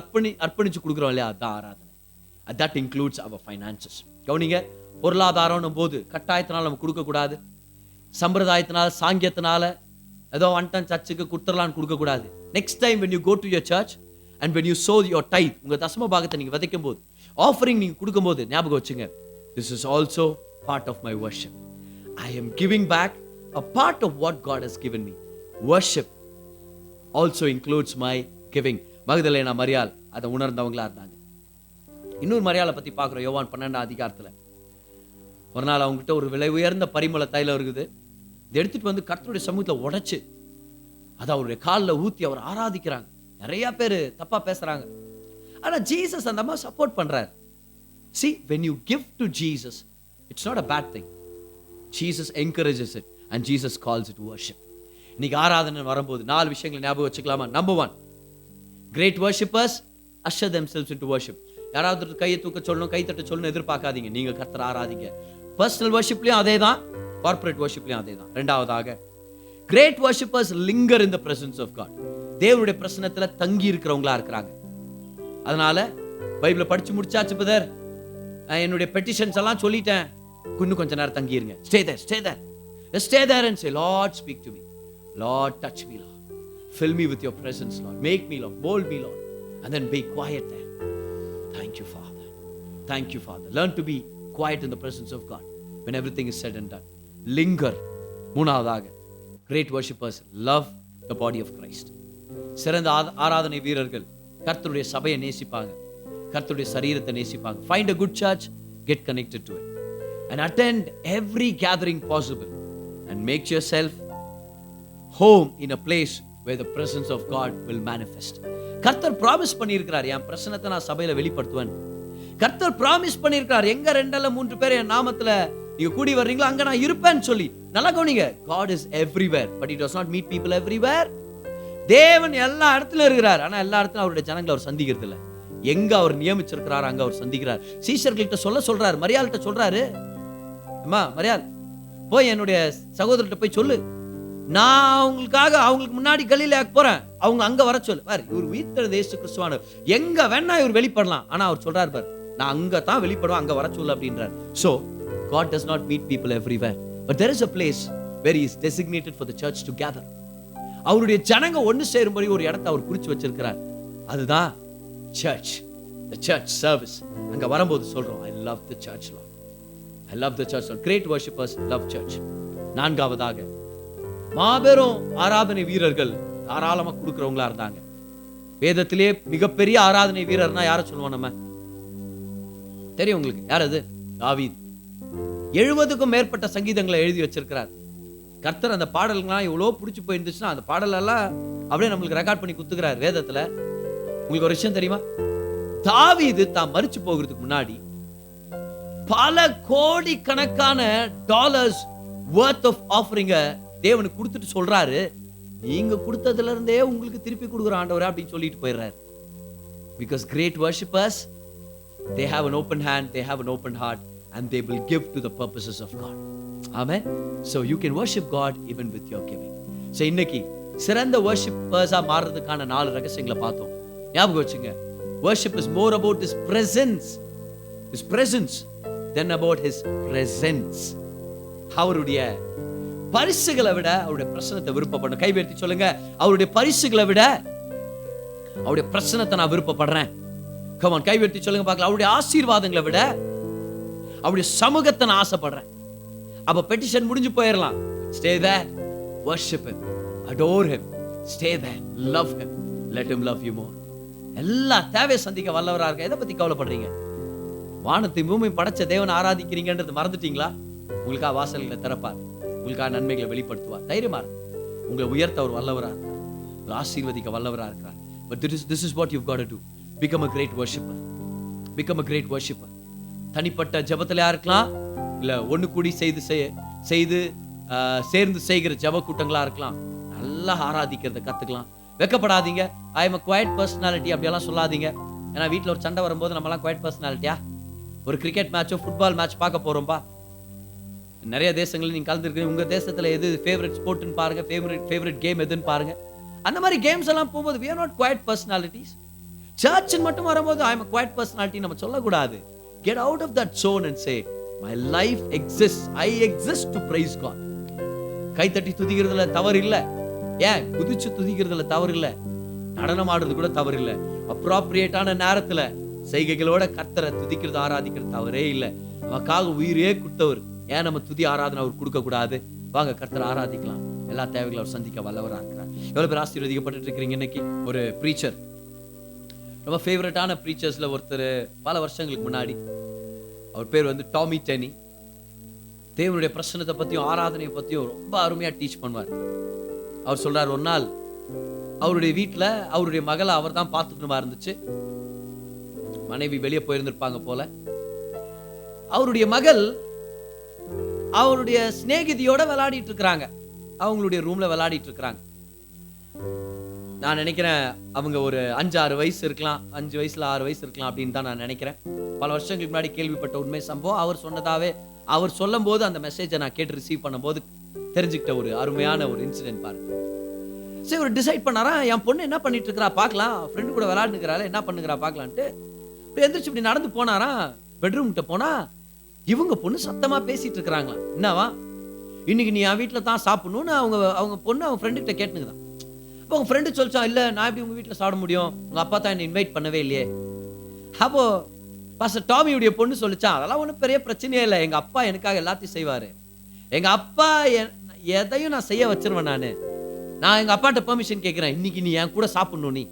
அர்ப்பணிச்சு கொடுக்குறோம் இல்லையா, அதான் ஆராதனை. That includes our finances. கவனிங்க, பொருளாதாரம் போது கட்டாயத்தினால நம்ம கொடுக்க கூடாது, சம்பிரதாயத்தினால சாங்கியத்தினால ஏதோ வந்துட்டன் சர்ச்சுக்கு கொடுத்துடலான்னு கொடுக்க கூடாது. Next time when you go to your church and when you sow your tithe, உங்க தசம பாகத்தை நீங்க விதைக்கும் போது, ஆஃபரிங் நீங்க கொடுக்கும் போது ஞாபகம் வச்சுங்க, this is also part of my worship. I am giving back a part of what God has given me. Worship also includes my giving. மகதலேனா மரியாள் அதை உணர்ந்தவங்களா இருந்தாங்க. இன்னொரு மரியாளை பத்தி பார்க்கிறோம் யோவான் 12 அதிகாரத்துல. ஒரு நாள் அவங்ககிட்ட ஒரு விலை உயர்ந்த பரிமள தைலம் இருக்குது. இதை எடுத்துட்டு வந்து கர்த்தருடைய சமூகத்துல உடைச்சு அதை அவருடைய காலில் ஊத்தி அவர் ஆராதிக்கிறாங்க. நிறைய பேர் தப்பா பேசுறாங்க, ஆனா ஜீசஸ் அந்த மாதிரி சப்போர்ட் பண்றாரு. See, when you give to Jesus, it's not a bad thing. Jesus encourages it and Jesus calls it worship. இன்னைக்கு ஆராதனை வரும்போது 4 விஷயங்களை ஞாபகம் வச்சுக்கலாமா? Number 1, great worshippers usher themselves into worship. யாராவது கையை தூக்க சொல்லணும், கை தட்ட சொல்லணும் எதிர்பார்க்காதீங்க. நீங்க கர்த்தரை ஆராதிங்க. பர்சனல் வர்ஷிப்லயும் அதே தான், கார்ப்பரேட் வர்ஷிப்லயும் அதே தான். ரெண்டாவதாக, great worshippers linger in the presence of God. தேவனுடைய பிரசன்னத்துல தங்கி இருக்கிறவங்களா இருக்கிறாங்க. அதனால பைபிளை படிச்சு முடிச்சாச்சு பிரதர், என்னுடைய பெட்டிஷன்ஸ் எல்லாம் சொல்லிட்டேன், இன்னும் கொஞ்ச நேரம் தங்கி இருங்க. Stay there and say, Lord, speak to me. Lord, touch me, Lord. Fill me with your presence, Lord. Make me, Lord. Mold me, Lord. And then be quiet there. Thank you, Father. Thank you, Father. Learn to be quiet in the presence of God when everything is said and done. Linger. மூணாவதாக, great worshippers love the body of Christ. சிறந்த ஆராதனை வீரர்கள் கர்த்தருடைய சபையை நேசிப்பாங்க, கர்த்தருடைய சரீரத்தை நேசிப்பாங்க. Find a good church, get connected to it, and attend every gathering possible, and make yourself home in a place where the presence of God will manifest. கர்த்தர் promise பண்ணியிருக்கிறார், என் பிரசன்னத்தை நான் சபையில வெளிப்படுத்துவேன். கர்த்தர் ப்ராமிஸ் பண்ணியிருக்கிறார், எங்க 2 அல்ல 3 பேர் என் நாமத்துல நீங்க கூடி வர்றீங்களோ அங்க நான் இருப்பேன்னு சொல்லி. நல்லா கவனிங்க, God is everywhere, but he does not meet people everywhere. தேவன் எல்லா இடத்துல இருக்கிறார், ஆனா எல்லா இடத்துல அவருடைய ஜனங்களை அவர் சந்திக்கிறது இல்லை. எங்க அவர் நியமிச்சிருக்கிறார் அங்க அவர் சந்திக்கிறார். சீஷர்கள்ட்ட சொல்றாரு, மரியாள்கிட்ட சொல்றாரு, அம்மா மரியாள் போய் என்னுடைய சகோதரர்கிட்ட போய் சொல்லு, நான் அவங்களுக்கு முன்னாடி கலிலேயாக்கு போறேன், அவங்க அங்க வர சொல்லு. பாரு, இவர் உயிர்த்தெழுந்த இயேசு கிறிஸ்துவானவர், எங்க வேணா இவர் வெளிப்படலாம், ஆனா அவர் சொல்றாரு பாரு, நான் அங்க தான் வெளிப்படுவேன், அங்க வர சொல்லு அப்படின்றார். So God does not meet people everywhere, but there is a place where he is designated for the church to gather. அவருடைய ஜனங்க ஒன்னு சேரும்படி ஒரு இடத்தை அவர் குறிச்சு வச்சிருக்கிறார். அதுதான் church, the church service. அங்க வரும்போது சொல்றோம், I love the church, Lord. I love the church, Lord. Great worshippers love church. நான்காவதாக, மாபெரும் ஆராதனை வீரர்கள் தாராளமா கொடுக்கிறவங்களா இருந்தாங்க. வேதத்திலே மிகப்பெரிய ஆராதனை வீரர்னா யாரை சொல்லுவோம் நம்ம? தெரியும் உங்களுக்கு யார் அது? தாவீது. 70க்கும் மேற்பட்ட சங்கீதங்களை எழுதி வச்சிருக்கிறார். கர்த்தர் அந்த பாடல்கள்லாம் எவ்வளோ பிடிச்சி போயிருந்துச்சுன்னா அந்த பாடலெல்லாம் அப்படியே நம்மளுக்கு ரெக்கார்ட் பண்ணி கொடுத்துக்கிறார் வேதத்துல. உங்களுக்கு ஒரு விஷயம் தெரியுமா? தாவீது தான் மரிச்சு போகிறதுக்கு முன்னாடி பல கோடி கணக்கான டாலர்ஸ் worth of offering தேவனுக்கு கொடுத்துட்டு சொல்றாரு, நீங்க கொடுத்ததுல இருந்தே உங்களுக்கு திருப்பி கொடுக்குற ஆண்டவரே அப்படின்னு சொல்லிட்டு போயிடுறாரு. Because great worshippers, they have an open hand, they have an open heart, and they will give to the purposes of God. Amen. So you can worship God even with your giving. So இன்னைக்கு சிறந்த worshippers மாறுறதுக்கான 4 ரகசியங்களை பார்த்தோம். ஞாபகம் வச்சுங்க, worship is more about his presence than about his presence. அவருடைய பரிசுகளை விட அவருடைய பிரசன்னத்தை விருப்பப்படணும். கைவேர்த்தி சொல்லுங்க, அவருடைய பரிசுகளை விட அவருடைய பிரசன்னத்தை நான் விருப்பப்படுறேன். Come on, கைவேர்த்தி சொல்லுங்க பார்க்கலாம். அவருடைய ஆசீர்வாதங்களை விட அவருடைய சமூகத்தை நான் ஆசைப்படுறேன். அப்ப பெட்டிஷன் முடிஞ்சு போயிடலாம். Stay there, worship him, adore him, stay there, love him, let him love you more. எல்லா தேவை சந்திக்க வல்லவரா இருக்க. எதை பத்தி கவலைப்படுறீங்க? வானத்தை பூமி படைச்ச தேவனை ஆராதிக்கிறீங்கன்றது மறந்துட்டீங்களா? உங்களுக்காக வாசல்களை திறப்பார், உங்களுக்காக நன்மைகளை வெளிப்படுத்துவார். தைரியமா இருக்கு. உங்களை உயர்த்த அவர் வல்லவரா இருக்கிறார், உங்களை ஆசீர்வதிக்க வல்லவரா இருக்கிறார். But this is what you've got to do. Become a great worshipper. Become a great worshipper. தனிப்பட்ட ஜெபத்திலயா இருக்கலாம், இல்ல ஒண்ணு கூடி சேர்ந்து செய்கிற ஜெப கூட்டங்களா இருக்கலாம். நல்லா ஆராதிக்கிறத கத்துக்கலாம். வெக்கப்படாதீங்க. I am a quiet personality அப்படியெல்லாம் சொல்லாதீங்க. ஏன்னா வீட்டில் ஒரு சண்டை வரும்போது நம்மலாம் குவைட் பர்சனாலிட்டியா? ஒரு கிரிக்கெட் மேட்சோ ஃபுட்பால் மேட்ச் பார்க்க போறோம்பா. நிறைய தேசங்களில் நீங்க கலந்துருக்கீங்க. உங்க தேசத்துல எது ஃபேவரட் ஸ்போர்ட்னு பாருங்க, ஃபேவரட் கேம் எதுன்னு பாருங்க. அந்த மாதிரி கேம்ஸ் எல்லாம் போகும்போது we are not quiet personalities. சர்ச்சின் மட்டும் வரும்போது I am a quiet personality நம்ம சொல்லக்கூடாது. Get out of that zone and say my life exists, I exist to praise God. கைத்தட்டி துதிக்கிறதுல தவறு இல்லை. ஏன் குதிச்சு துதிக்கிறதுல தவறு இல்லை. நடனம் ஆடுறது கூட தவறு இல்லை. அப்ராப்ரியேட்டான நேரத்துல செய்கைகளோட கர்த்தரை துதிக்கிறது ஆராதிக்கிறது தவறே இல்லை. நமக்காக உயிரே கொடுத்தவர். ஏன் நம்ம துதி ஆராதனை அவர் கொடுக்க கூடாது? வாங்க கர்த்தரை ஆராதிக்கலாம். எல்லா தேவைகளும் அவர் சந்திக்க வல்லவரா இருக்கிறார். எவ்வளவு பேர் ஆசீர்வதிக்கப்பட்டு இருக்கிறீங்க. இன்னைக்கு ஒரு ப்ரீச்சர், ரொம்ப ஃபேவரட்டான ப்ரீச்சர்ஸ்ல ஒருத்தர், பல வருஷங்களுக்கு முன்னாடி, அவர் பேர் வந்து டாமி டெனி. தேவனுடைய பிரசன்னத்தை பத்தியும் ஆராதனையை பத்தியும் ரொம்ப அருமையா டீச் பண்ணுவார். அவர் சொல்றார், ஒரு நாள் அவருடைய வீட்டுல அவருடைய மகளை அவர் தான் பார்த்துக்கணுமா இருந்துச்சு. மனைவி வெளியே போயிருந்திருப்பாங்க போல. அவருடைய மகள் அவருடைய சிநேகிதியோட விளையாடிட்டு இருக்கிறாங்க. அவங்களுடைய ரூம்ல விளையாடிட்டு இருக்கிறாங்க. நான் நினைக்கிறேன் அவங்க ஒரு 5-6 வயசு இருக்கலாம், 5 வயசுல 6 வயசு இருக்கலாம் அப்படின்னு தான் நான் நினைக்கிறேன். பல வருஷங்களுக்கு முன்னாடி கேள்விப்பட்ட உண்மை சம்பவம். அவர் சொன்னதாவே, அவர் சொல்லும் போது அந்த மெசேஜை நான் கேட்டு ரிசீவ் பண்ணும்போது தெரிஞ்சுக்கிட்ட ஒரு அருமையான ஒரு இன்சிடென்ட் பாருங்க. சரி, ஒரு டிசைட் பண்ணாரா, என் பொண்ணு என்ன பண்ணிட்டு இருக்கிறா பார்க்கலாம், ஃப்ரெண்டு கூட விளையாடுங்கிறாள், என்ன பண்ணுகிறா பார்க்கலான்ட்டு இப்படி எந்திரிச்சு இப்படி நடந்து போனாரா. பெட்ரூம் கிட்ட போனா இவங்க பொண்ணு சத்தமா பேசிட்டு இருக்கிறாங்களா. என்னவா, இன்னைக்கு நீ என் வீட்டில் தான் சாப்பிடணும்னு அவங்க பொண்ணு அவங்க ஃப்ரெண்டு கிட்ட கேட்டுனுக்குதான். அப்போ அவங்க ஃப்ரெண்டு சொல்லிச்சா, இல்லை நான் எப்படி உங்க வீட்டில் சாப்பிட முடியும், உங்க அப்பா தான் என்னை இன்வைட் பண்ணவே இல்லையே. அப்போ பாஸ்டர் டாமியுடைய பொண்ணு சொல்லிச்சா, அதெல்லாம் ஒன்றும் பெரிய பிரச்சனையே இல்லை, எங்க அப்பா எனக்காக எல்லாத்தையும் செய்வாரு, எங்க அப்பா எதையும் நான் செய்ய வச்சிருவேன், நான் எங்க அப்பாட்ட பெர்மிஷன் கேட்கிறேன், இன்னைக்கு நீ என் கூட சாப்பிடணும் நீ.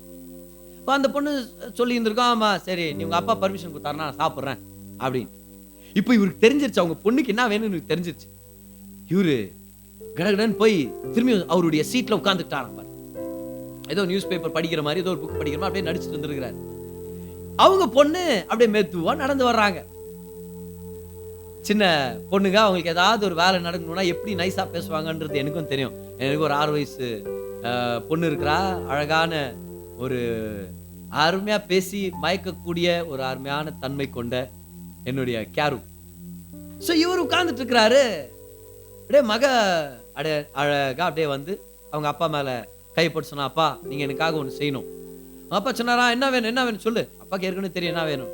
இப்போ அந்த பொண்ணு சொல்லி இருந்திருக்கோம், ஆமா சரி நீ உங்க அப்பா பர்மிஷன் கொடுத்தாருன்னா நான் சாப்பிட்றேன் அப்படின்னு. இப்போ இவருக்கு தெரிஞ்சிருச்சு அவங்க பொண்ணுக்கு என்ன வேணும்னு இவருக்கு தெரிஞ்சிருச்சு. இவரு கடகடன்னு போய் திரும்பி அவருடைய சீட்ல உட்கார்ந்துட்டாராம். ஏதோ நியூஸ் பேப்பர் படிக்கிற மாதிரி, ஏதோ ஒரு புக் படிக்கிற மாதிரி அப்படியே நடிச்சுட்டு இருந்திருக்கிறாரு. அவங்க பொண்ணு அப்படியே மெதுவா நடந்து வர்றாங்க. சின்ன பொண்ணுங்க, அவங்களுக்கு ஏதாவது ஒரு வேலை நடக்கணும்னா எப்படி நைஸா பேசுவாங்கன்றது எனக்கும் தெரியும். எனக்கு ஒரு 6 வயசு பொண்ணு இருக்கிறா, அழகான ஒரு அருமையா பேசி மயக்கக்கூடிய ஒரு அருமையான தன்மை கொண்ட என்னுடைய கேரு. ஸோ இவர் உட்கார்ந்துட்டு இருக்கிறாரு. அப்படியே மக அழகா அப்படியே வந்து அவங்க அப்பா மேல கைப்பட்டு சொன்னா, அப்பா நீங்க எனக்காக ஒன்று செய்யணும். அப்பா சொன்னாரா, என்ன வேணும் சொல்லு. அப்பாக்கு ஏற்கனவே தெரியும் என்ன வேணும்.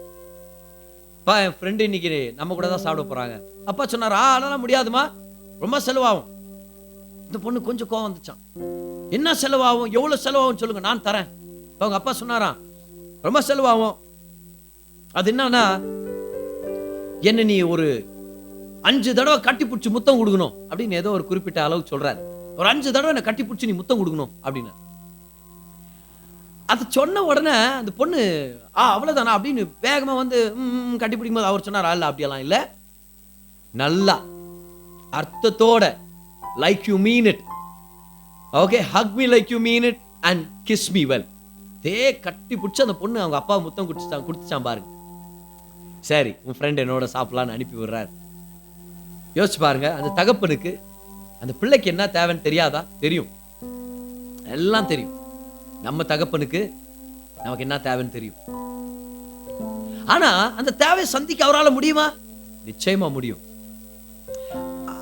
அப்பா என் ஃப்ரெண்டு இன்னைக்கு நம்ம கூட தான் சாப்பிட போறாங்க. அப்பா சொன்னாரா, அதெல்லாம் முடியாதுமா, ரொம்ப செலவாகும். இந்த பொண்ணு கொஞ்சம் கோவம் வந்துச்சான். என்ன செலவாகும், எவ்வளவு செலவாகும் சொல்லுங்க, நான் தரேன். அவங்க அப்பா சொன்னாராம், ரொம்ப செலவாகும். அது என்னன்னா, என்ன நீ ஒரு 5 தடவை கட்டி பிடிச்சி முத்தம் கொடுக்கணும் அப்படின்னு ஏதோ ஒரு குறிப்பிட்ட அளவு சொல்றாரு. ஒரு 5 தடவை என்ன கட்டி பிடிச்சி நீ முத்தம் கொடுக்கணும் அப்படின்னு. அது சொன்ன உடனே அந்த பொண்ணு அவ்வளவுதானா அப்படின்னு வேகமா வந்து கட்டி பிடிக்கும் போது அவர் சொன்னாரா, இல்ல அப்படியெல்லாம் இல்ல, நல்லா அர்த்தத்தோட, like you mean it, okay, hug me like you mean it and kiss me well. கட்டி பிடிச்சி அந்த பொண்ணு அவங்க அப்பா முத்தம் கொடுத்துச்சான் பாருங்க. சரி உன் ஃப்ரெண்ட் என்னோட சாப்பிடலான்னு அனுப்பி விடுறாரு. யோசிச்சு பாருங்க, அந்த தகப்பனுக்கு அந்த பிள்ளைக்கு என்ன தேவைன்னு தெரியாதா? தெரியும், எல்லாம் தெரியும். நம்ம தகப்பனுக்கு நமக்கு என்ன தேவைன்னு தெரியும். ஆனா அந்த தேவையை சந்திக்க அவரால் முடியுமா? நிச்சயமா முடியும்.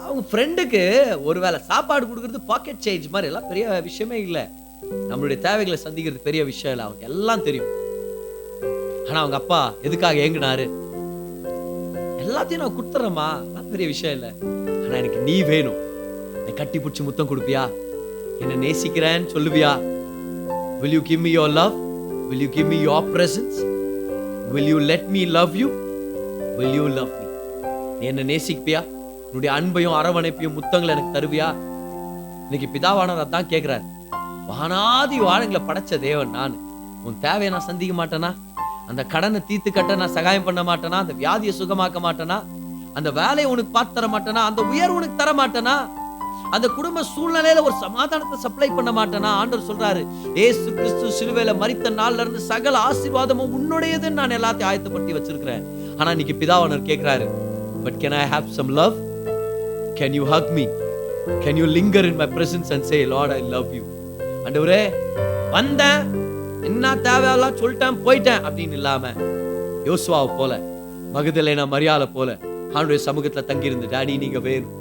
அவங்க ஃப்ரெண்டுக்கு ஒருவேளை சாப்பாடு கொடுக்கறது பாக்கெட் சேஞ்ச் மாதிரி எல்லாம் பெரிய விஷயமே இல்லை. நம்மளுடைய தேவைகளை சந்திக்கிறது பெரிய விஷயம் இல்லை, அவங்க எல்லாம் தெரியும். ஆனா அவங்க அப்பா எதுக்காக ஏங்குனாரு? எல்லாத்தையும் நான் கொடுத்துறேம்மா, பெரிய விஷயம் இல்லை, ஆனா எனக்கு நீ வேணும். என்னை கட்டி பிடிச்சி முத்தம் கொடுப்பியா? என்ன நேசிக்கிறேன்னு சொல்லுவியா? Will you give me your love? Will you give me your presence? Will you let me love you? Will you love me? நீ என்ன நேசிப்பியா? உன்னுடைய அன்பையும் அரவணைப்பையும் முத்தங்களை எனக்கு தருவியா? இன்னைக்கு பிதாவானவர் அதான் கேட்கிறார். வானாதி வானங்களை படைச்ச தேவன் நான், உன் தேவையை நான் சந்திக்க மாட்டேனா? அந்த கடனை தீர்த்து கட்ட நான் சகாயம் பண்ண மாட்டேனா? அந்த வியாதியை சுகமாக்க மாட்டேனா? அந்த வேலையை உனக்கு பார்த்து தர மாட்டேனா? அந்த உயர்வு உனக்கு தர மாட்டேனா? அந்த குடும்ப சூழ்நிலையில ஒரு சமாதானத்தை சப்ளை பண்ண மாட்டேனா? ஆண்டவர் சொல்றாரு, ஏசு கிறிஸ்து சிலுவையில மரித்த நாள்ல இருந்து சகல ஆசீர்வாதமும் உன்னுடையதுன்னு நான் எல்லாத்தையும் ஆயத்தப்படுத்தி வச்சிருக்கிறேன். ஆனா இன்னைக்கு பிதாவானவர் கேட்கிறாரு, but can I have some love? Can you hug me? Can you linger in my presence and say, Lord, I love you? ஆண்டவரே, வந்தேன், என்ன தேவையெல்லாம் சொல்லிட்டேன் போயிட்டேன் அப்படின்னு இல்லாம யோசுவாவை போல, மகதலேனா மரியாதை போல ஆண்டவருடைய சமூகத்துல தங்கி இருந்து, டாடி நீங்க வேணும்,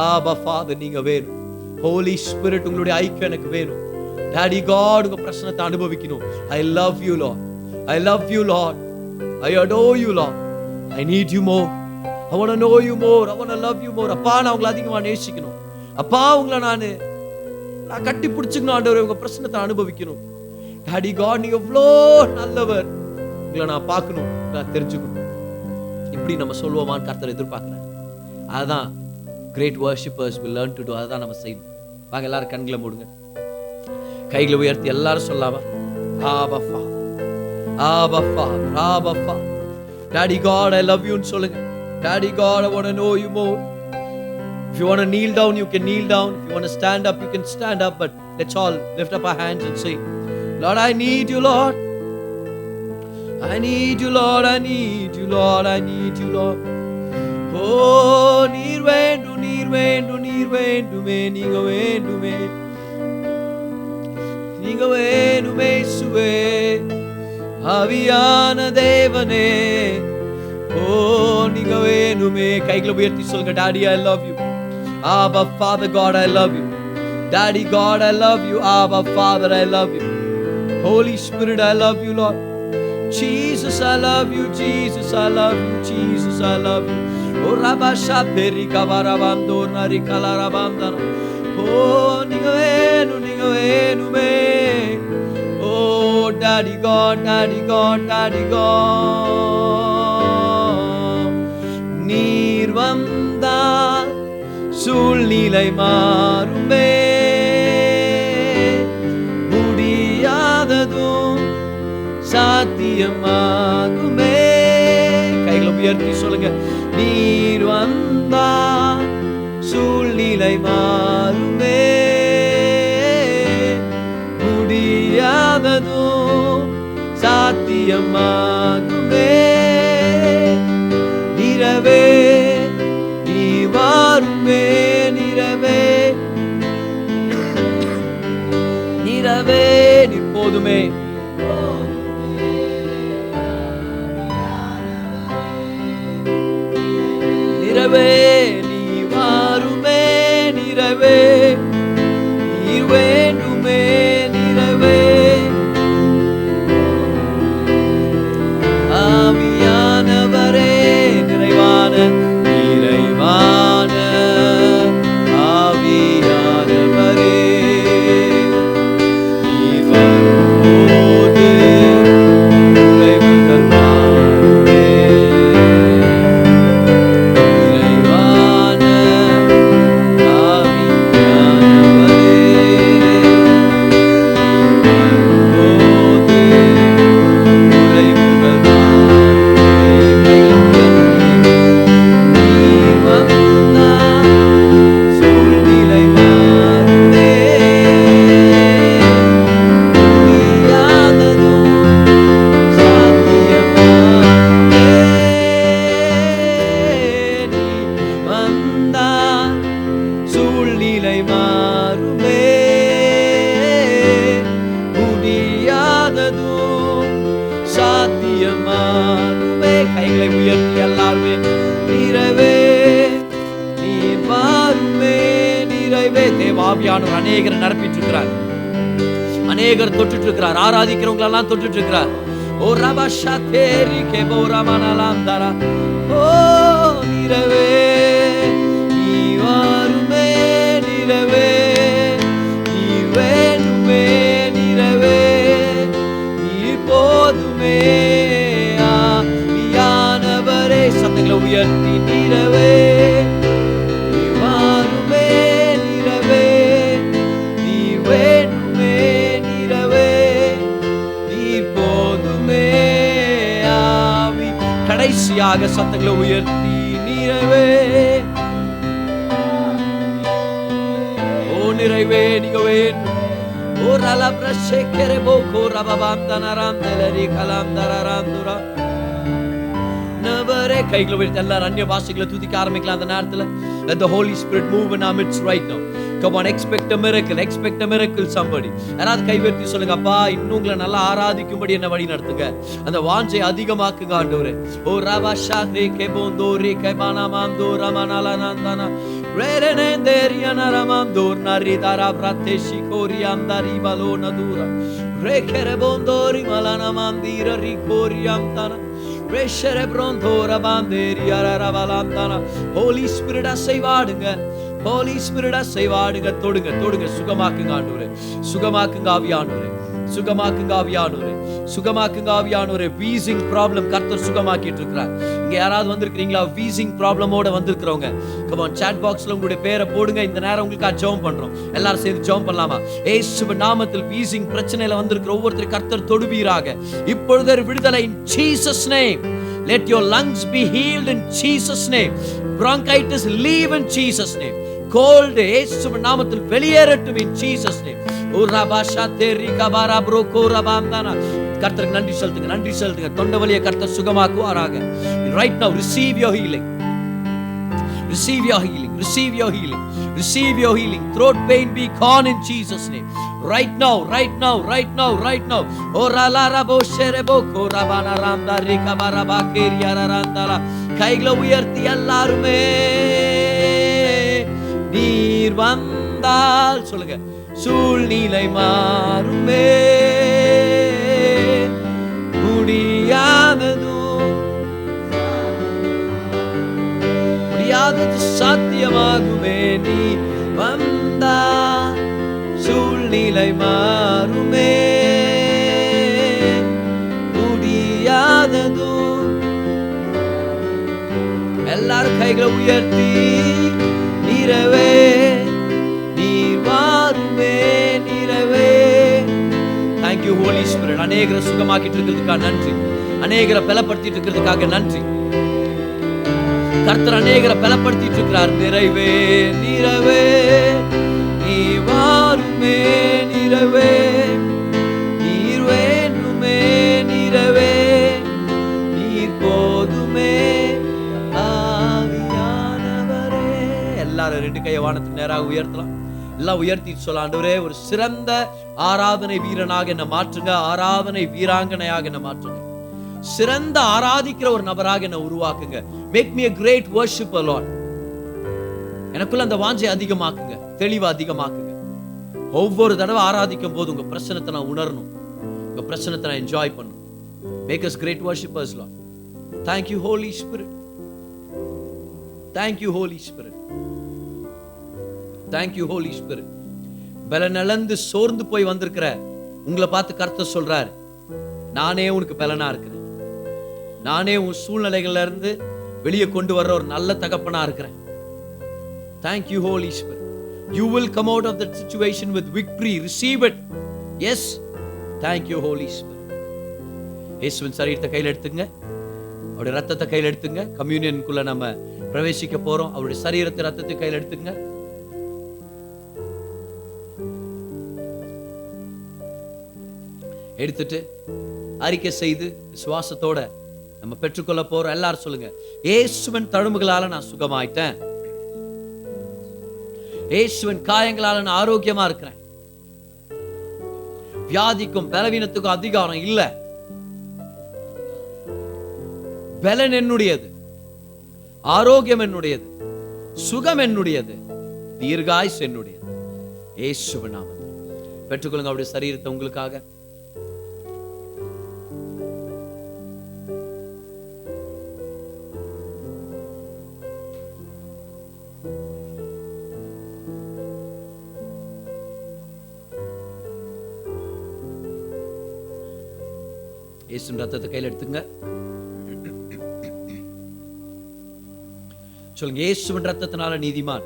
ஆபா ஃபாதர் நீங்க வேணும், ஹோலி ஸ்பிரிட் உங்களுடைய ஐக்கியம் எனக்கு வேணும், டாடி காட் உங்க பிரசன்னத்தை அனுபவிக்கணும். I love you Lord, I love you Lord, I adore you Lord, I need you more, I want to know you more, I want to love you more. அப்பா நான் உங்களை அதிகமா நேசிக்கணும், அப்பா உங்களை நான் கட்டி பிடிச்சுக்கணும் ஆண்டவரே, உங்க பிரசன்னத்தை அனுபவிக்கணும். டாடி காட் நீங்க எவ்வளோ நல்லவர், உங்களை நான் பார்க்கணும், நான் தெரிஞ்சுக்கணும். இப்படி நம்ம சொல்லுவோமான்னு கர்த்தர் எதிர்பார்க்கிறார். அதுதான் great worshippers will learn to do. அதுதான் நம்ம செய்யணும். வாங்க எல்லாரும் கண்களை மூடுங்க, கைகளை உயர்த்தி எல்லாரும் சொல்லாமா? ஆபா ஃபாதர், ஆபா ஃபாதர், ஆபா father, daddy God I love you ன்னு சொல்லுங்க. Daddy God I want to know you more. If you want to kneel down, you can kneel down. If you want to stand up, you can stand up. But let's all lift up our hands and say, Lord, I need you, Lord. I need you, Lord. I need you, Lord. I need you, Lord. Oh, நீர் வேண்டும், நீர் வேண்டும், நீர் வேண்டுமே, நீங்க வேண்டுமே, நீங்க வேண்டுமே இயேசுவே, ஆவியான தேவனே. Oh, நீங்க வேண்டுமே. கைகளை உயர்த்தி சொல்லுங்க, Daddy, I love you. Abba, Father God, I love you. Daddy God, I love you. Abba, Father, I love you. Holy Spirit, I love you, Lord. Jesus, I love you. Jesus, I love you. Jesus, I love you. Oh, Rabasha Perika Varabando Narikala Rabandana. Oh, நீங்க வேணும், நீங்க வேணுமே. Oh, Daddy God, Daddy God, Daddy God. நீர் வந்தால் சூழ்நிலை மாறுமே, முடியாததும் சாத்தியமாகுமே. கைகளை உயர்த்தி சொல்லுங்க, நீர் வந்தால் சூழ்நிலை மாறுமே, முடியாததும் சாத்தியமாகுமே. நிறவே நீ வாருமே, நிறவே நிறவே நீ போதுமே. நிறவே நீ வாருமே, நிறவே நீர் வேண்டுமே, நிறவே ஆவியானவரே, நிறைவான நிறைவான ஆவியானவரே, நீர் வரும்போது குறைவுகள் மாறுமே, நிறைவான வாருமே நிறைவே, நீர் வாருமே நிறைவே. தேவாவியானவர் அநேகரை நிரப்பிட்டு இருக்கிறார், அநேகர் தொட்டுட்டு இருக்கிறார், ஆராதிக்கிறவங்க எல்லாம் தொட்டுட்டு இருக்கிறார். ஓ ரபஷா தேரி கேபோ ரமனலாம் தரா. ஓ நிறைவே, நீ வாருமே நிறைவே, நீ வேணுமே நிறைவே, நீ போதுமே ஆவியானவரே. சத்தங்களை உயர்த்தி நிறைவே, நீ வாருமே நிறைவே, நீ வேணுமே நிறைவே, நீ போதுமே ஆவி. கடைசியாக சத்தங்களை உயர்த்தி நிறைவே, ஓ நிறைவே நீங்க வேண்டும். ஓ ரலப்ர ஷேக்கரே போகோ ரபபாந்தனராம் தெலரி கலாம் தரராந்துரா. நவரே கைகளை உயர்த்தி எல்லாரும் அந்நிய பாஷைகளை துதிக்க ஆரம்பிக்கலாம் அந்த நேரத்துல. Let the Holy Spirit move in our midst right now. Come on, expect a miracle, expect a miracle somebody. யாராவது கைவர்த்தி சொல்லுங்க, அப்பா இன்னும் உங்களை நல்லா ஆராதிக்கும்படி என்ன வழி நடத்துங்க, அந்த வாஞ்சை அதிகமாக்குங்க ஆண்டவரே. ஓ ரபஷா ரே கேபோந்தோ ரே கைமானாமாந்தோ ரமனலனந்தனா ரெரெனேந்தேரியன ரமாந்தோர் நரிதாரா பிரதேஷி கோரியாந்தாரி பலோனதுரா ரே கேரபோந்தோரி மலனமாந்தீர ரி கோரியாந்தனா. Holy Spirit அசைவாடுங்க, Holy Spirit அசைவாடுங்க. தொடுங்க தொடுங்க, சுகமாக்குங்க ஆண்டவரே, சுகமாக்குங்க ஆவியானவரே, சுகமாக்குங்க ஆவியானவரே, சுகமாக்குங்க ஆவியானவரே. வீசிங் ப்ராப்ளம் கர்த்தர் சுகமாக்கிட்டு இருக்கிறார். இங்க யாராவது வந்திருக்கிறீங்களா வீசிங் ப்ராப்ளமோட வந்திருக்கிறவங்க? come on, chat boxல உங்களுடைய பேரை போடுங்க. இந்த நேரம் உங்களுக்கு ஜெபம் பண்றோம், எல்லாரும் சேர்ந்து ஜெபம் பண்ணலாமா? இயேசுவின் நாமத்தில் வீசிங் பிரச்சனையில வந்திருக்கிற ஒவ்வொருத்தரும் கர்த்தர் தொடுவீராக. இப்பொழுது விடுதலை in Jesus name. Let your lungs be healed in Jesus name. Bronchitis leave in Jesus name. Cold இயேசுவின் நாமத்தில் வெளியேறட்டும் in Jesus name. உரபாஷா தெரிகா பாரா ப்ரோகோ ரபாந்தனா. கர்த்தருக்கு நன்றி செலுத்துங்க, நன்றி செலுத்துங்க. தொண்டை வலியை கர்த்தர் சுகமாக்குவாராக. Right now receive your healing, receive your healing, receive your healing, receive your healing. Throat pain be gone in Jesus name. Right now, right now, right now, right now. Orala rabo sherebo korabana ramda rikabara bakeria randala. கைகளை உயர்த்தி எல்லாருமே நீர் வந்தால் சொல்லுங்க, சூழ்நிலை மாறுமே, முடியாதது சாத்தியமாகுமே. நீ வந்தா சூழ்நிலை மாறுமே, முடியாதது. எல்லாரும் கைகளை உயர்த்தி நிறைவே, நீர் வாருமே நிறைவே. Thank you Holy Spirit. அநேகரை சுகமாக்கிட்டு இருக்கிறதுக்காக நன்றி, அநேகரை பலப்படுத்திட்டு இருக்கிறதுக்காக நன்றி. கர்த்தர் அநேகரை பலப்படுத்திட்டு இருக்கிறார். நிறைவே நிறைவே, நீ வாருமே நிறைவே, நீர் வேண்டுமே நிறைவே, நீர் போதுமே ஆவியானவரே. எல்லாரும் ரெண்டு கையை வானத்துக்கு நேராக உயர்த்தலாம். எல்லாம் உயர்த்தி சொல்ல, ஆண்டவரே ஒரு சிறந்த ஆராதனை வீரனாக என்ன மாற்றுங்க, ஆராதனை வீராங்கனையாக என்ன மாற்றுங்க, சிறந்த ஆராதிக்கிற ஒரு நபராக என்ன உருவாக்குங்க. Make me a great worshipper Lord. எனக்குள்ள அந்த வாஞ்சை அதிகமாக்குங்க, தெளிவு அதிகமாக்குங்க. ஒவ்வொரு தடவை ஆராதிக்கும் போது உங்க பிரசன்னத்தை நான் உணரணும், உங்க பிரசன்னத்தை நான் என்ஜாய் பண்ணணும். Make us great worshipers Lord. Thank you Holy Spirit. Thank you Holy Spirit. Thank you Holy Spirit. பலனழந்து சோர்ந்து போய் வந்திருக்கிற உங்களை பார்த்து கர்த்தர் சொல்றார், நானே உனக்கு பலனா இருக்கிறேன், நானே உன் சூழ்நிலைகள்ல இருந்து வெளியே கொண்டு வர்ற ஒரு நல்ல தகப்பனா இருக்கிறேன். Thank you Holy Spirit. You will come out of that situation with victory. Receive it. Yes. Thank you Holy Spirit. இயேசுவின் சரீரத்தை கையில் எடுத்துங்க, அவருடைய ரத்தத்தை கையில் எடுத்துங்க. கம்யூனியனுக்குள்ள நம்ம பிரவேசிக்க போறோம். அவருடைய சரீரத்தை ரத்தத்தை கையில் எடுத்துங்க. எடுத்துட்டு அறிக்கை செய்து விசுவாசத்தோட நம்ம பெற்றுக்கொள்ள போறோம். எல்லாரும் சொல்லுங்க, இயேசுவின் தழும்புகளால நான் சுகமாயிட்டேன், இயேசுவின் காயங்களால நான் ஆரோக்கியமா இருக்கிறேன், வியாதிக்கும் பலவீனத்துக்கும் அதிகாரம் இல்ல, பலன் என்னுடையது, ஆரோக்கியம் என்னுடையது, சுகம் என்னுடையது, தீர்காயுஸ் என்னுடையது. இயேசுவின் நாமத்தில் பெற்றுக்கொள்ளுங்க அவருடைய சரீரத்தை உங்களுக்காக. இயேசுவின் ரத்தத்தை கையில் எடுத்துங்க. சொல்லுங்க, இயேசுவின் ரத்தத்தினால நீதிமான்,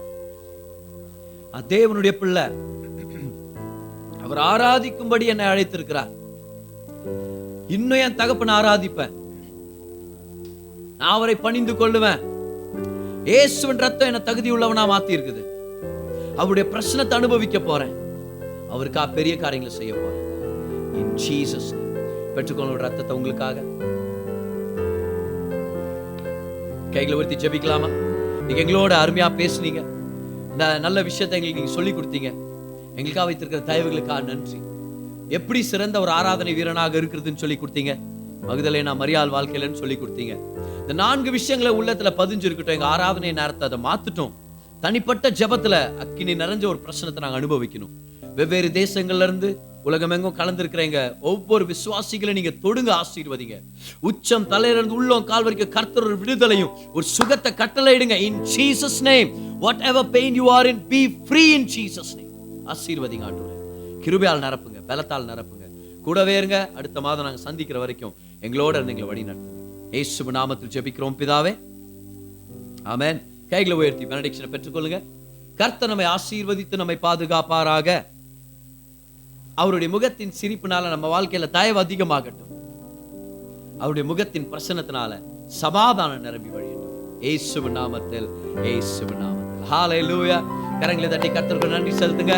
தேவனுடைய பிள்ளை, அவர் ஆராதிக்கும்படி என்னை அழைத்திருக்கிறார். இன்னும் என் தகப்பனை ஆராதிப்பேன், நான் அவரை பணிந்து கொள்ளுவேன். இயேசுவின் ரத்தம் என்ன தகுதி உள்ளவனா மாத்தி இருக்குது. அவருடைய பிரச்சனத்தை அனுபவிக்க போறேன், அவருக்கா பெரிய காரியங்களை செய்ய போறேன். இன் ஜீசஸ் பெற்றுக்கொள்ள ரத்தத்தை உங்களுக்காக. கைகளை உயர்த்தி ஜெபிக்கலாமா? நீங்க எங்களோட அருமையா பேசுனீங்க, இந்த நல்ல விஷயத்தை எங்களுக்கு நீங்க சொல்லி கொடுத்தீங்க. எங்களுக்காக வைத்திருக்கிற தயவுகளுக்காக நன்றி. எப்படி சிறந்த ஒரு ஆராதனை வீரனாக இருக்கிறதுன்னு சொல்லி கொடுத்தீங்க. மகதலேனா மரியாள் வாழ்க்கையிலன்னு சொல்லி கொடுத்தீங்க. இந்த 4 விஷயங்களை உள்ளத்துல பதிஞ்சு இருக்கட்டும். எங்க ஆராதனை நேரத்தை அதை மாத்துட்டோம். தனிப்பட்ட ஜெபத்துல அக்கினி நிறைஞ்ச ஒரு பிரச்சனத்தை நாங்க அனுபவிக்கணும். வெவ்வேறு தேசங்கள்ல இருந்து உலகமெங்கும் கலந்திருக்கிறீங்க ஒவ்வொரு விசுவாசிகளை நீங்க தொடுங்க, ஆசீர்வதிங்க. உச்சம் தலையிலிருந்து உள்ளம் கால் வரைக்கும் கர்த்தர் ஒரு விடுதலையும் ஒரு சுகத்தை கட்டளையிடுங்க. in Jesus name, whatever pain you are in, be free in Jesus name. ஆசீர்வதிங்க ஆண்டவரே. கிருபையால் நிரப்புங்க, பலத்தால் நிரப்புங்க. கூடவே இருங்க. அடுத்த மாதம் நாங்க சந்திக்கிற வரைக்கும் எங்களோட இருந்து எங்களை வழி நடத்துங்க. இயேசுவின் நாமத்தில் ஜெபிக்கிறோம் பிதாவே, ஆமென். கைகளை உயர்த்தி பெனடிக்ஷனை பெற்றுக்கொள்ளுங்க. கர்த்தர் நம்மை ஆசீர்வதித்து நம்மை பாதுகாப்பாராக. அவருடைய முகத்தின் சிரிப்பினால நம்ம வாழ்க்கையில தயவு அதிகமாகட்டும். அவருடைய முகத்தின் பிரசன்னத்தினால சமாதானம் நிரம்பி வழியட்டும். இயேசுவின் நாமத்தில், இயேசுவின் நாமத்தில். ஹல்லேலூயா. கரங்களை தட்டி கர்த்தருக்கு நன்றி செலுத்துங்க.